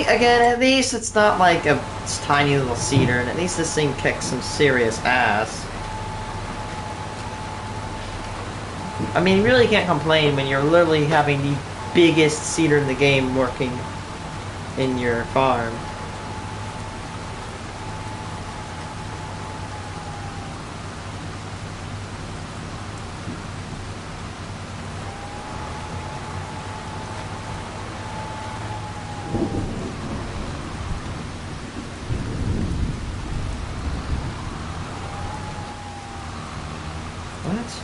At least it's not like a tiny little cedar, and at least this thing kicks some serious ass. I mean, you really can't complain when you're literally having the biggest cedar in the game working in your farm. What?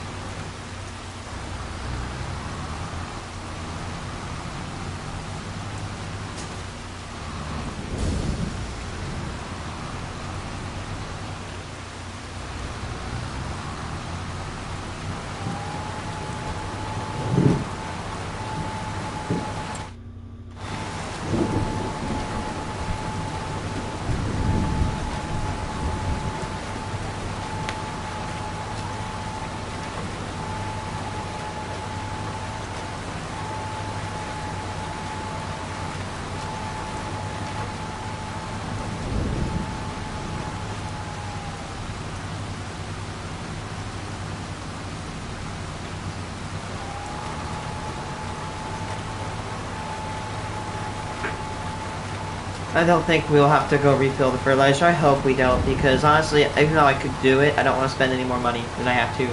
I don't think we'll have to go refill the fertilizer. I hope we don't, because honestly, even though I could do it, I don't want to spend any more money than I have to.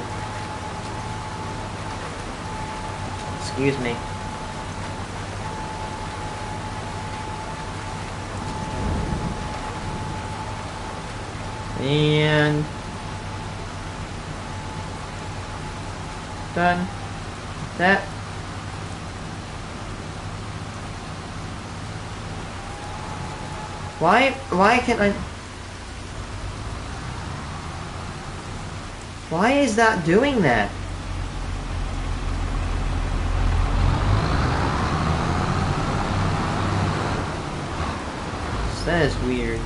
Excuse me. And... done. That. Why can't I... Why is that doing that? That is weird.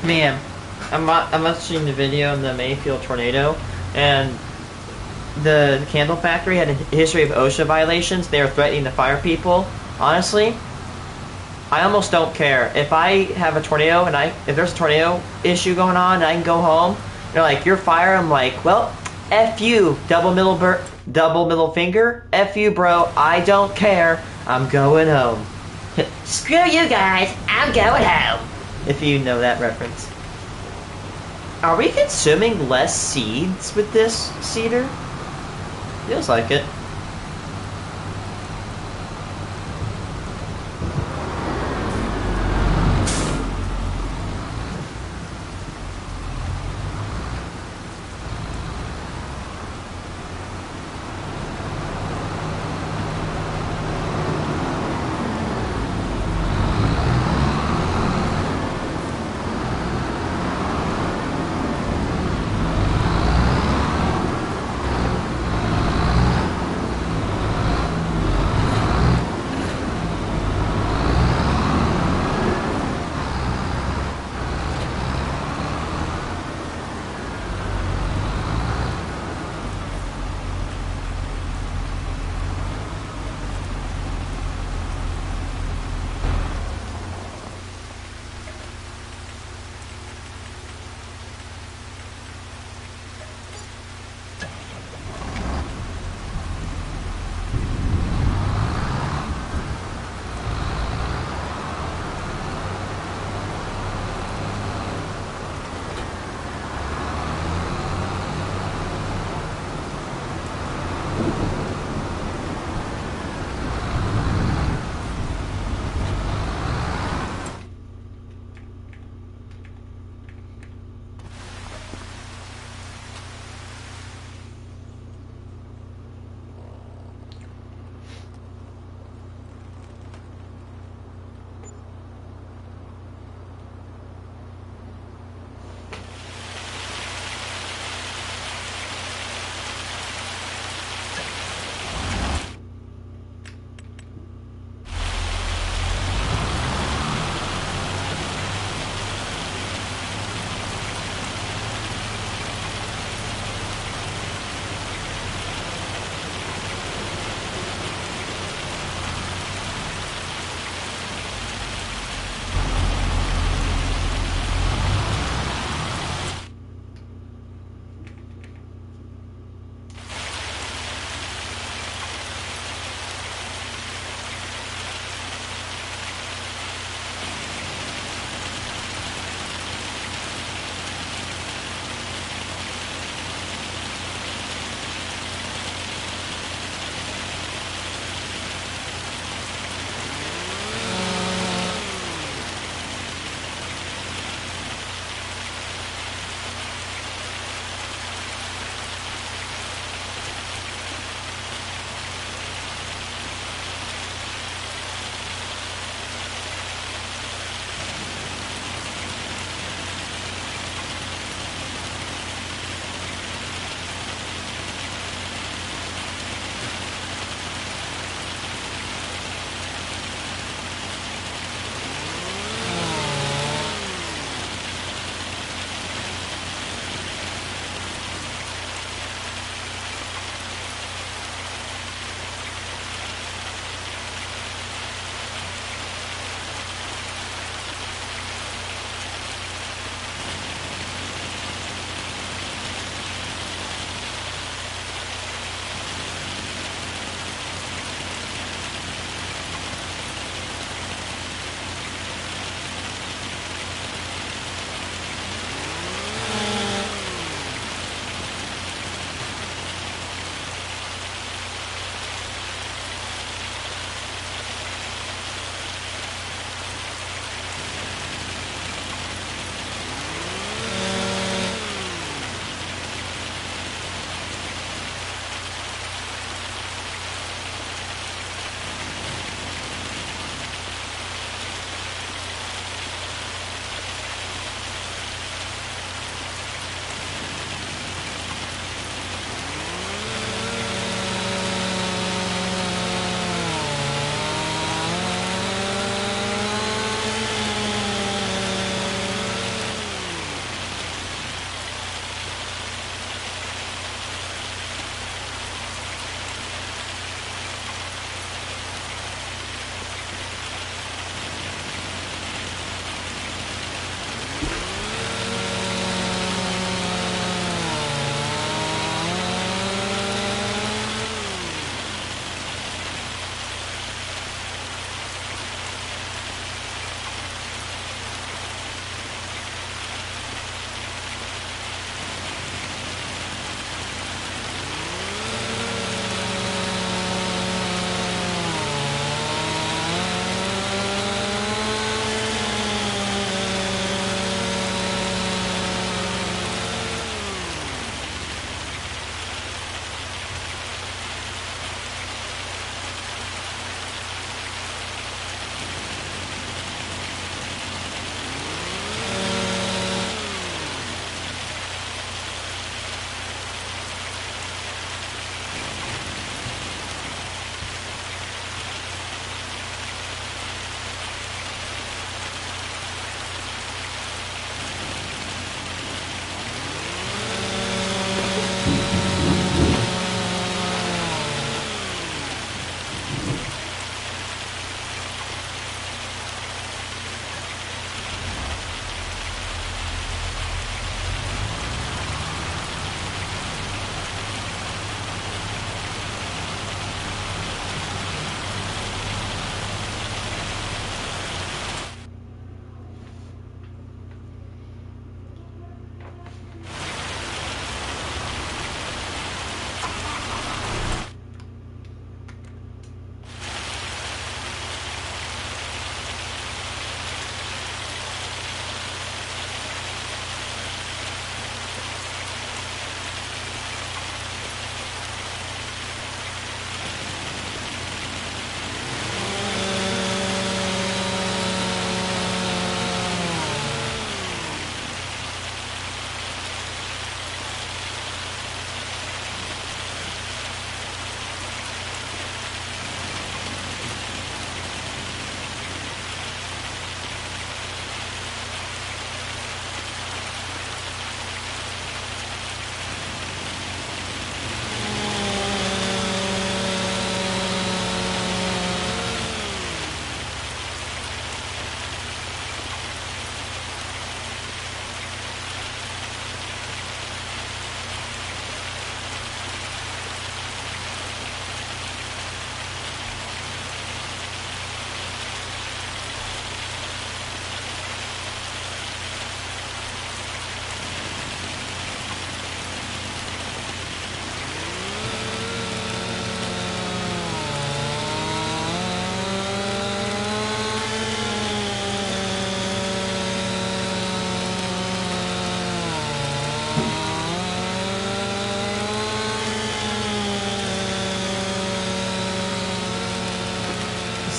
Man, I'm watching the video of the Mayfield tornado, and the candle factory had a history of OSHA violations. They were threatening to fire people. Honestly, I almost don't care. If I have a tornado and if there's a tornado issue going on and I can go home, they're like, you're fired. I'm like, well, F you, double middle finger. F you, bro. I don't care. I'm going home. Screw you guys. I'm going home. If you know that reference. Are we consuming less seeds with this cedar? Feels like it.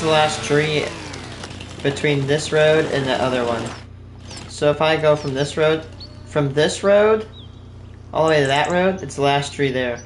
the last tree between this road and the other one. So if I go from this road all the way to that road, it's the last tree there.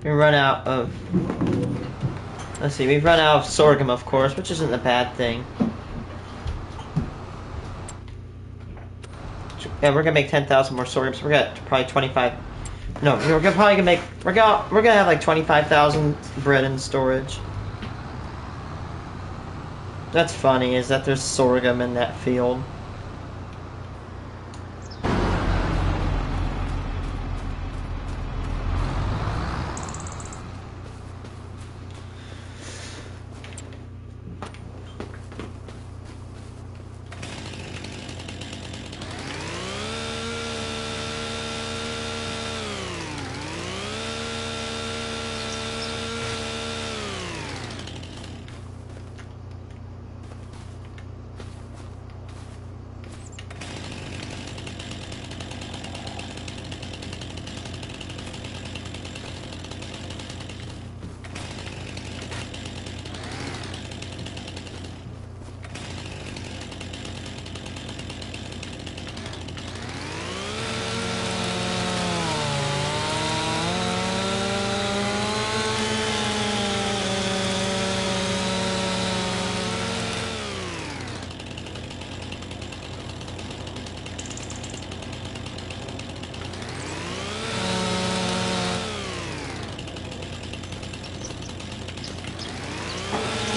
We run out of... Let's see, we've run out of sorghum, of course, which isn't a bad thing. Yeah, we're gonna make 10,000 more sorghum, so we're gonna probably 25... No, we're gonna probably make... We're gonna have like 25,000 bread in storage. That's funny, is that there's sorghum in that field.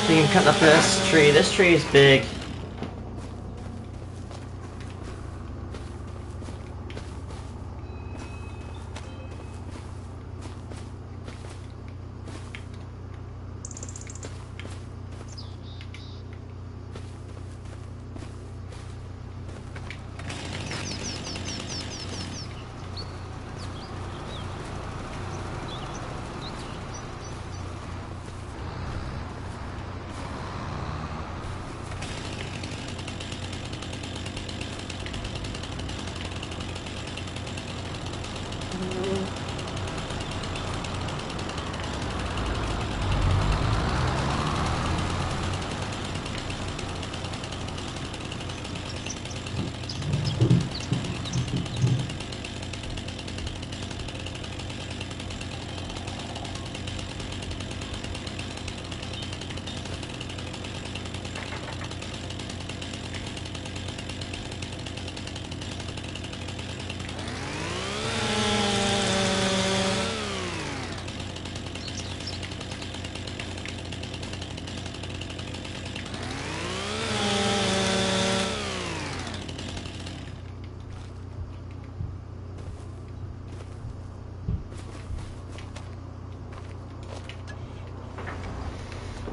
So you can cut up this tree. This tree is big.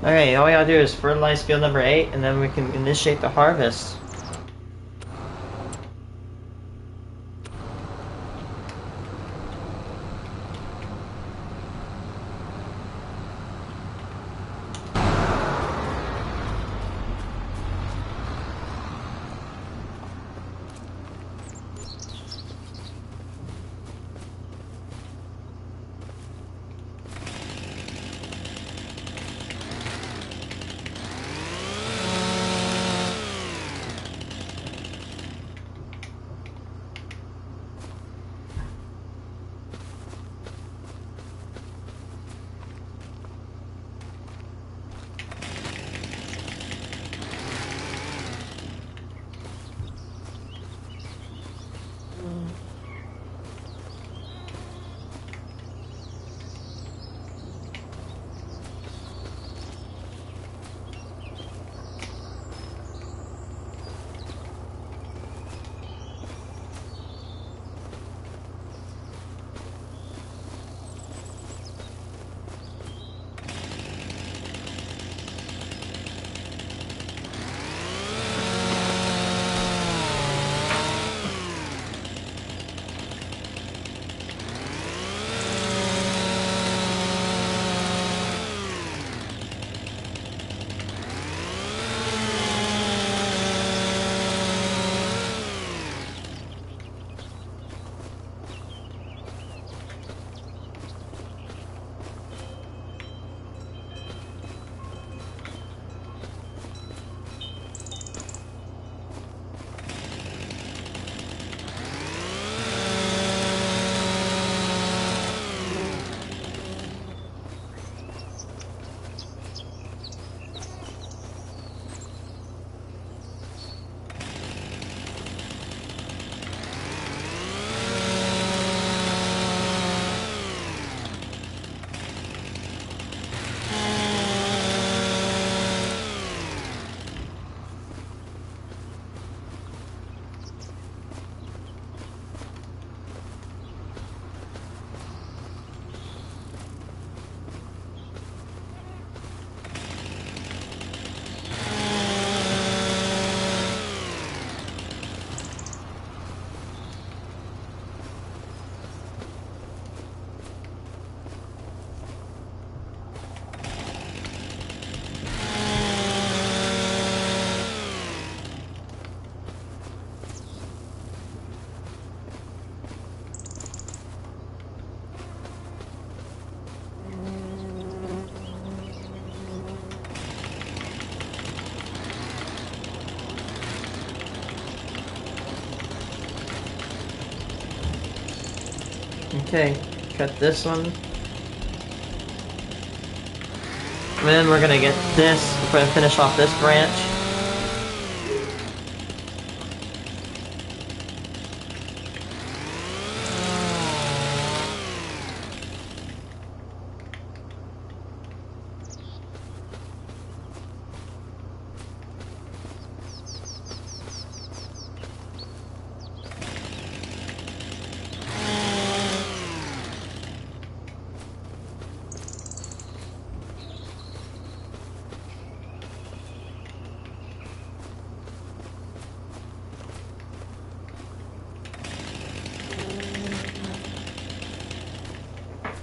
Okay, all we gotta do is fertilize field number 8, and then we can initiate the harvest. Okay, cut this one. And then we're gonna get this, we're gonna finish off this branch.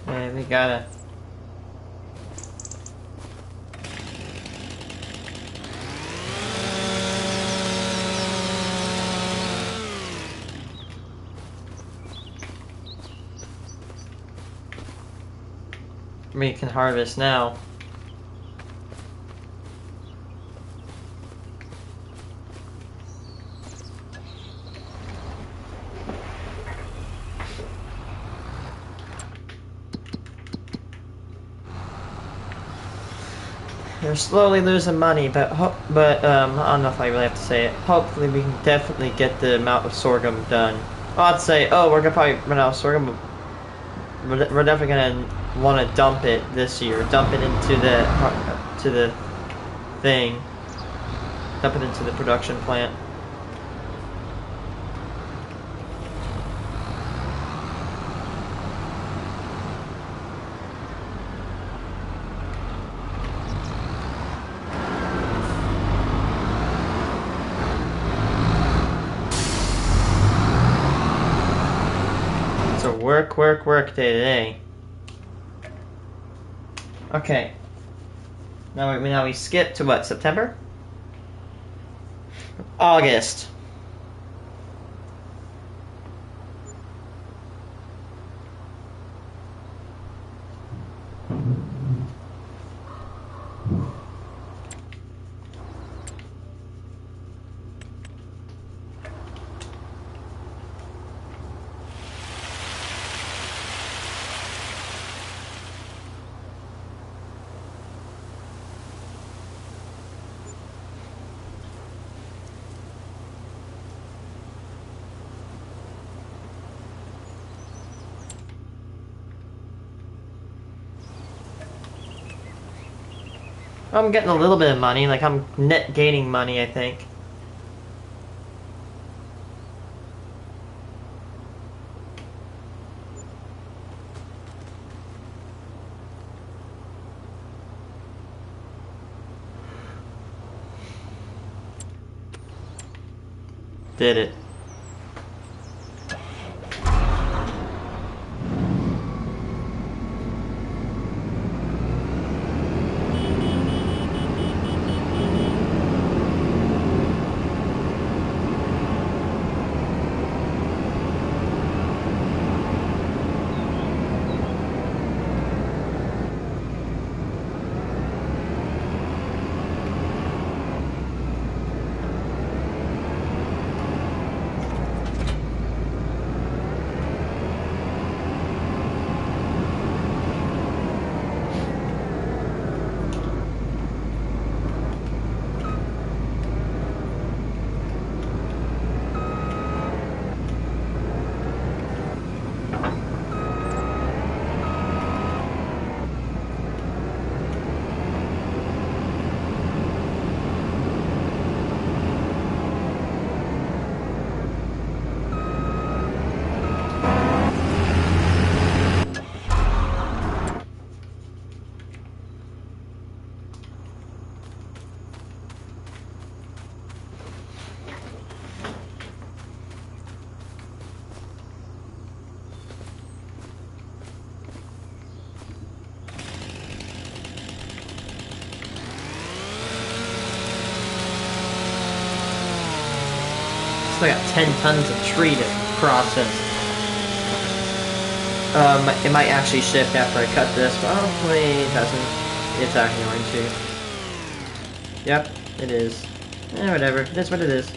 And we gotta... We can harvest now. We're slowly losing money, but I don't know if I really have to say it. Hopefully we can definitely get the amount of sorghum done. Well, I'd say, oh, we're gonna probably run out of sorghum, but we're definitely gonna want to dump it this year. Dump it into the thing. Dump it into the production plant. Work, work, work day to day. Okay. Now we skip to what? September? August. I'm getting a little bit of money, like I'm net gaining money, I think. Did it. Still got 10 tons of tree to process. It might actually shift after I cut this, but hopefully it doesn't. It's actually going to. Yep, it is. Whatever. It is what it is.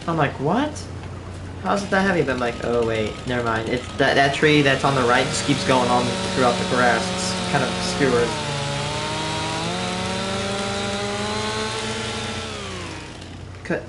I'm like, what? How's it that heavy? But I'm like, oh wait, never mind. It's that tree that's on the right just keeps going on throughout the grass. It's kind of obscured. Cut.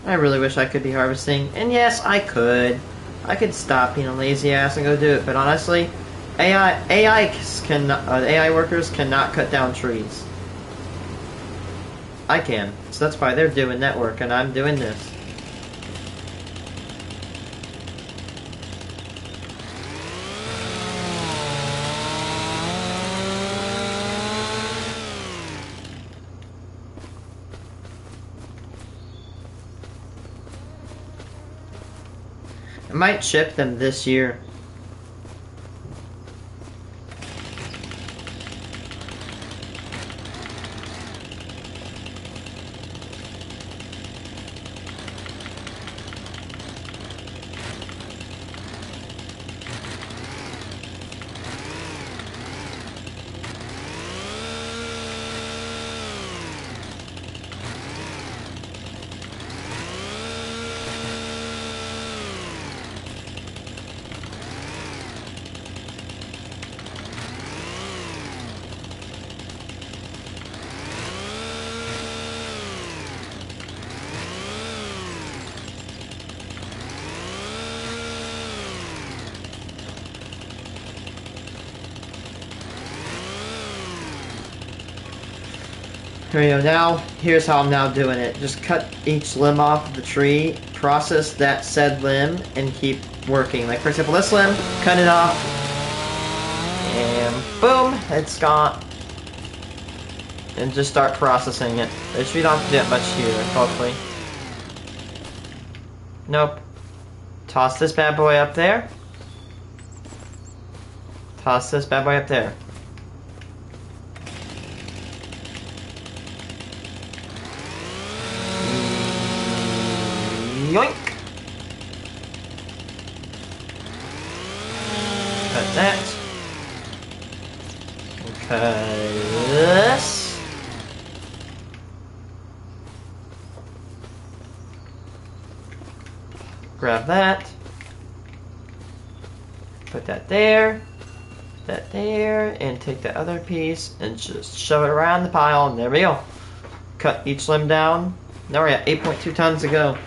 I really wish I could be harvesting. And yes, I could. I could stop being a lazy ass and go do it. But honestly, AI workers cannot cut down trees. I can. So that's why they're doing that work and I'm doing this. I might ship them this year. Here we go. Now, here's how I'm now doing it. Just cut each limb off of the tree, process that said limb, and keep working. Like, for example, this limb, cut it off, and boom, it's gone. And just start processing it. Which we don't have to do it much here, hopefully. Nope. Toss this bad boy up there. Toss this bad boy up there. Yoink! Cut that. Cut this. Grab that. Put that there. Put that there. And take the other piece and just shove it around the pile. And there we go. Cut each limb down. Now we're at 8.2 tons to go.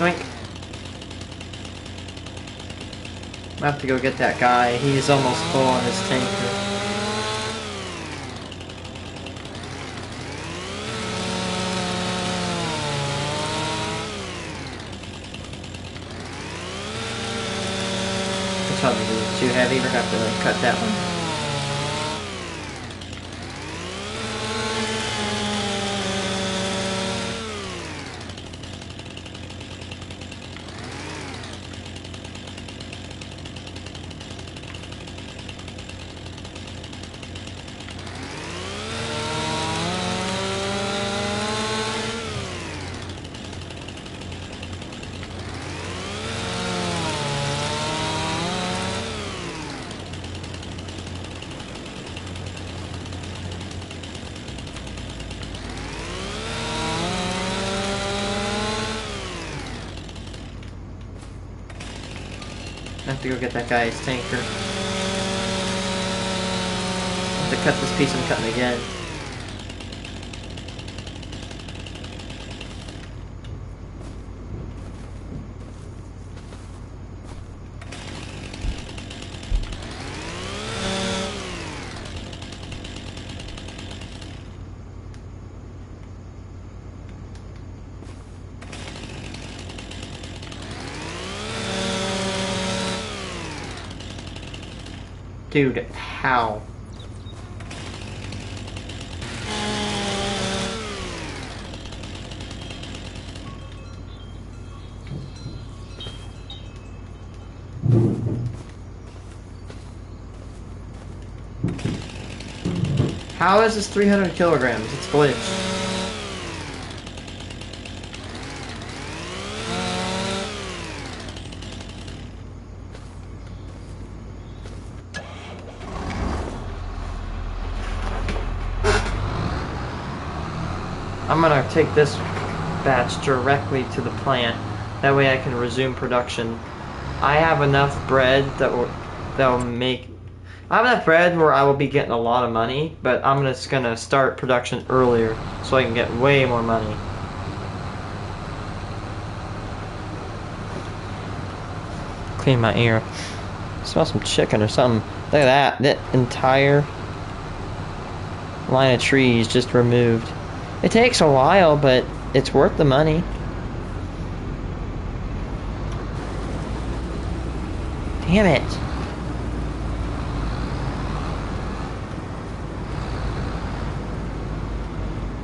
Doink. I have to go get that guy. He's almost full on his tanker. It's probably too heavy. We're gonna have to cut that one. I have to go get that guy's tanker. I have to cut this piece and cut it again. Dude, how? How is this 300 kilograms? It's glitched. I'm gonna take this batch directly to the plant. That way I can resume production. I have enough bread that'll make. I have enough bread where I will be getting a lot of money, but I'm just gonna start production earlier so I can get way more money. Clean my ear. Smell some chicken or something. Look at that. That entire line of trees just removed. It takes a while, but it's worth the money. Damn it.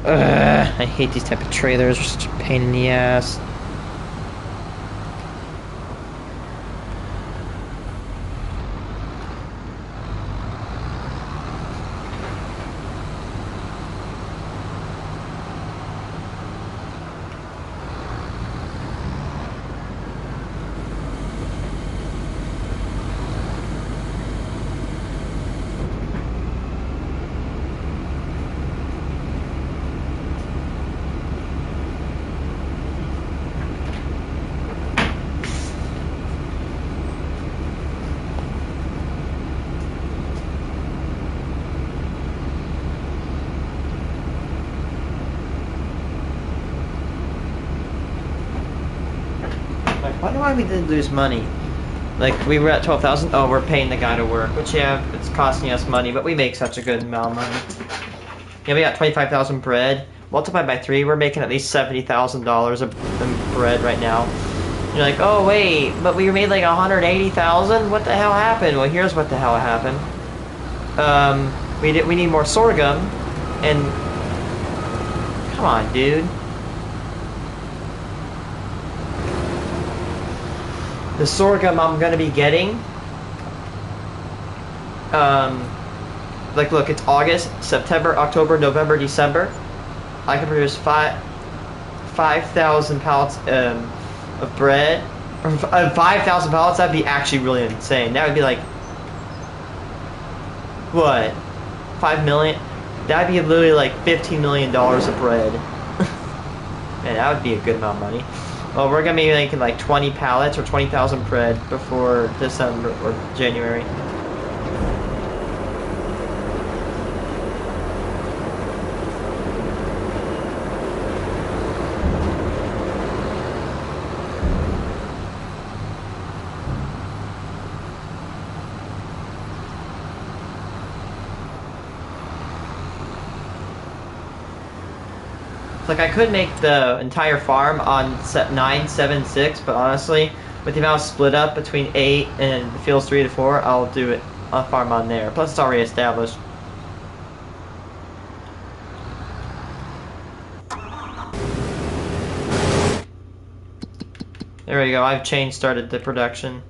Ugh, I hate these type of trailers. They're such a pain in the ass. Wonder why we didn't lose money. Like, we were at 12,000. Oh, we're paying the guy to work, which, yeah, it's costing us money, but we make such a good amount of money. Yeah, we got 25,000 bread. Multiplied by 3, we're making at least $70,000 of bread right now. You're like, oh, wait, but we made like 180,000? What the hell happened? Well, here's what the hell happened. We need more sorghum, and... Come on, dude. The sorghum I'm gonna be getting, like look, it's August, September, October, November, December. I can produce 5,000 pallets of bread, or 5,000 pallets. That'd be actually really insane. That would be like what, 5 million? That'd be literally like $15 million of bread. Man, that would be a good amount of money. Well, we're gonna be making like 20 pallets or 20,000 bread before December or January. Like, I could make the entire farm on set 976, but honestly, with the amount split up between 8 and the fields 3 to 4, I'll do it a farm on there. Plus, it's already established. There we go. I've started the production.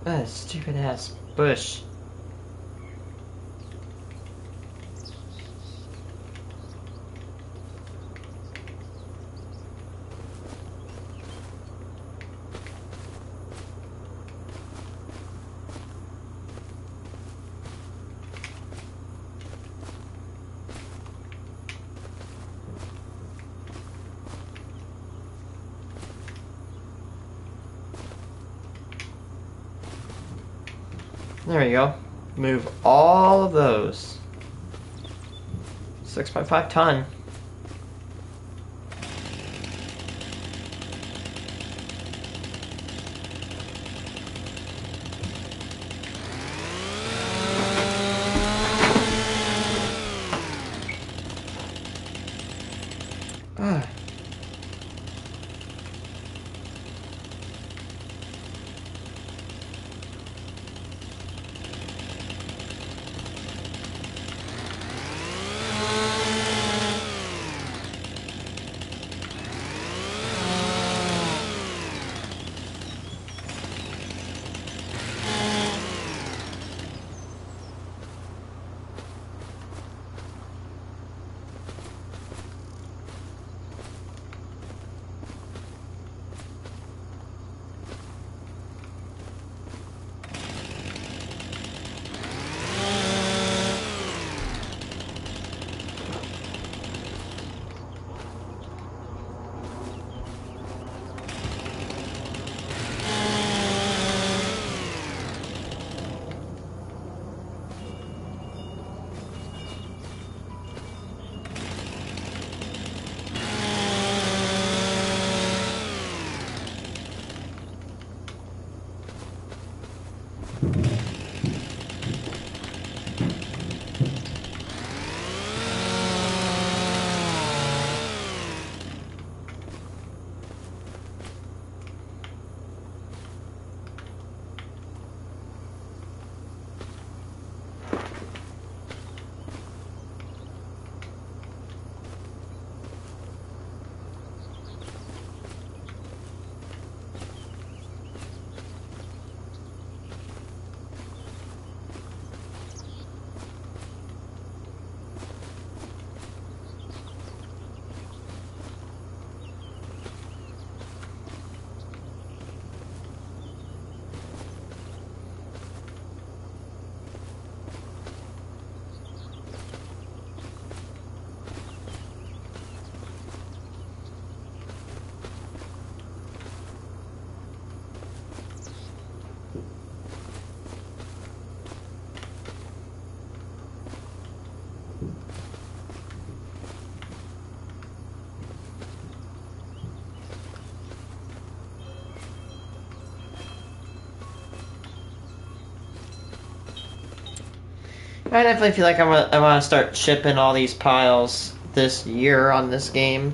That stupid ass bush. There we go. Move all of those. 6.5 ton. Ah. I definitely feel like I want to start shipping all these piles this year on this game.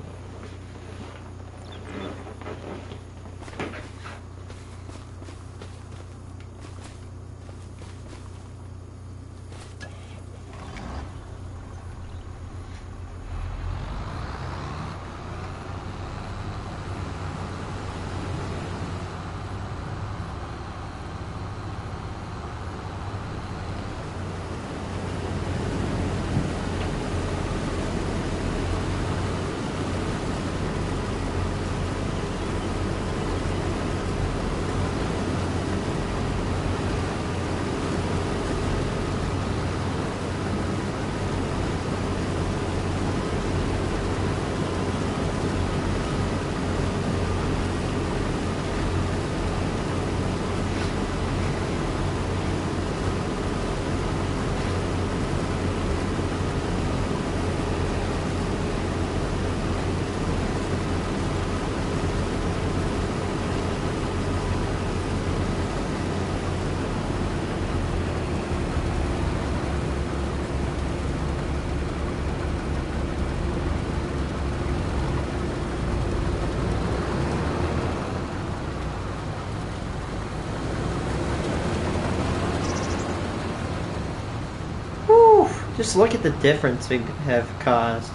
Just look at the difference we have caused.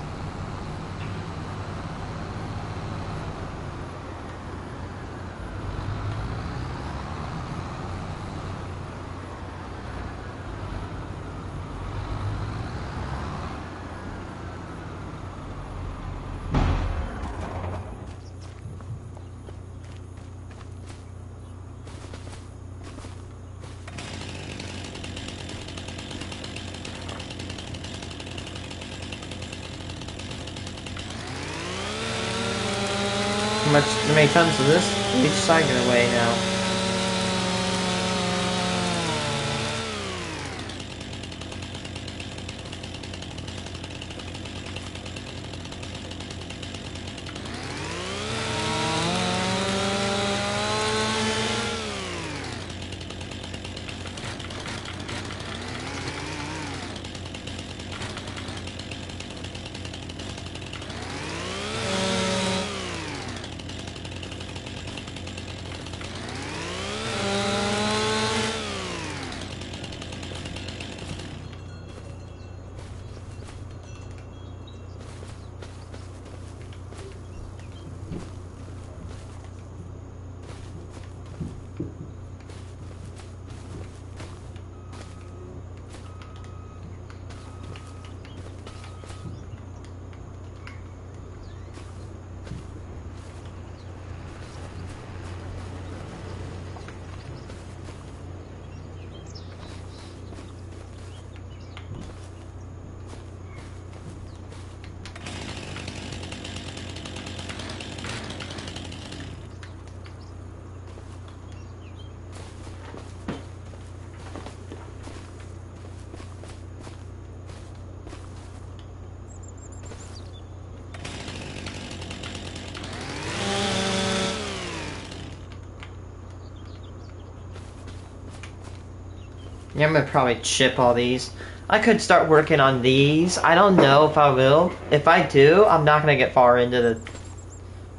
How many tons of this each side gonna weigh now? Yeah, I'm gonna probably chip all these. I could start working on these. I don't know if I will. If I do, I'm not gonna get far into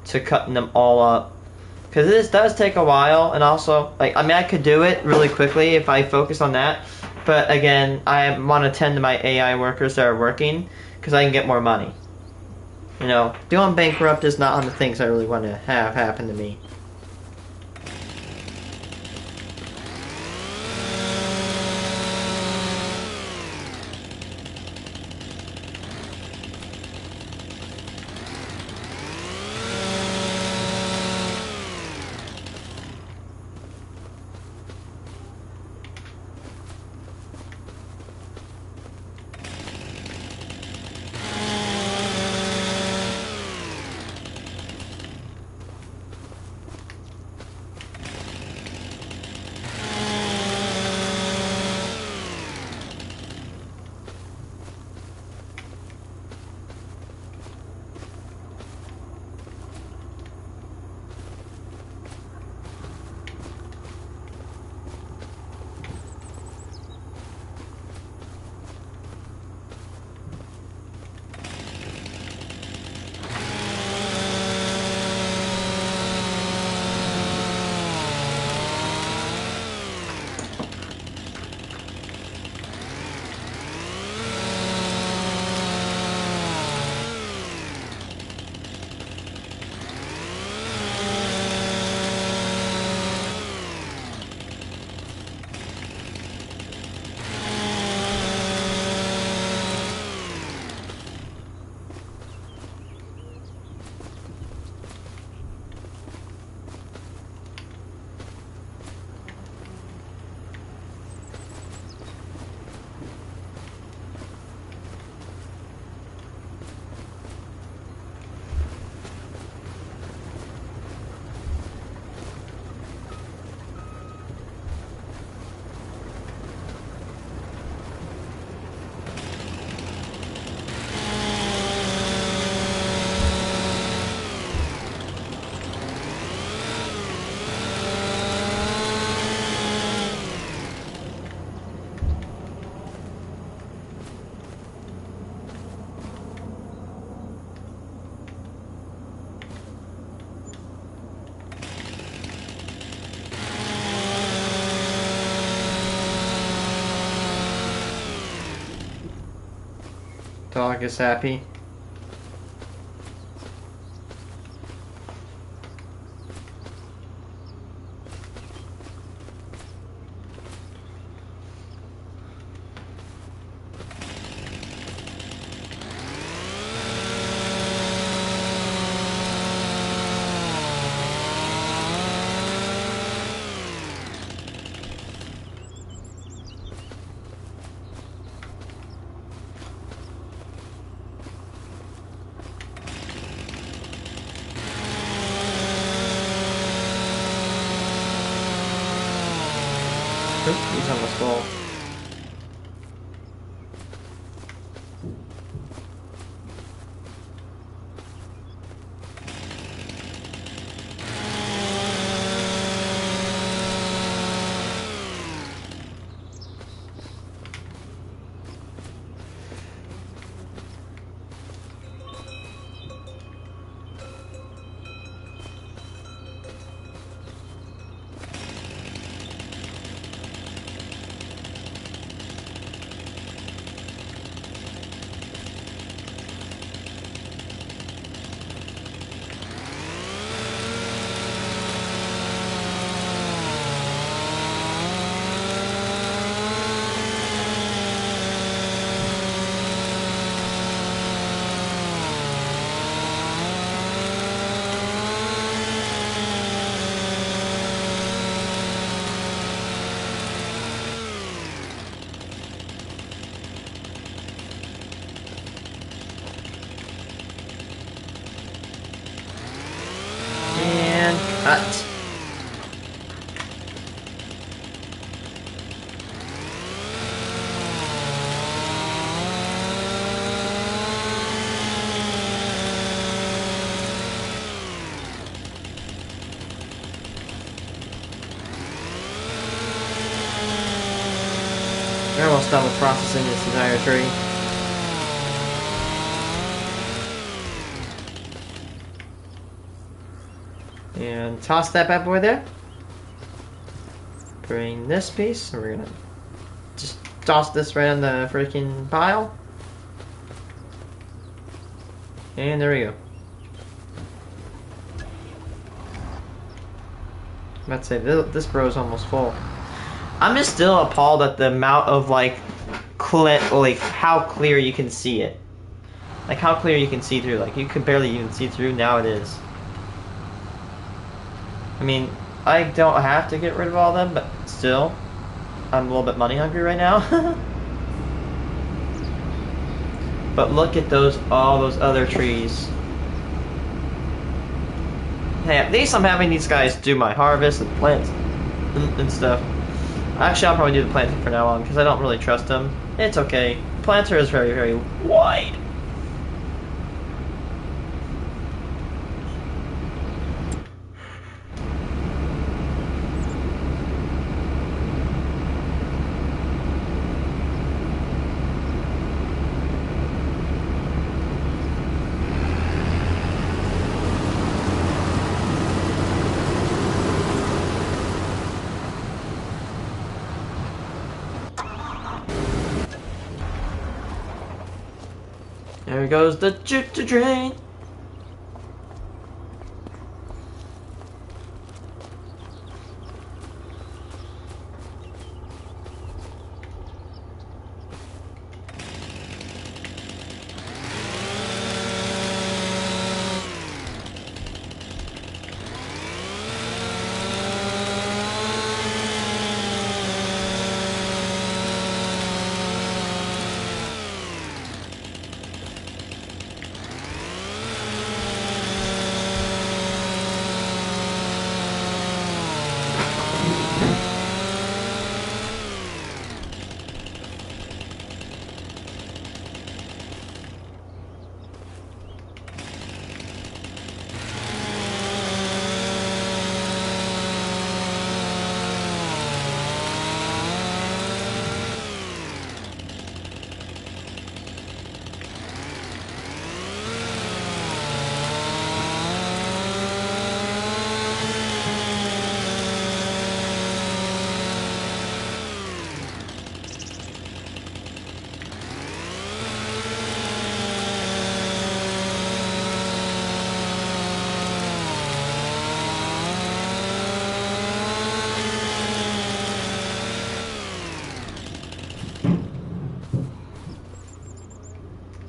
to cutting them all up. Because this does take a while, and also, like, I mean, I could do it really quickly if I focus on that. But again, I want to tend to my AI workers that are working, because I can get more money. You know, going bankrupt is not on the things I really want to have happen to me. Dog is happy. Oop, he's almost full. done with processing this entire tree. And toss that bad boy there. Bring this piece, and we're gonna just toss this right on the freaking pile. And there we go. I'm about to say, this bro's almost full. I'm just still appalled at the amount of, like how clear you can see it. Like, how clear you can see through. Like, you could barely even see through, now it is. I mean, I don't have to get rid of all of them, but still, I'm a little bit money hungry right now. But look at all those other trees. Hey, at least I'm having these guys do my harvest and plants and stuff. Actually, I'll probably do the planting from now on because I don't really trust them. It's okay. Planter is very, very wide. There goes the jute to drain.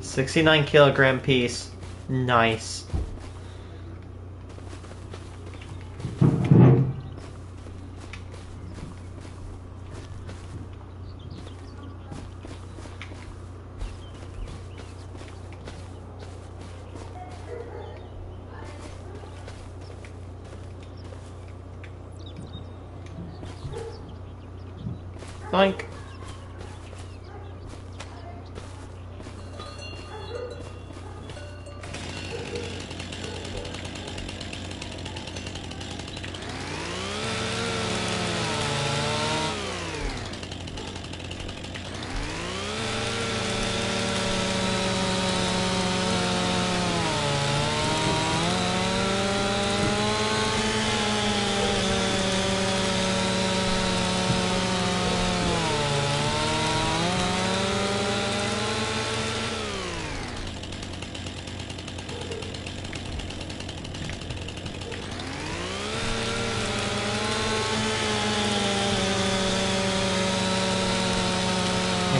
$69 kilogram piece. Nice. Boink.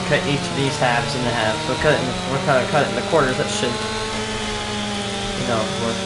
Cut each of these halves into halves. So we're cut it into quarters. That should, work.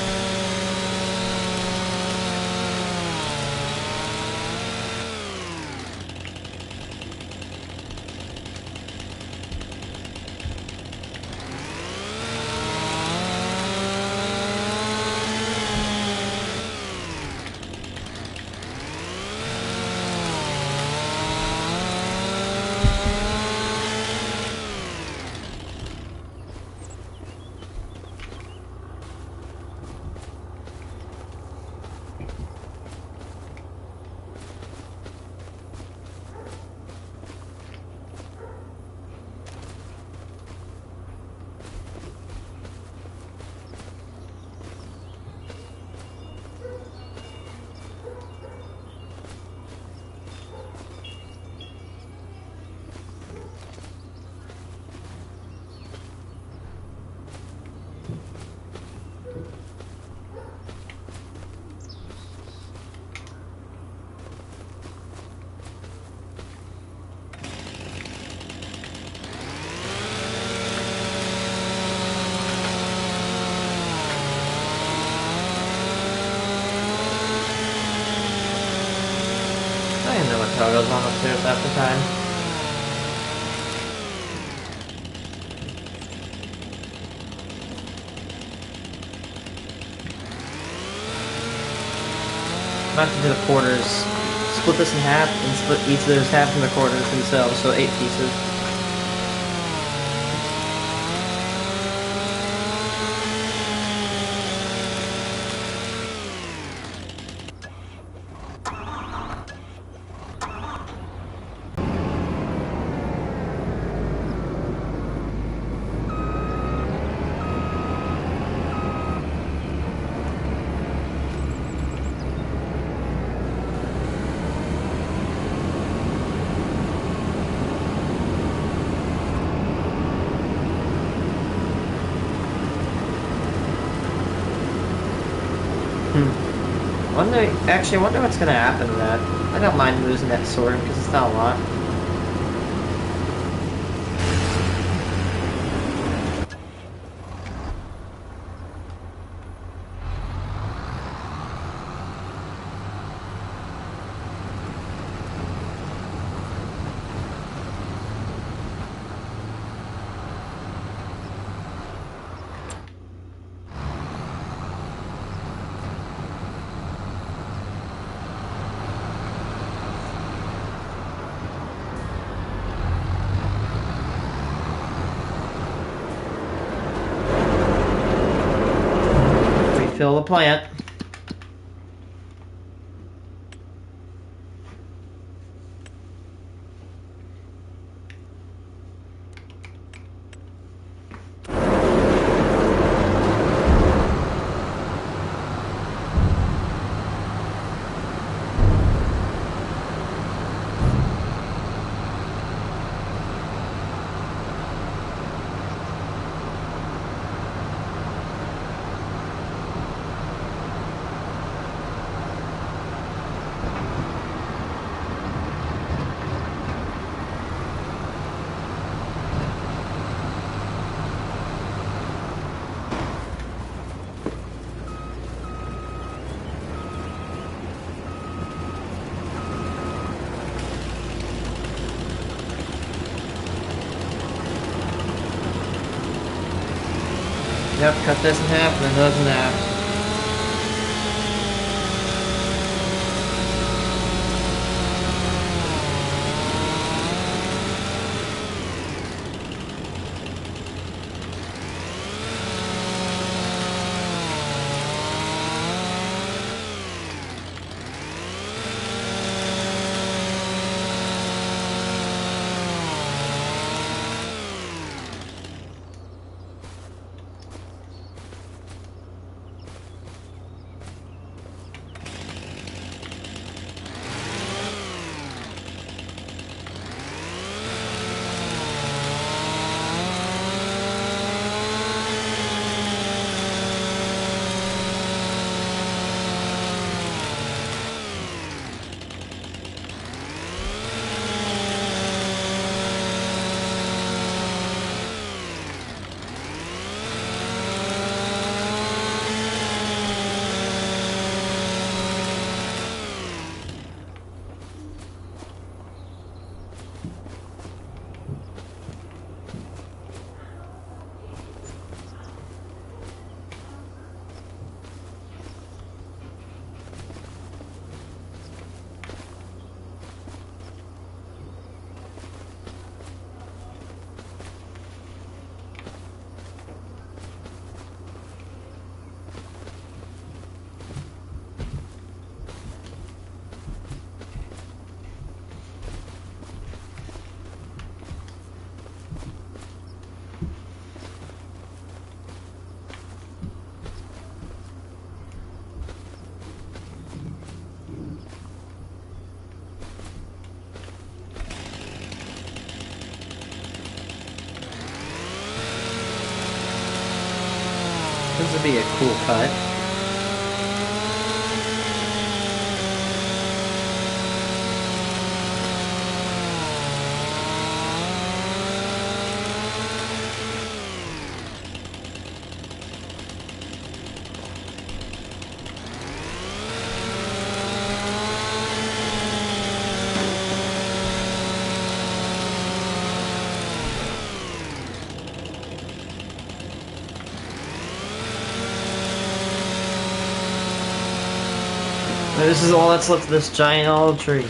I didn't know what the hell goes on upstairs half the time. I'm about to do the quarters. Split this in half and split each of those halves in the quarters themselves, so 8 pieces. I wonder what's gonna happen to that. I don't mind losing that sword because it's not a lot. Refill the plant. Yep, cut this in half and then those in half. This would be a cool cut. This is all that's left of this giant olive tree.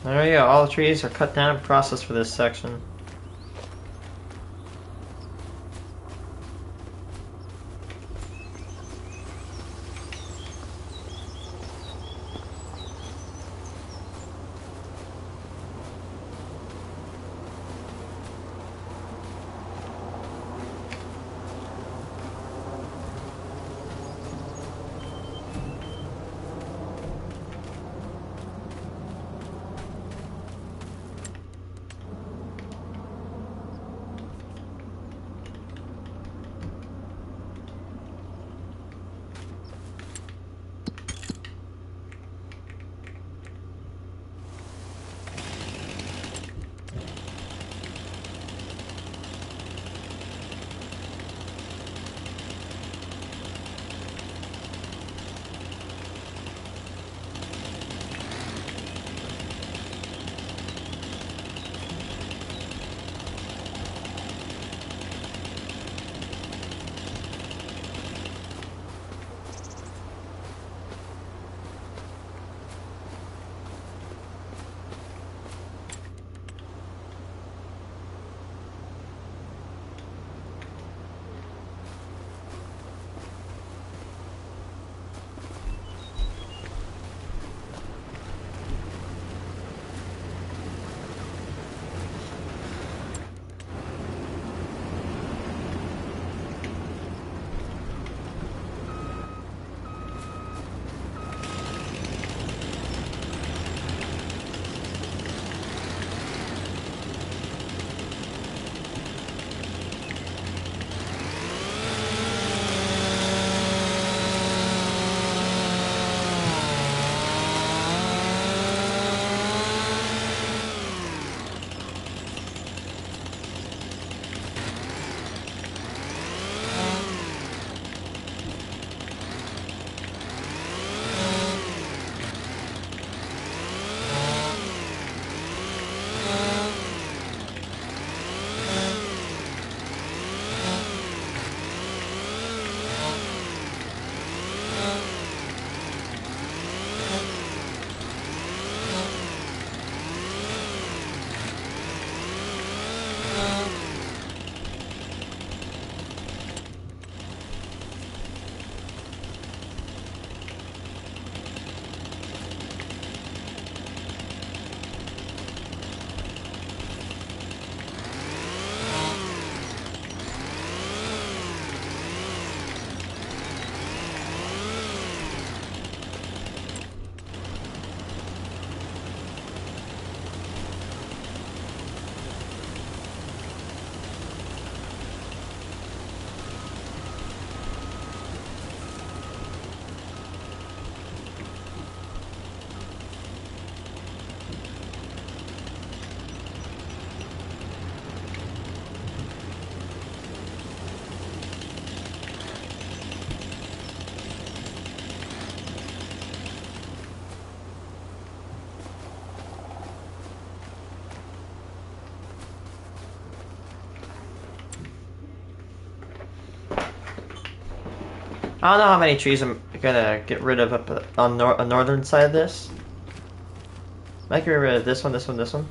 There you go, all the trees are cut down and processed for this section. I don't know how many trees I'm gonna get rid of up on the northern side of this. Might get rid of this one, this one, this one.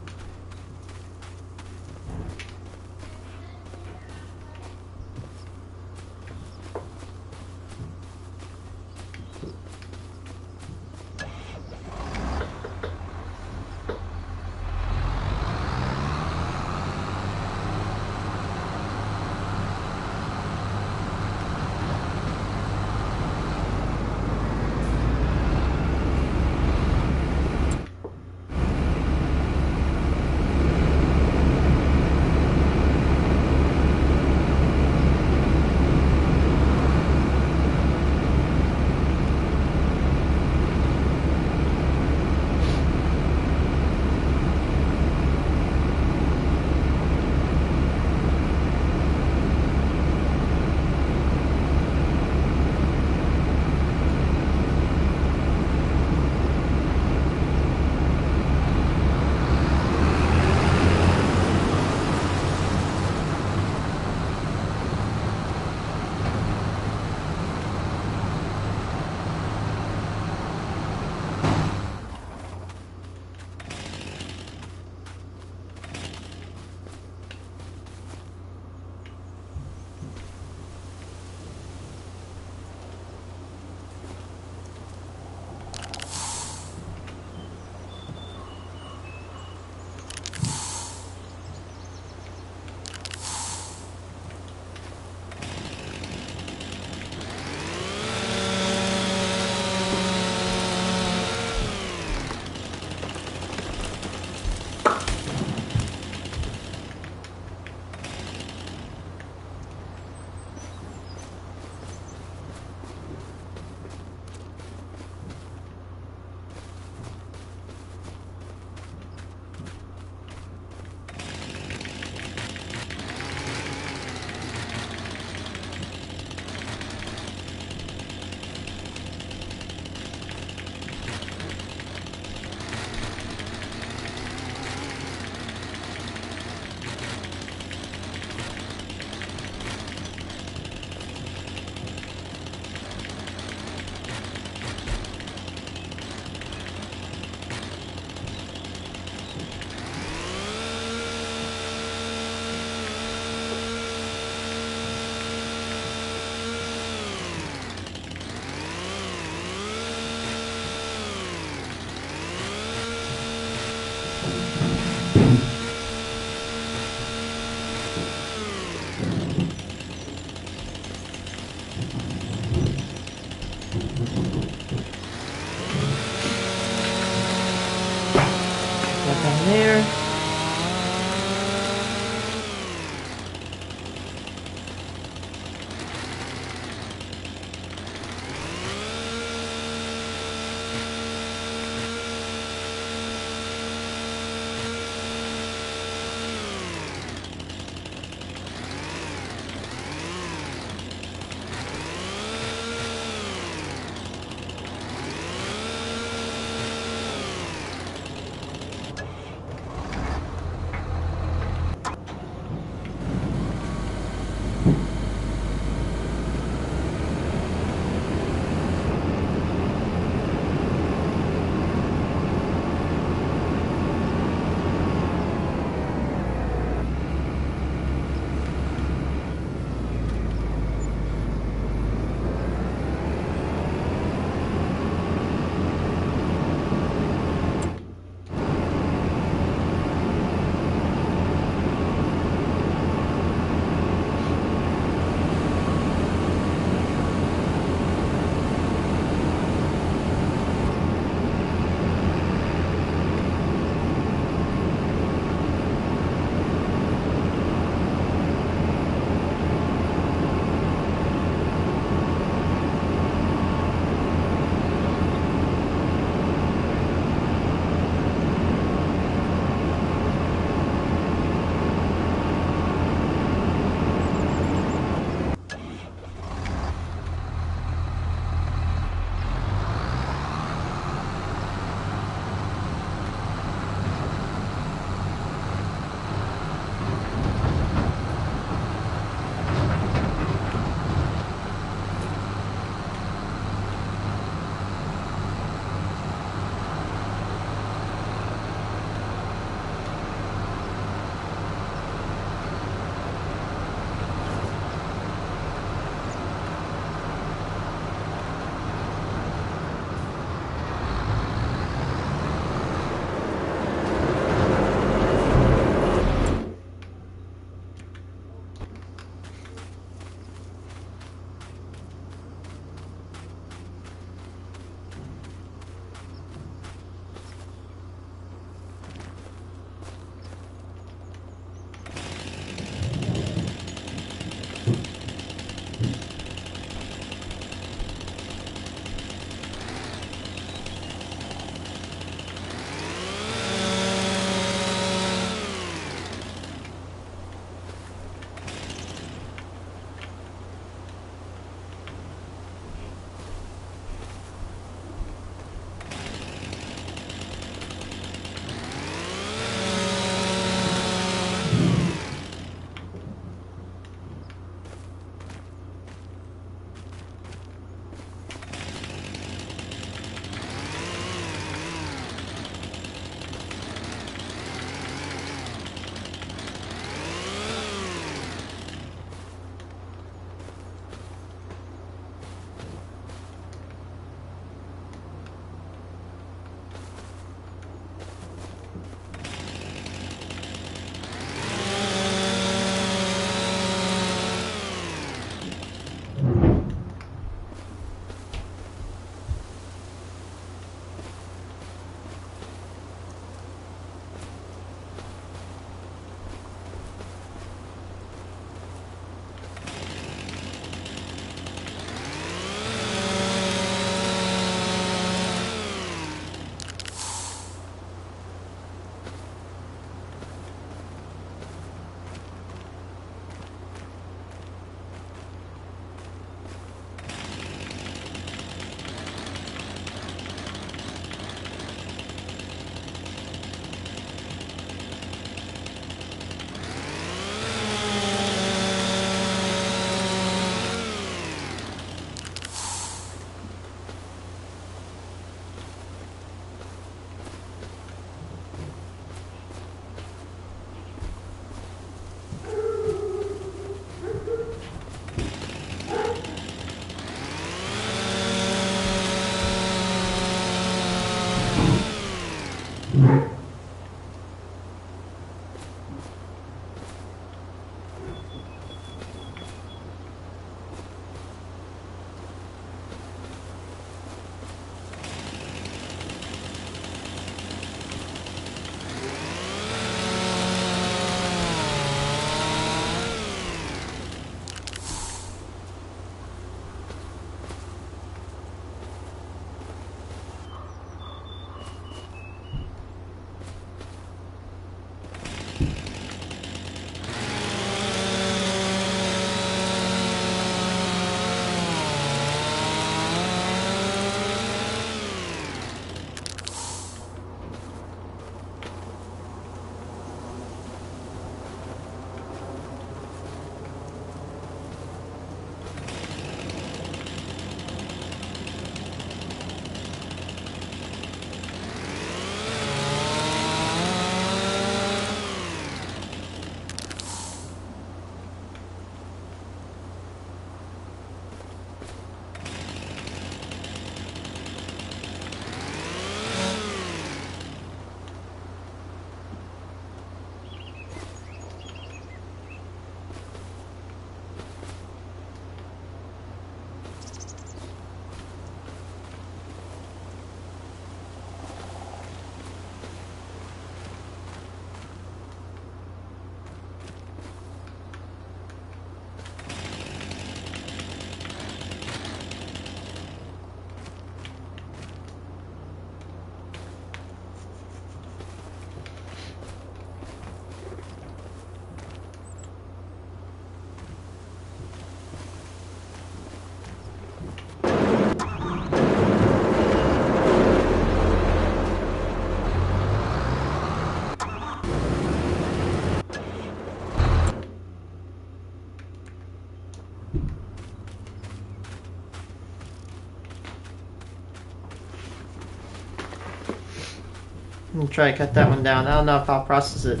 I'm try to cut that one down. I don't know if I'll process it.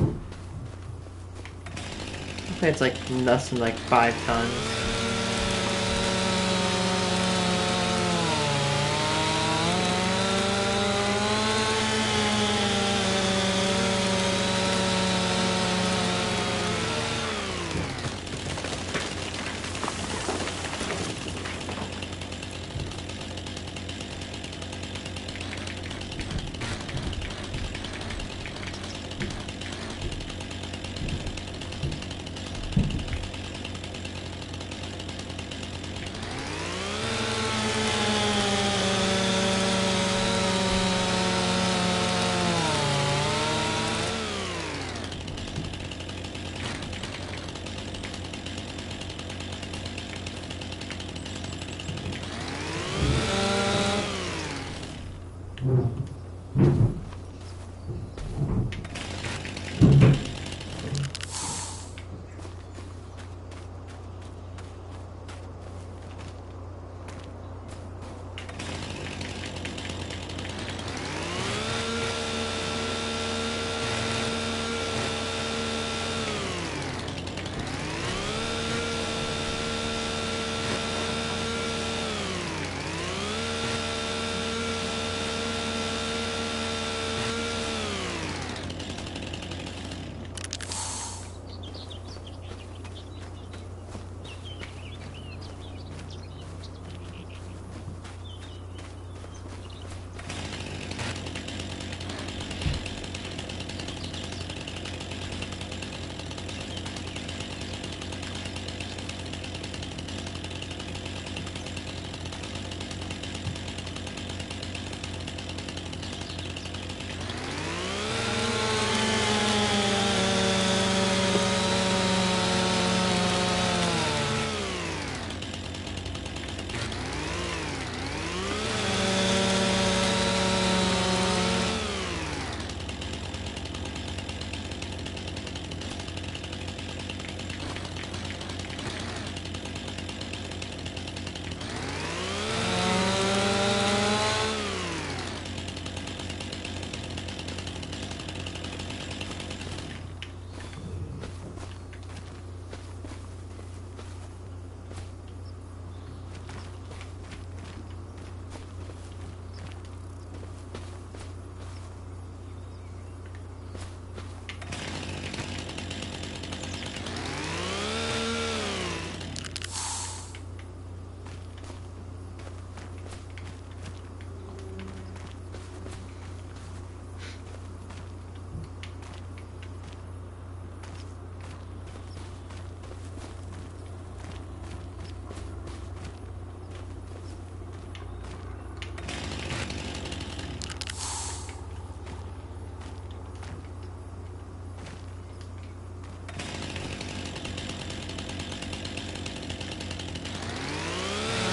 Okay, it's like less than like 5 tons.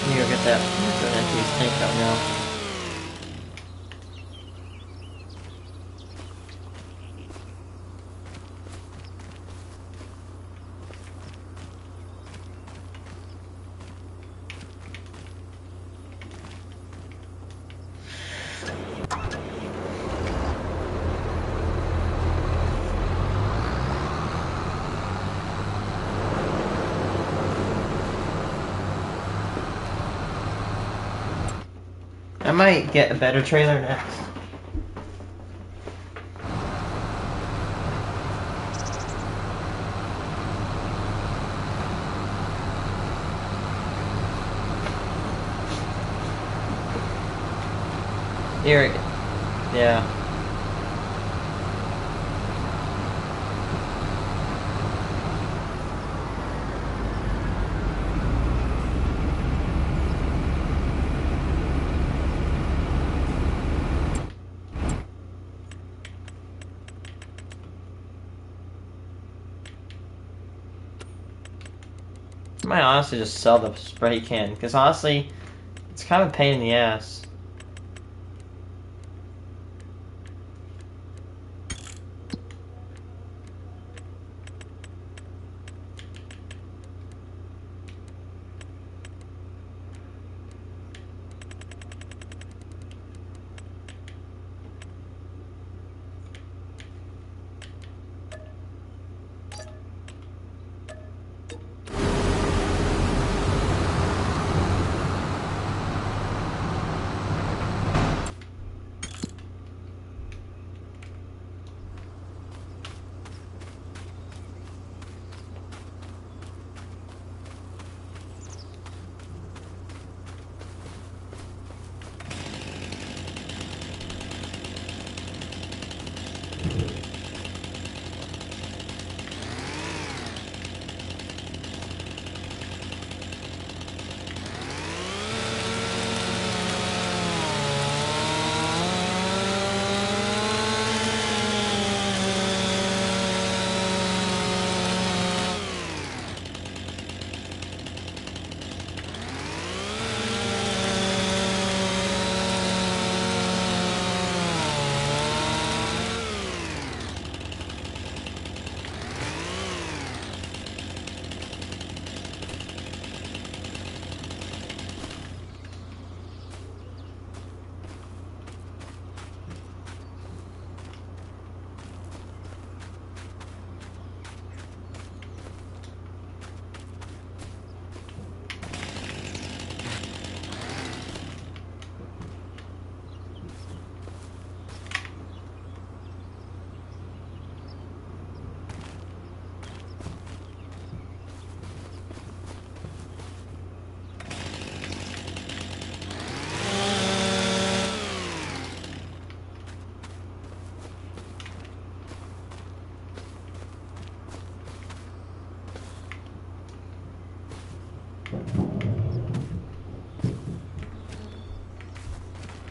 You go get that. Go empty his tank out now. I might get a better trailer next. Here, yeah. I might honestly just sell the spray can, because honestly, it's kind of a pain in the ass.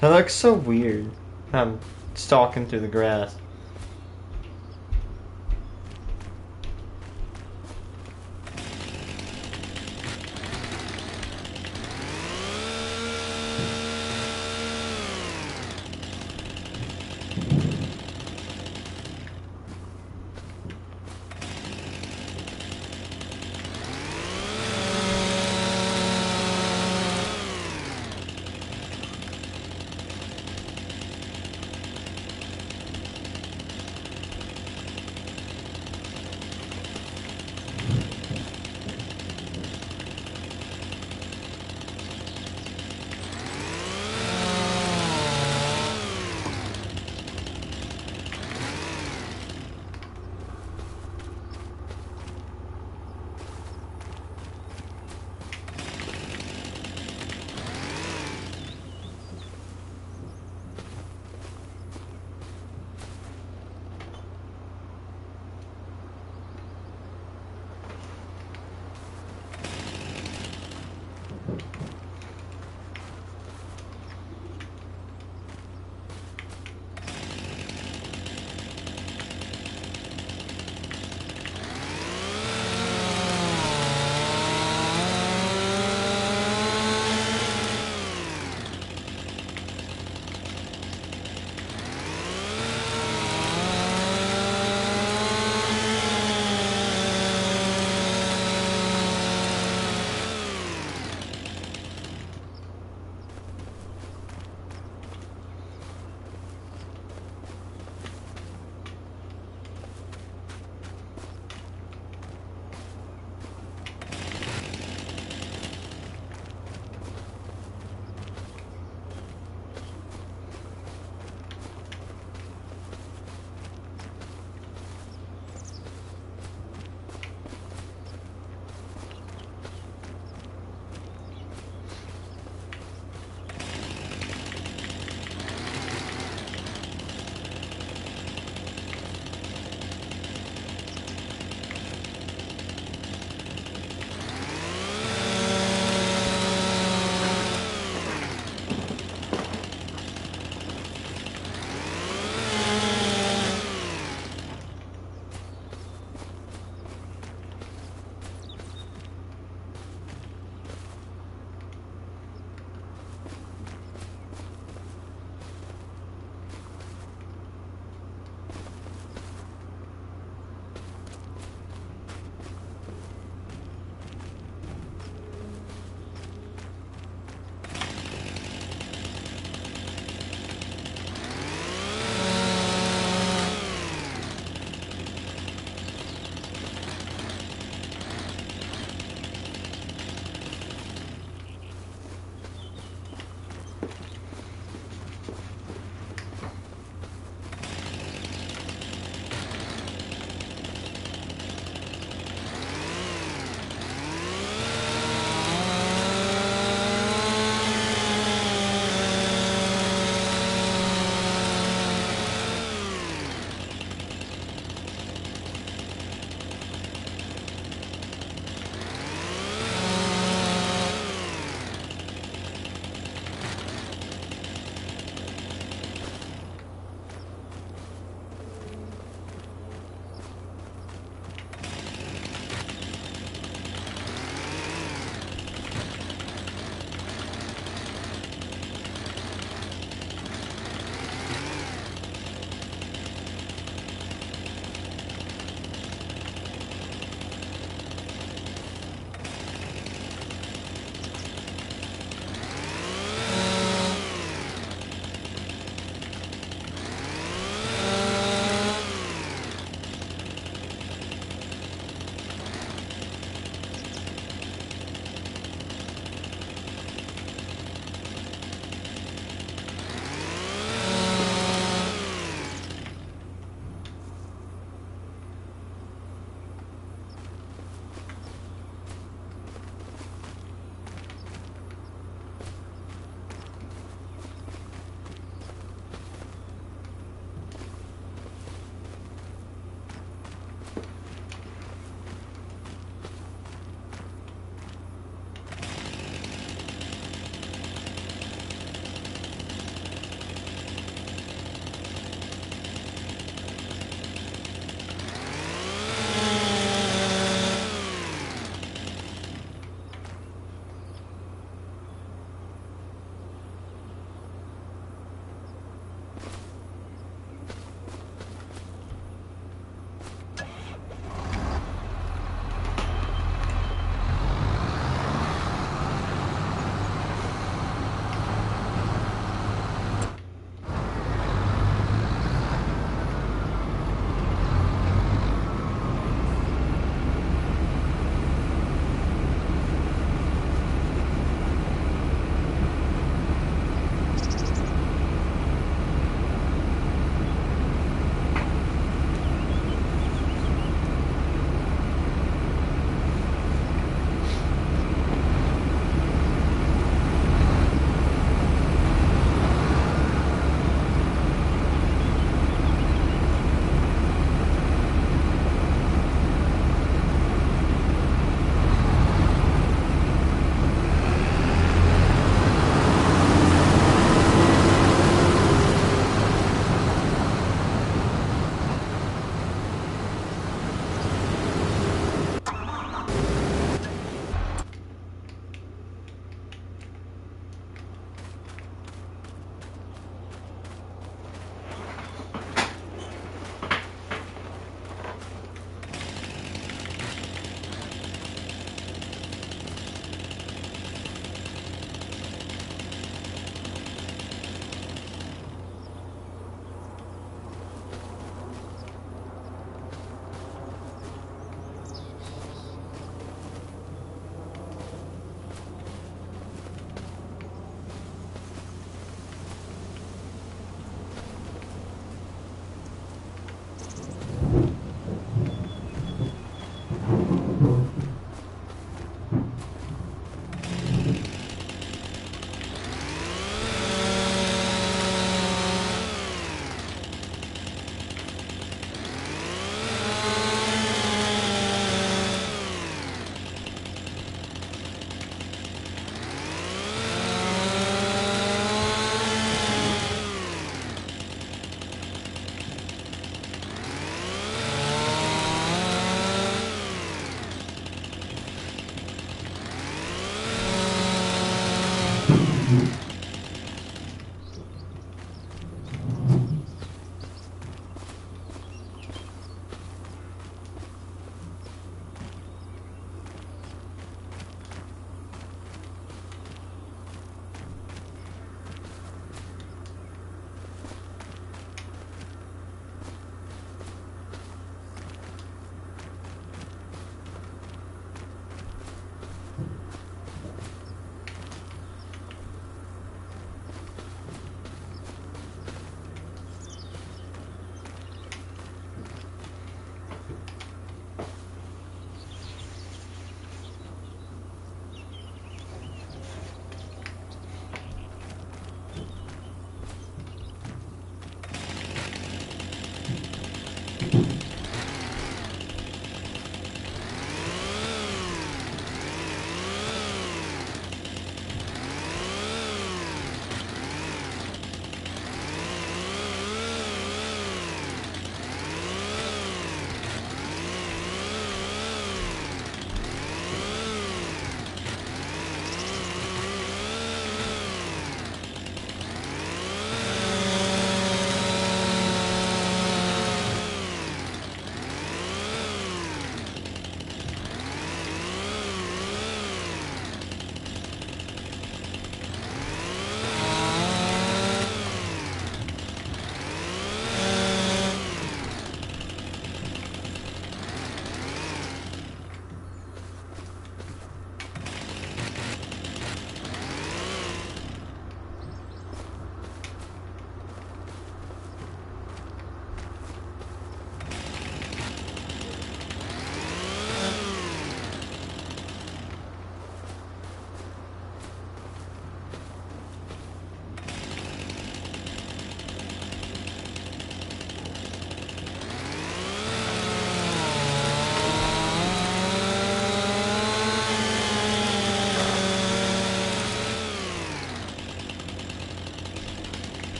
That looks so weird. I'm stalking through the grass.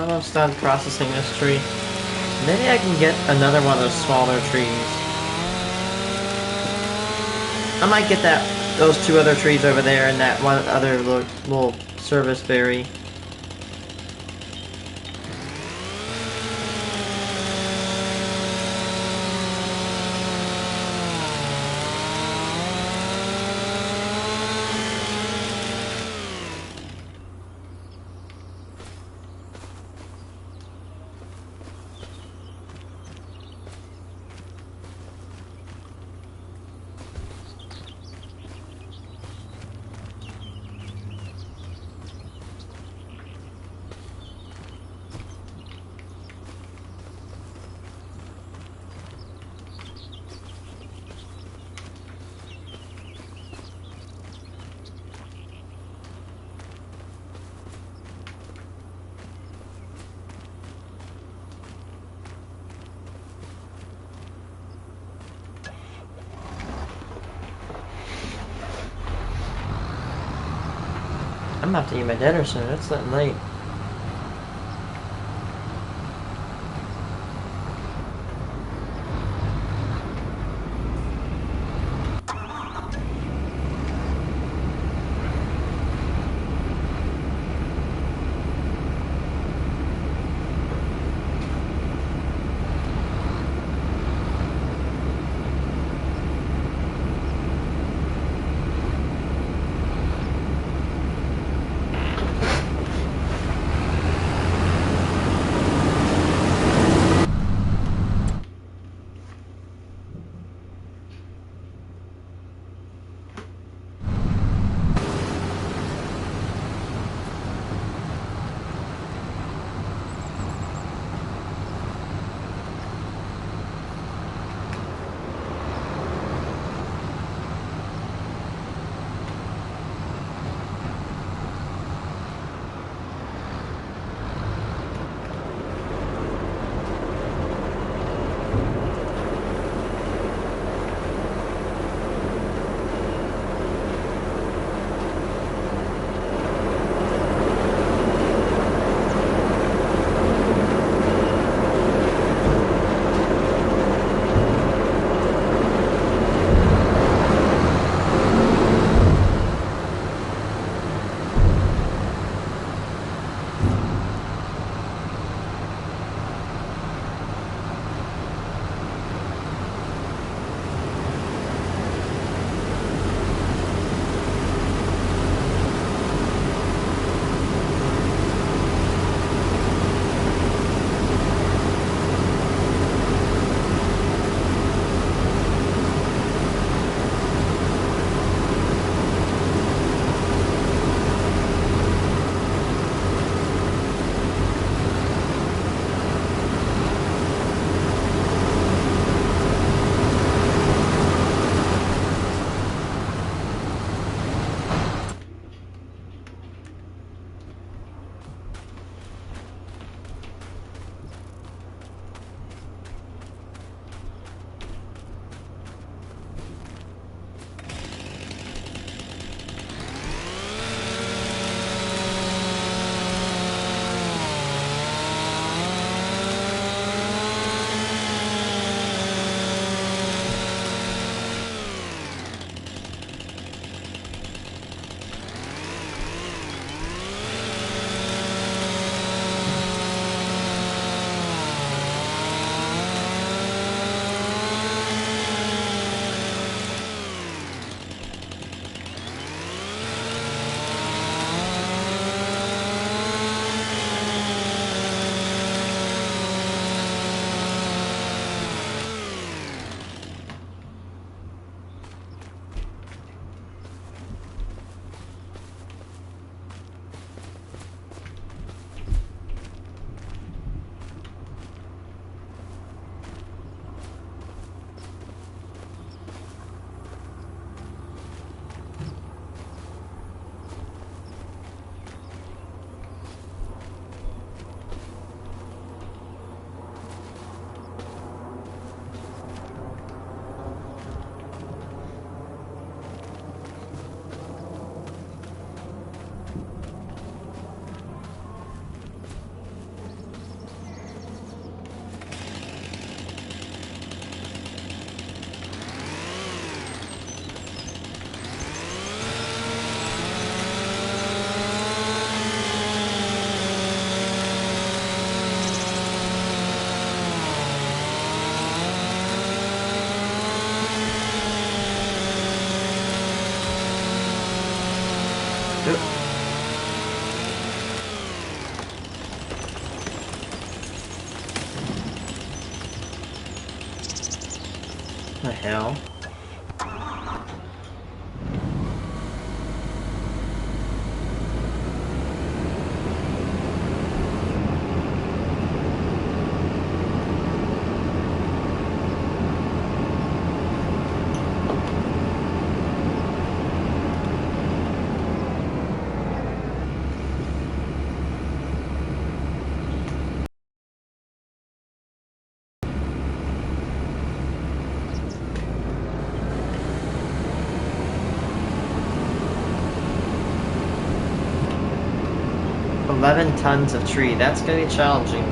Almost done processing this tree. Maybe I can get another one of those smaller trees. I might get those 2 other trees over there and that one other little service berry. I'm gonna have to eat my dinner soon. It's getting late. hell? $11 tons of tree. That's gonna be challenging.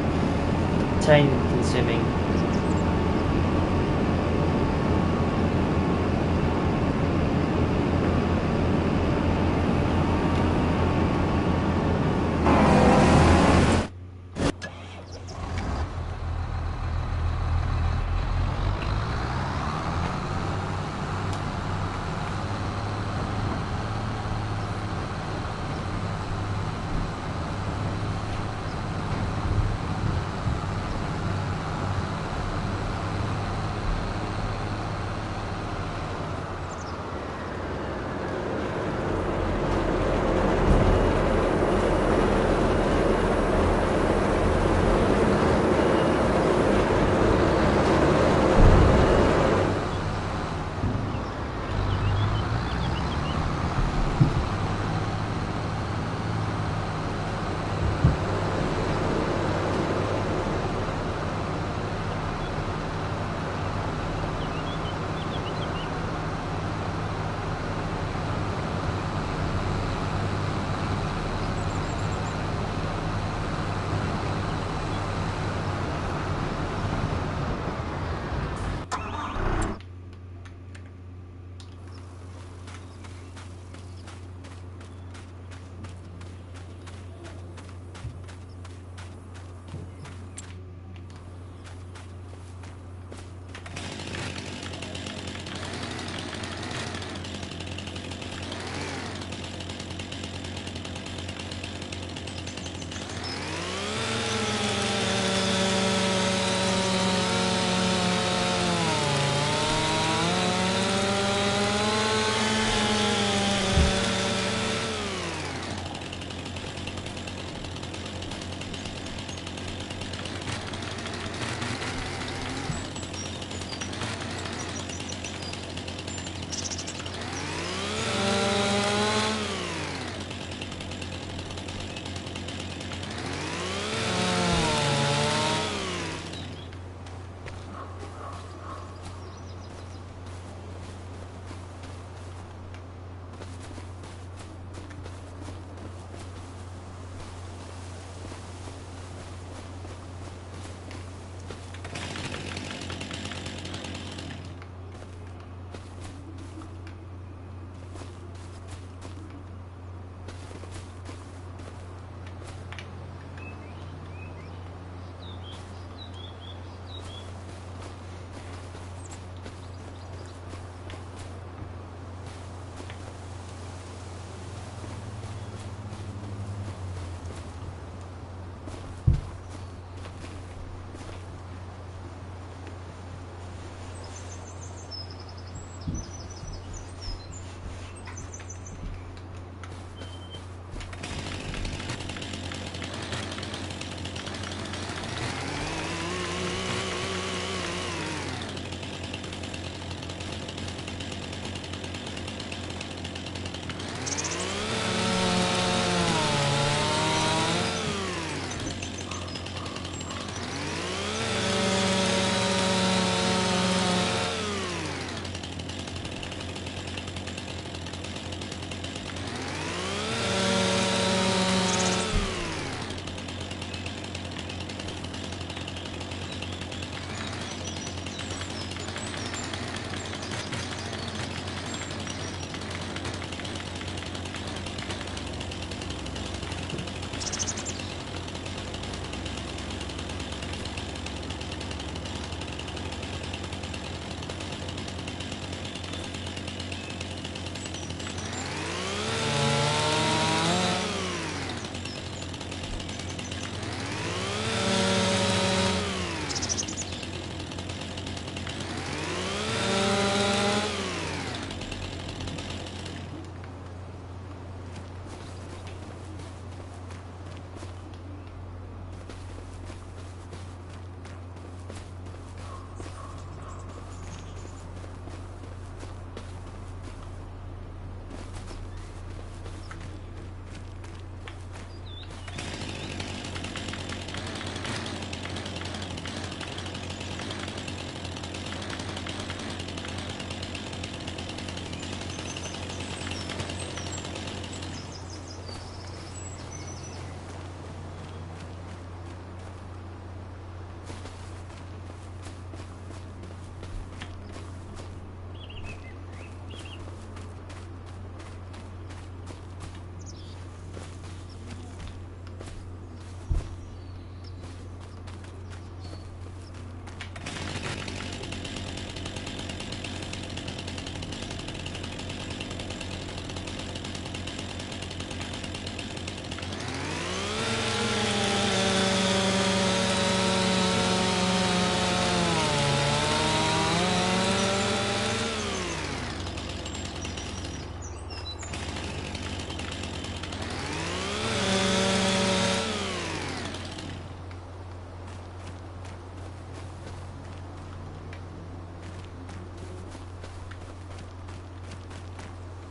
Time consuming.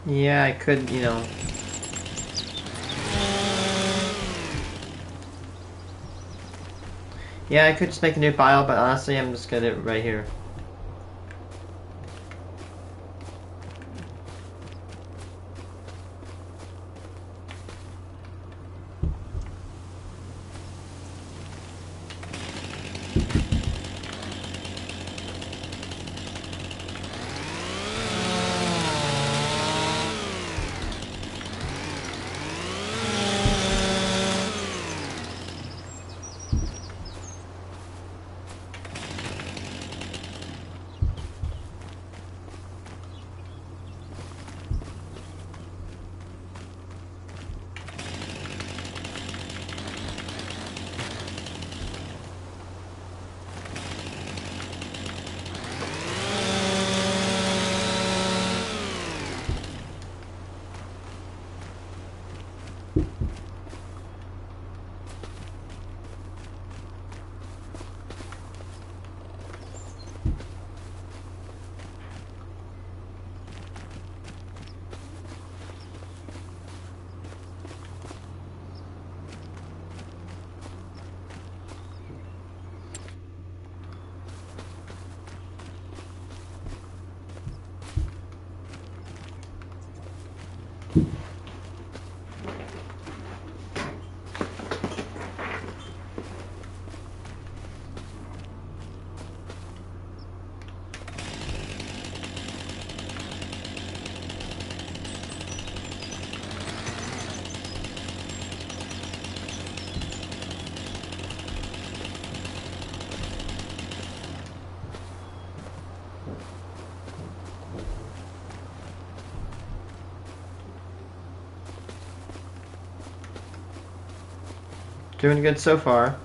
Yeah, I could, you know. Yeah, I could just make a new file, but honestly, I'm just gonna do it right here. Doing good so far.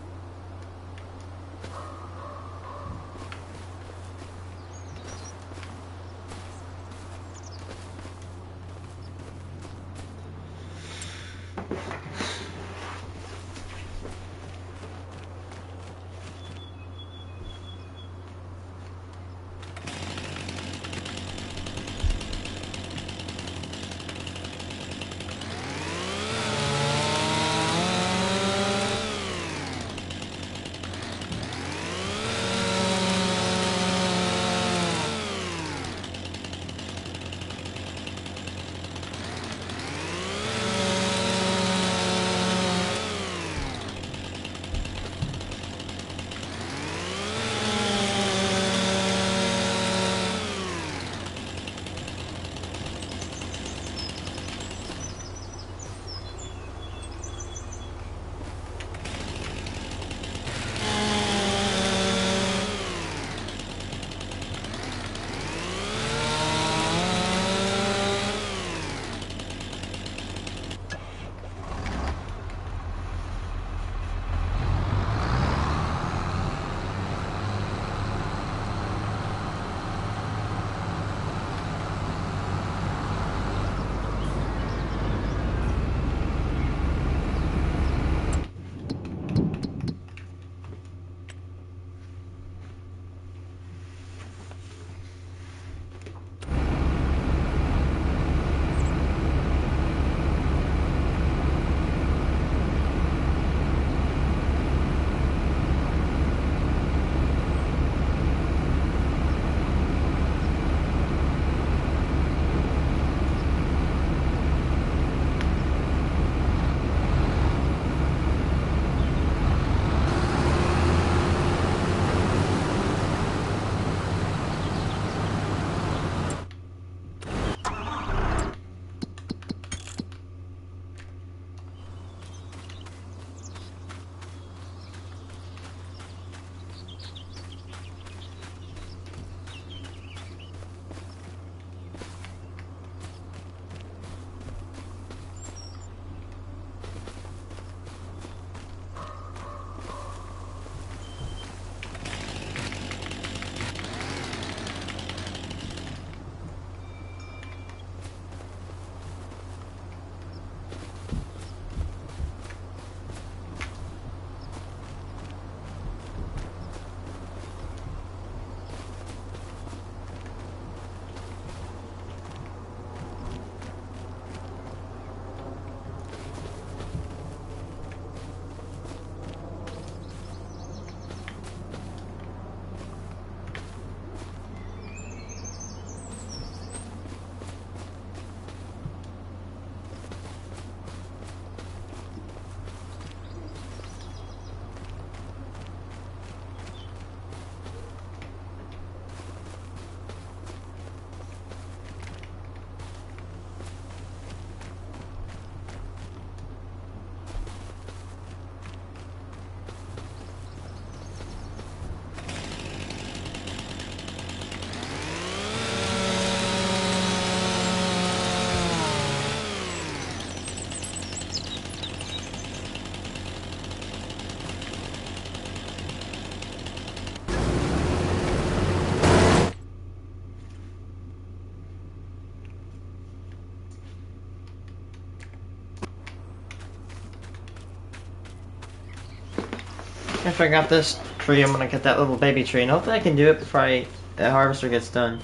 If I got this tree, I'm gonna get that little baby tree, and hopefully I can do it before the harvester gets done.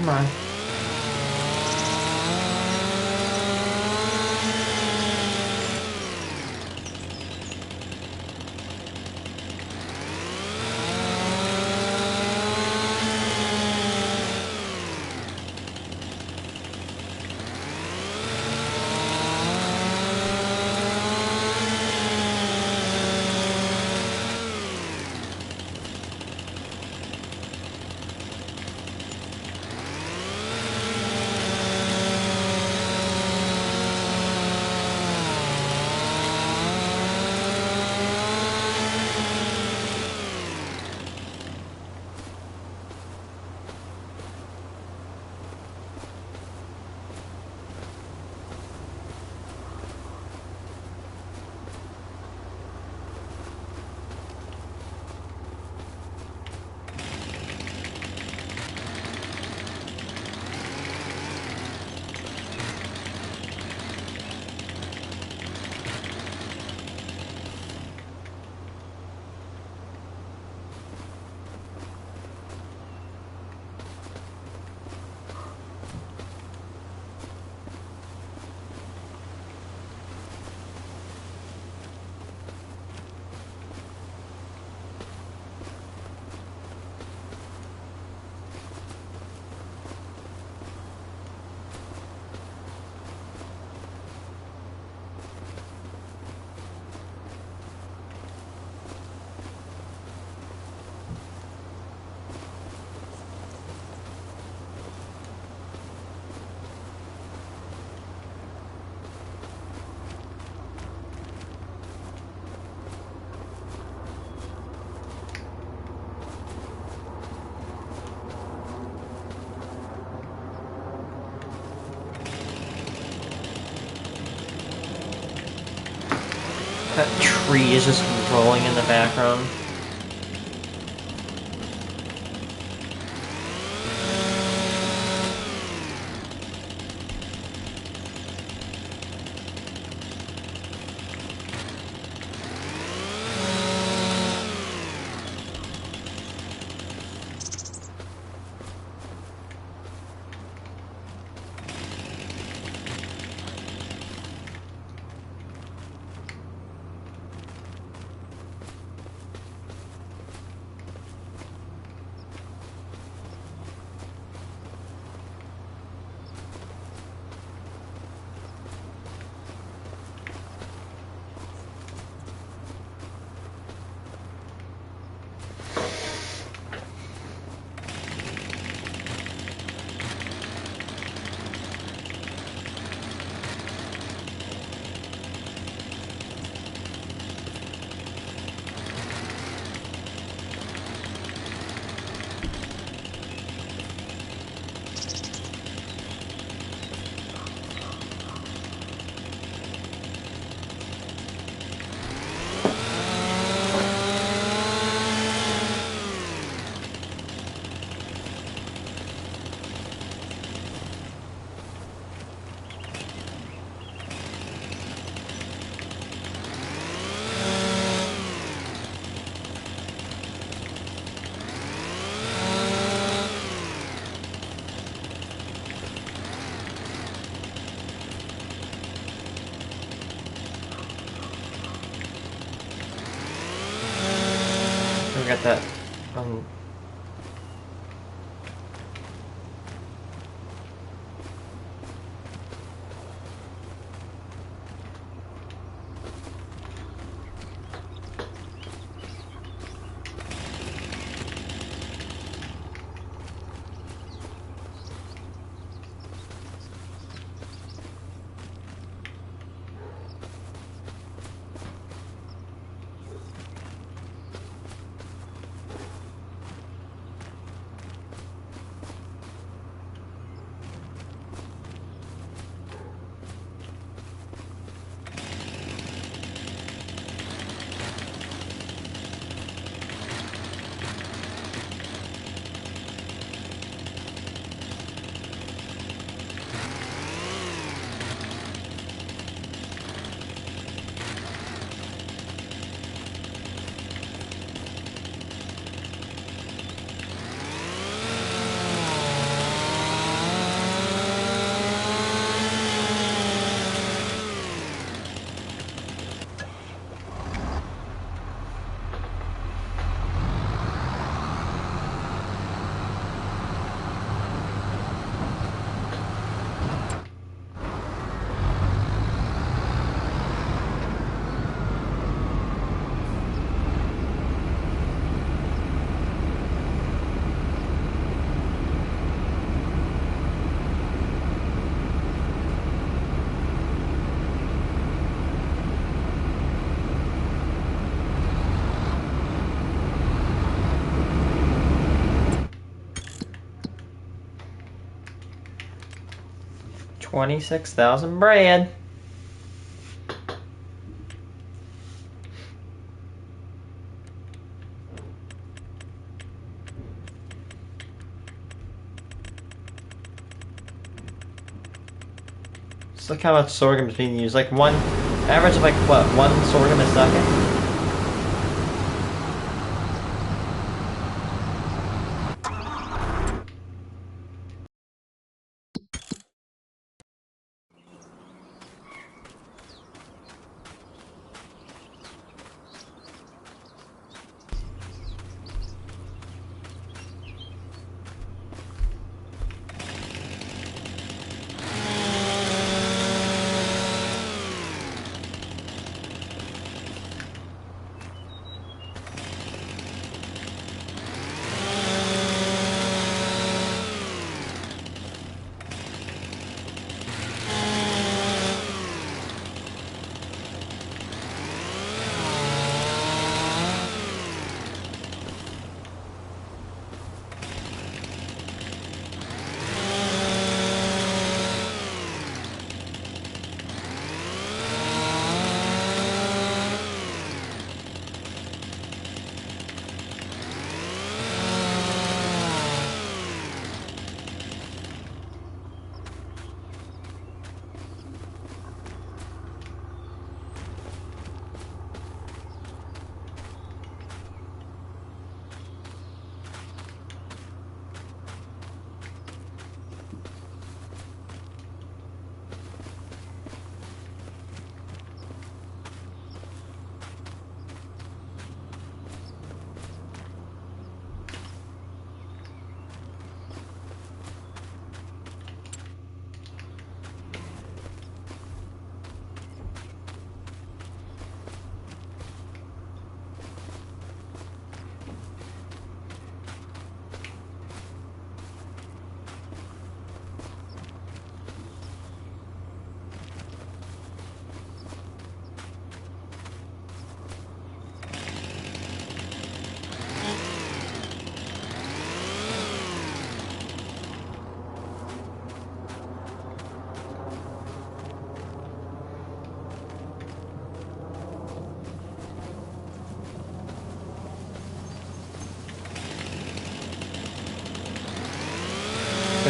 Come on. tree is just rolling in the background. We got that. $26,000 Brad. Just look how much sorghum is being used. Like one average of like what, one sorghum a second?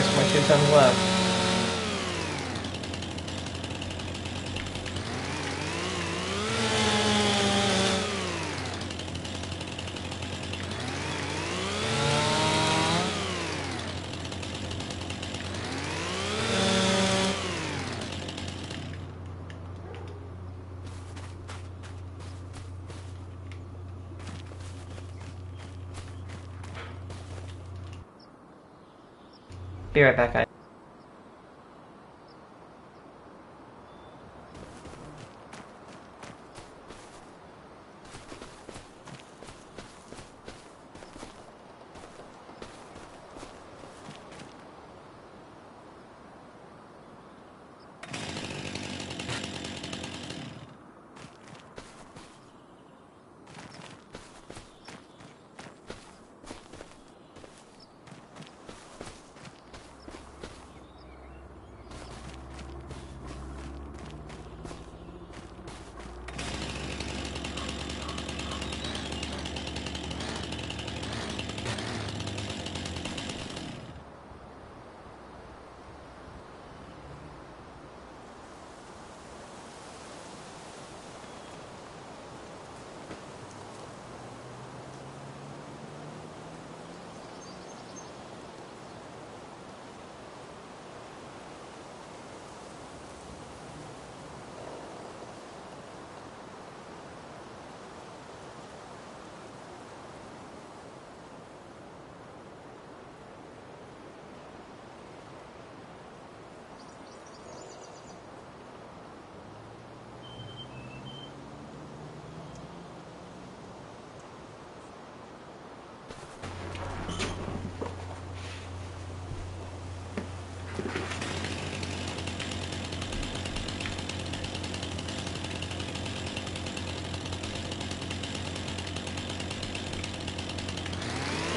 6.2 tons left. Be right back, guys.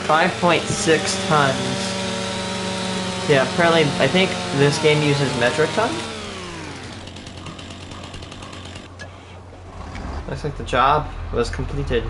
.6 tons. Yeah, apparently, I think this game uses metric tons. Looks like the job was completed.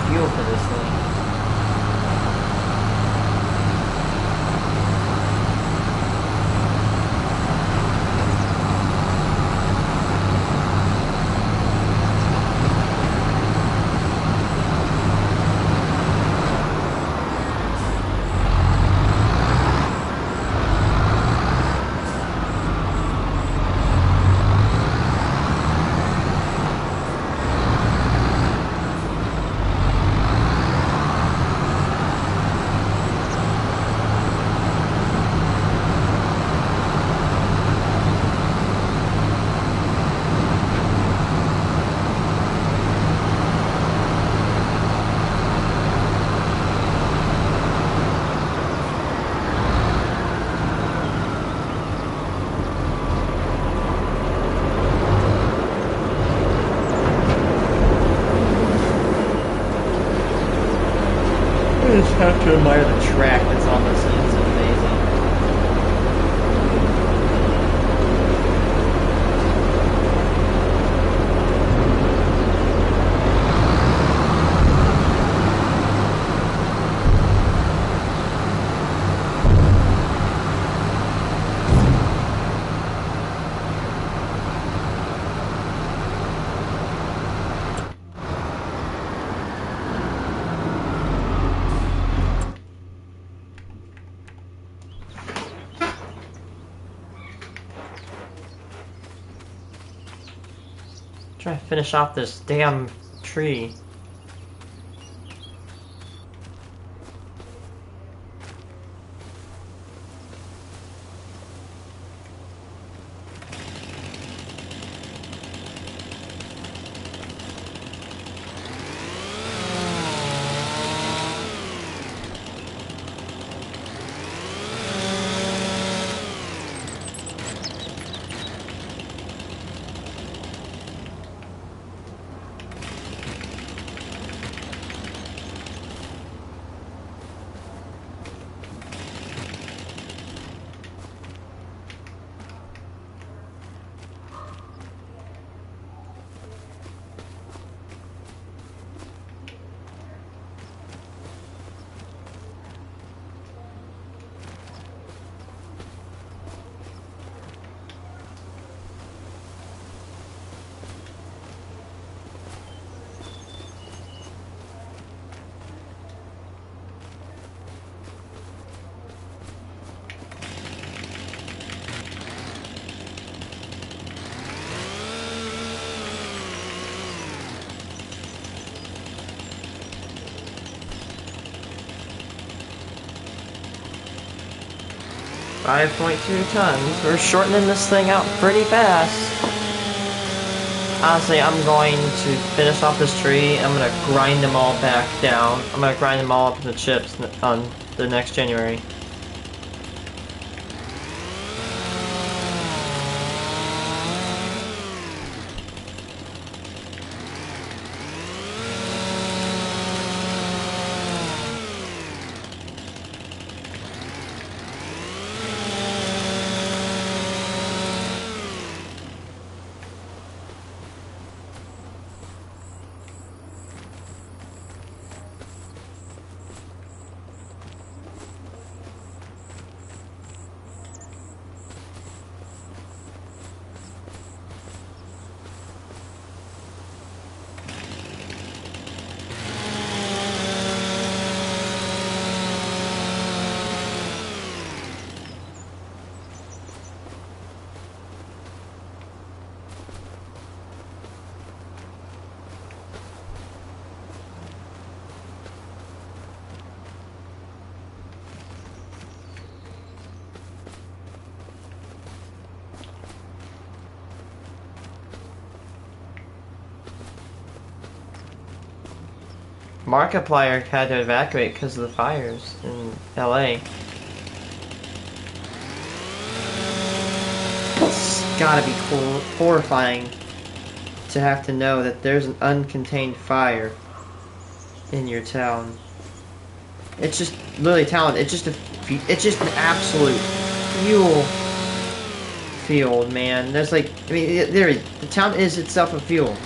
Fuel for this thing. have to admire the track that's on this thing. It's amazing. Try to finish off this damn tree. .2 tons. We're shortening this thing out pretty fast. Honestly, I'm going to finish off this tree. I'm gonna grind them all back down. I'm gonna grind them all up into chips on the next January. Markiplier had to evacuate because of the fires in LA. It's gotta be horrifying to have to know that there's an uncontained fire in your town. It's just literally town. It's just an absolute fuel field, man. There's like, I mean, the town is itself a fuel.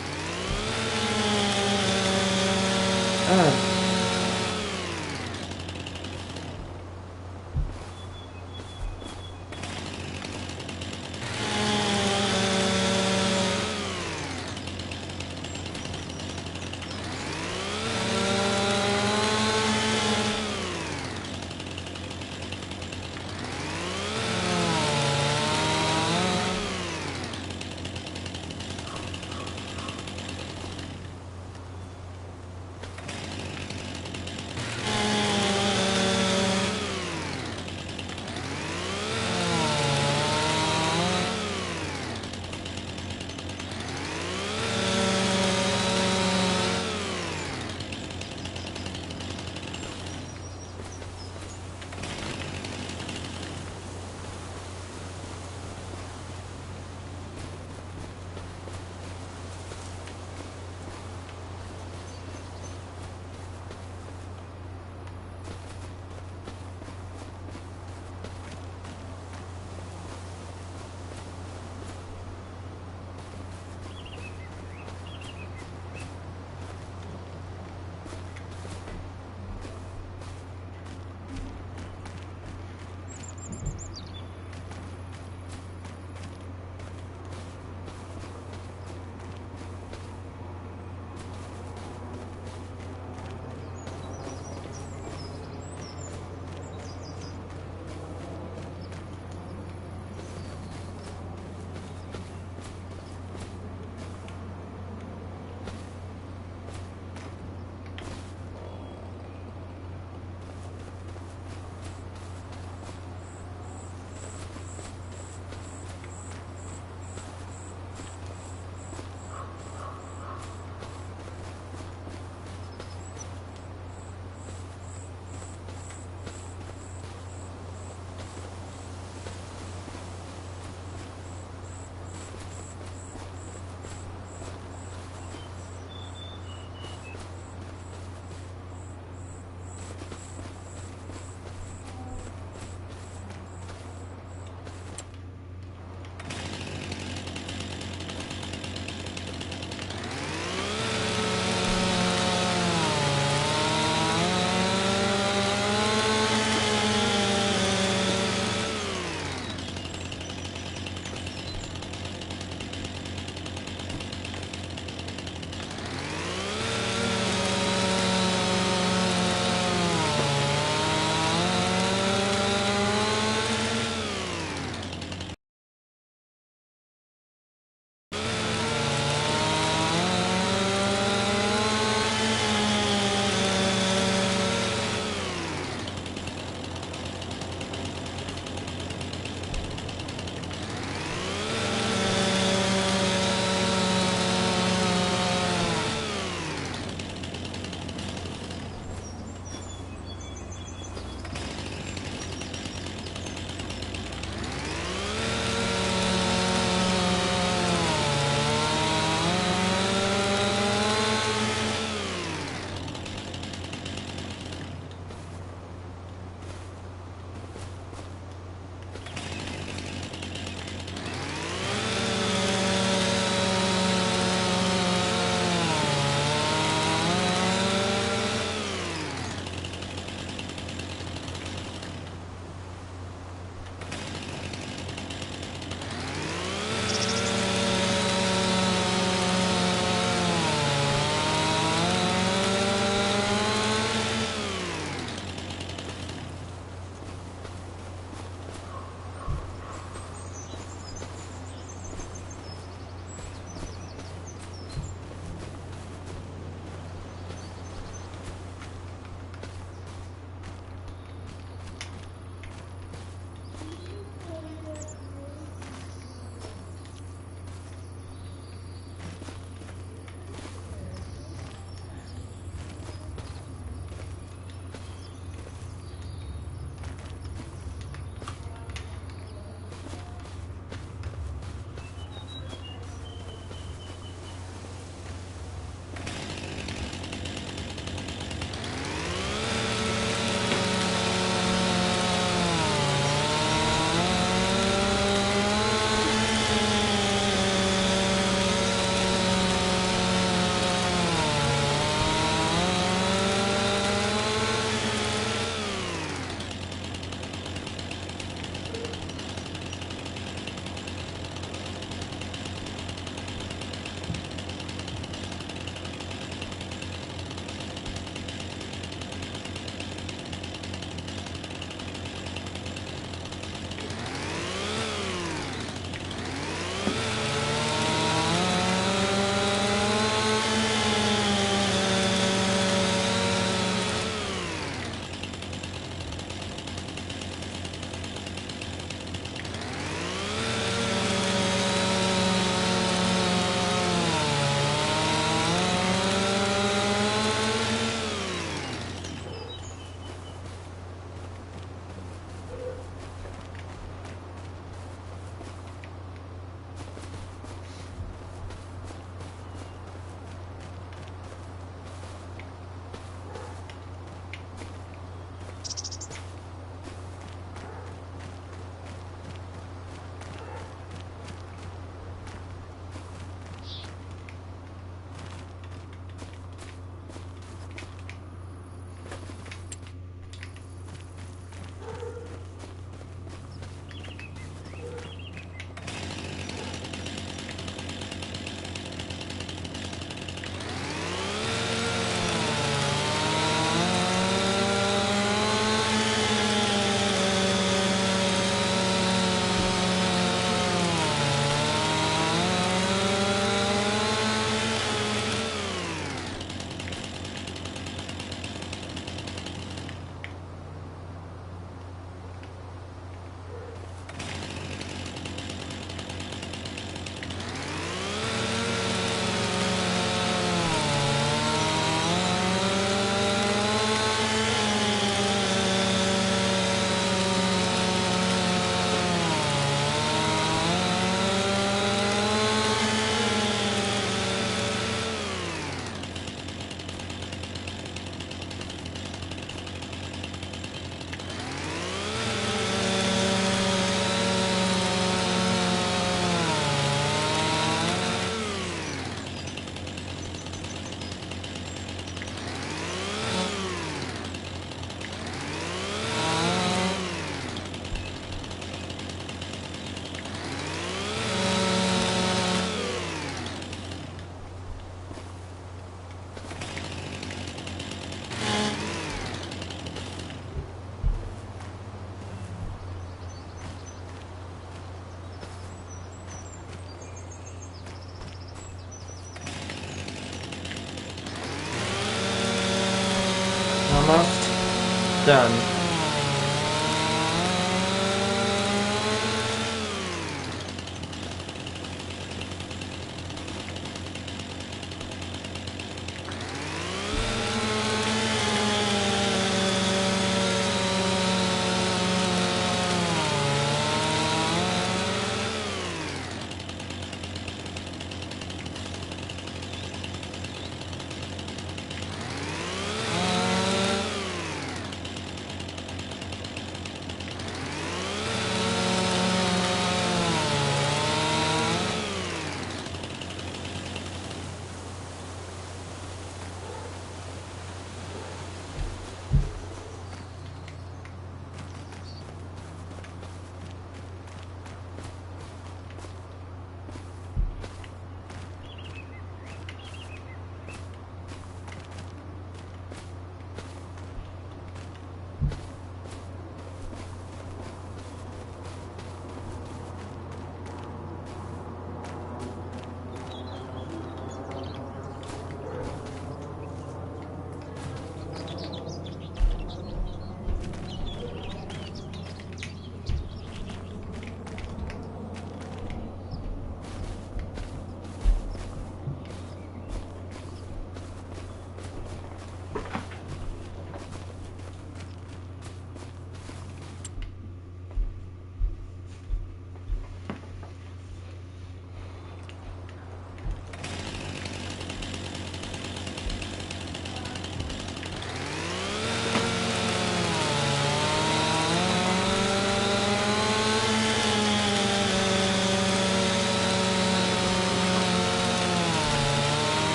Almost done.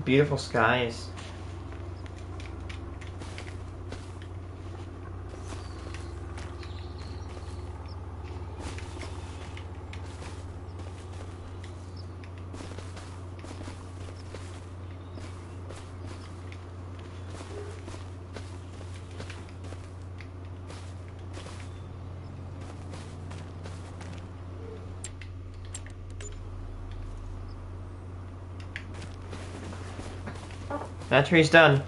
Beautiful skies. That tree's done.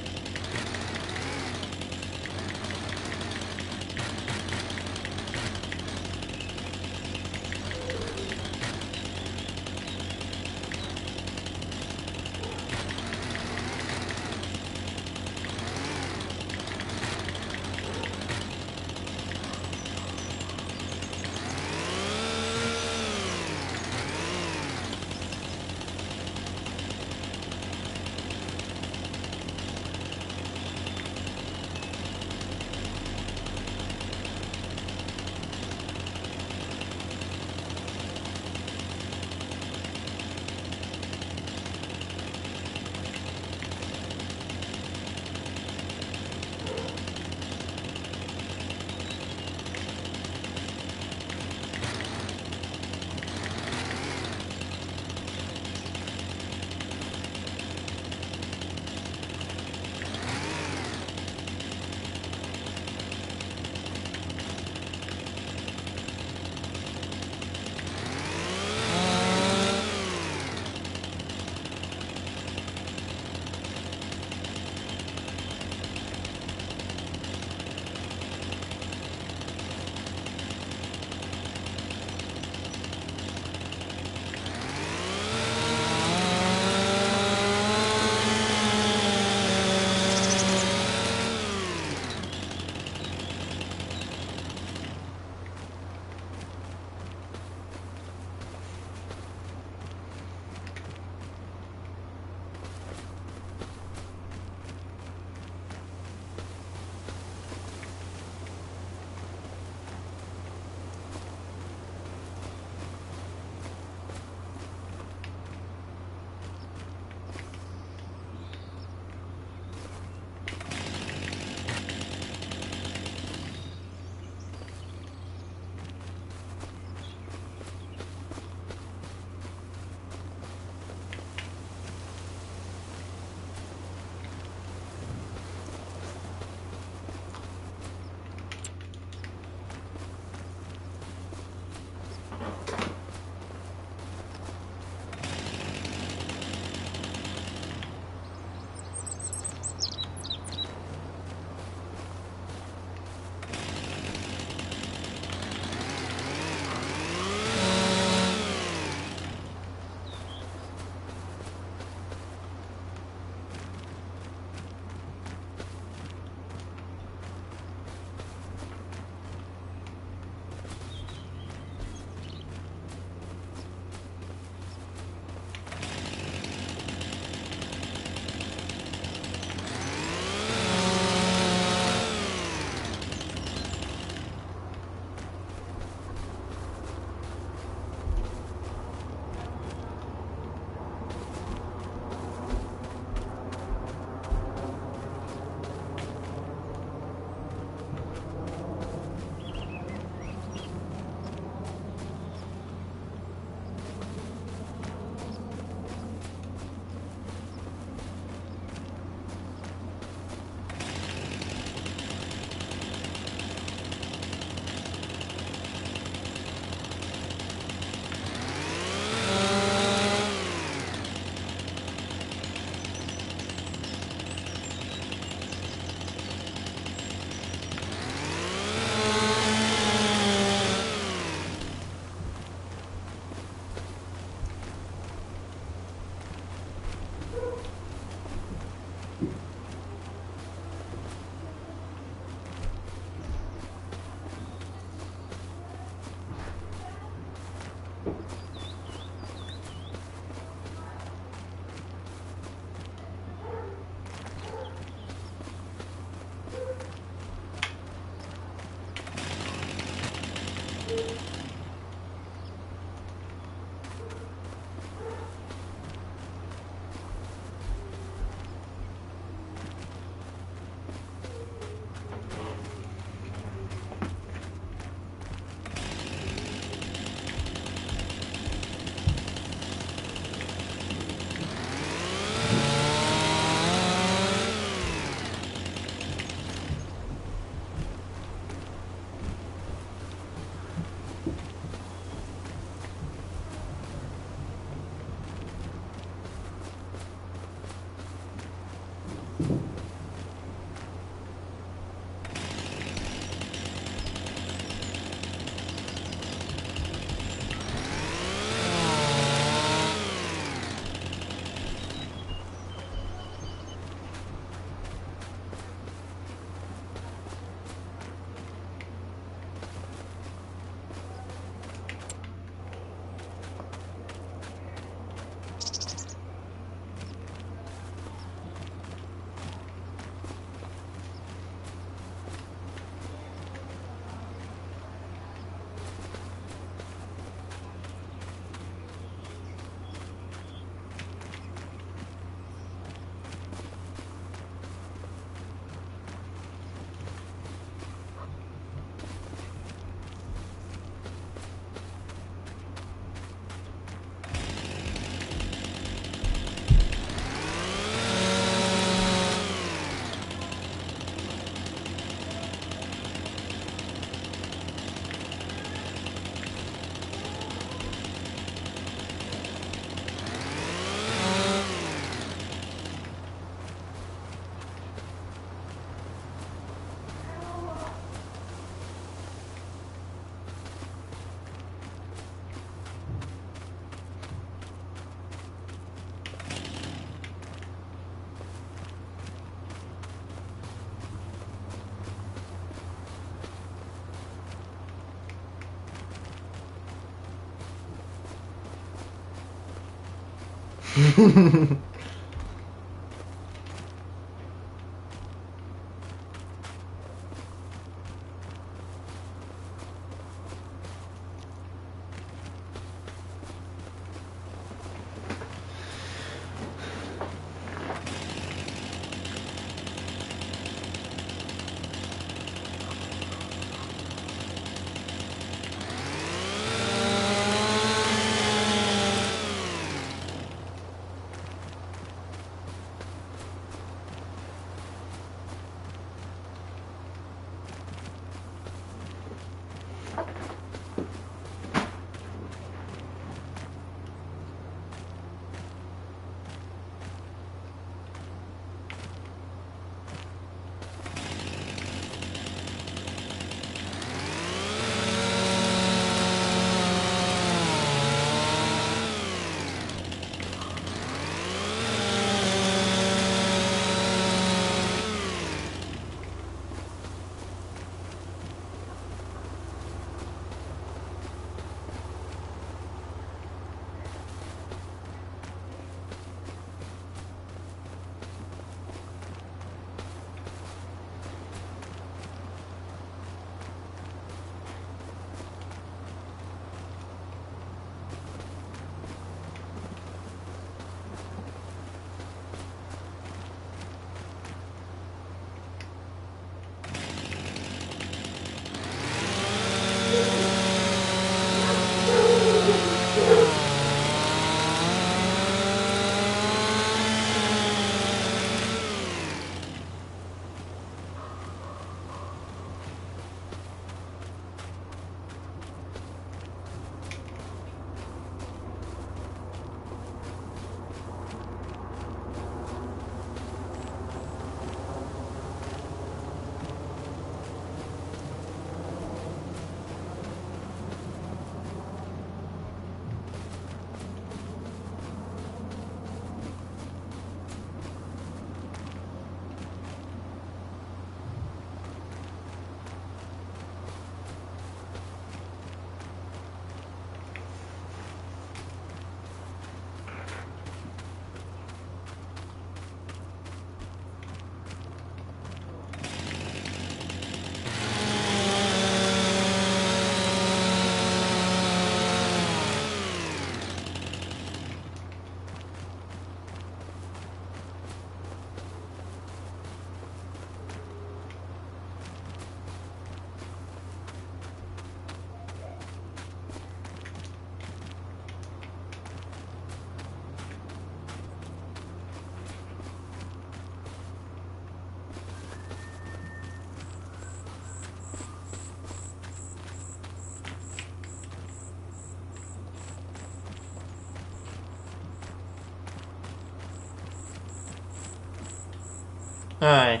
Alright.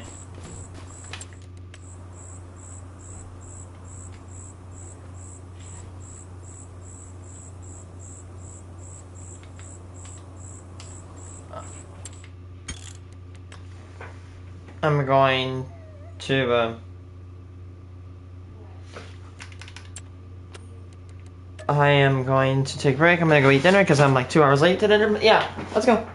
I'm going to, I am going to take a break. I'm gonna go eat dinner because I'm like 2 hours late to dinner. Yeah, let's go.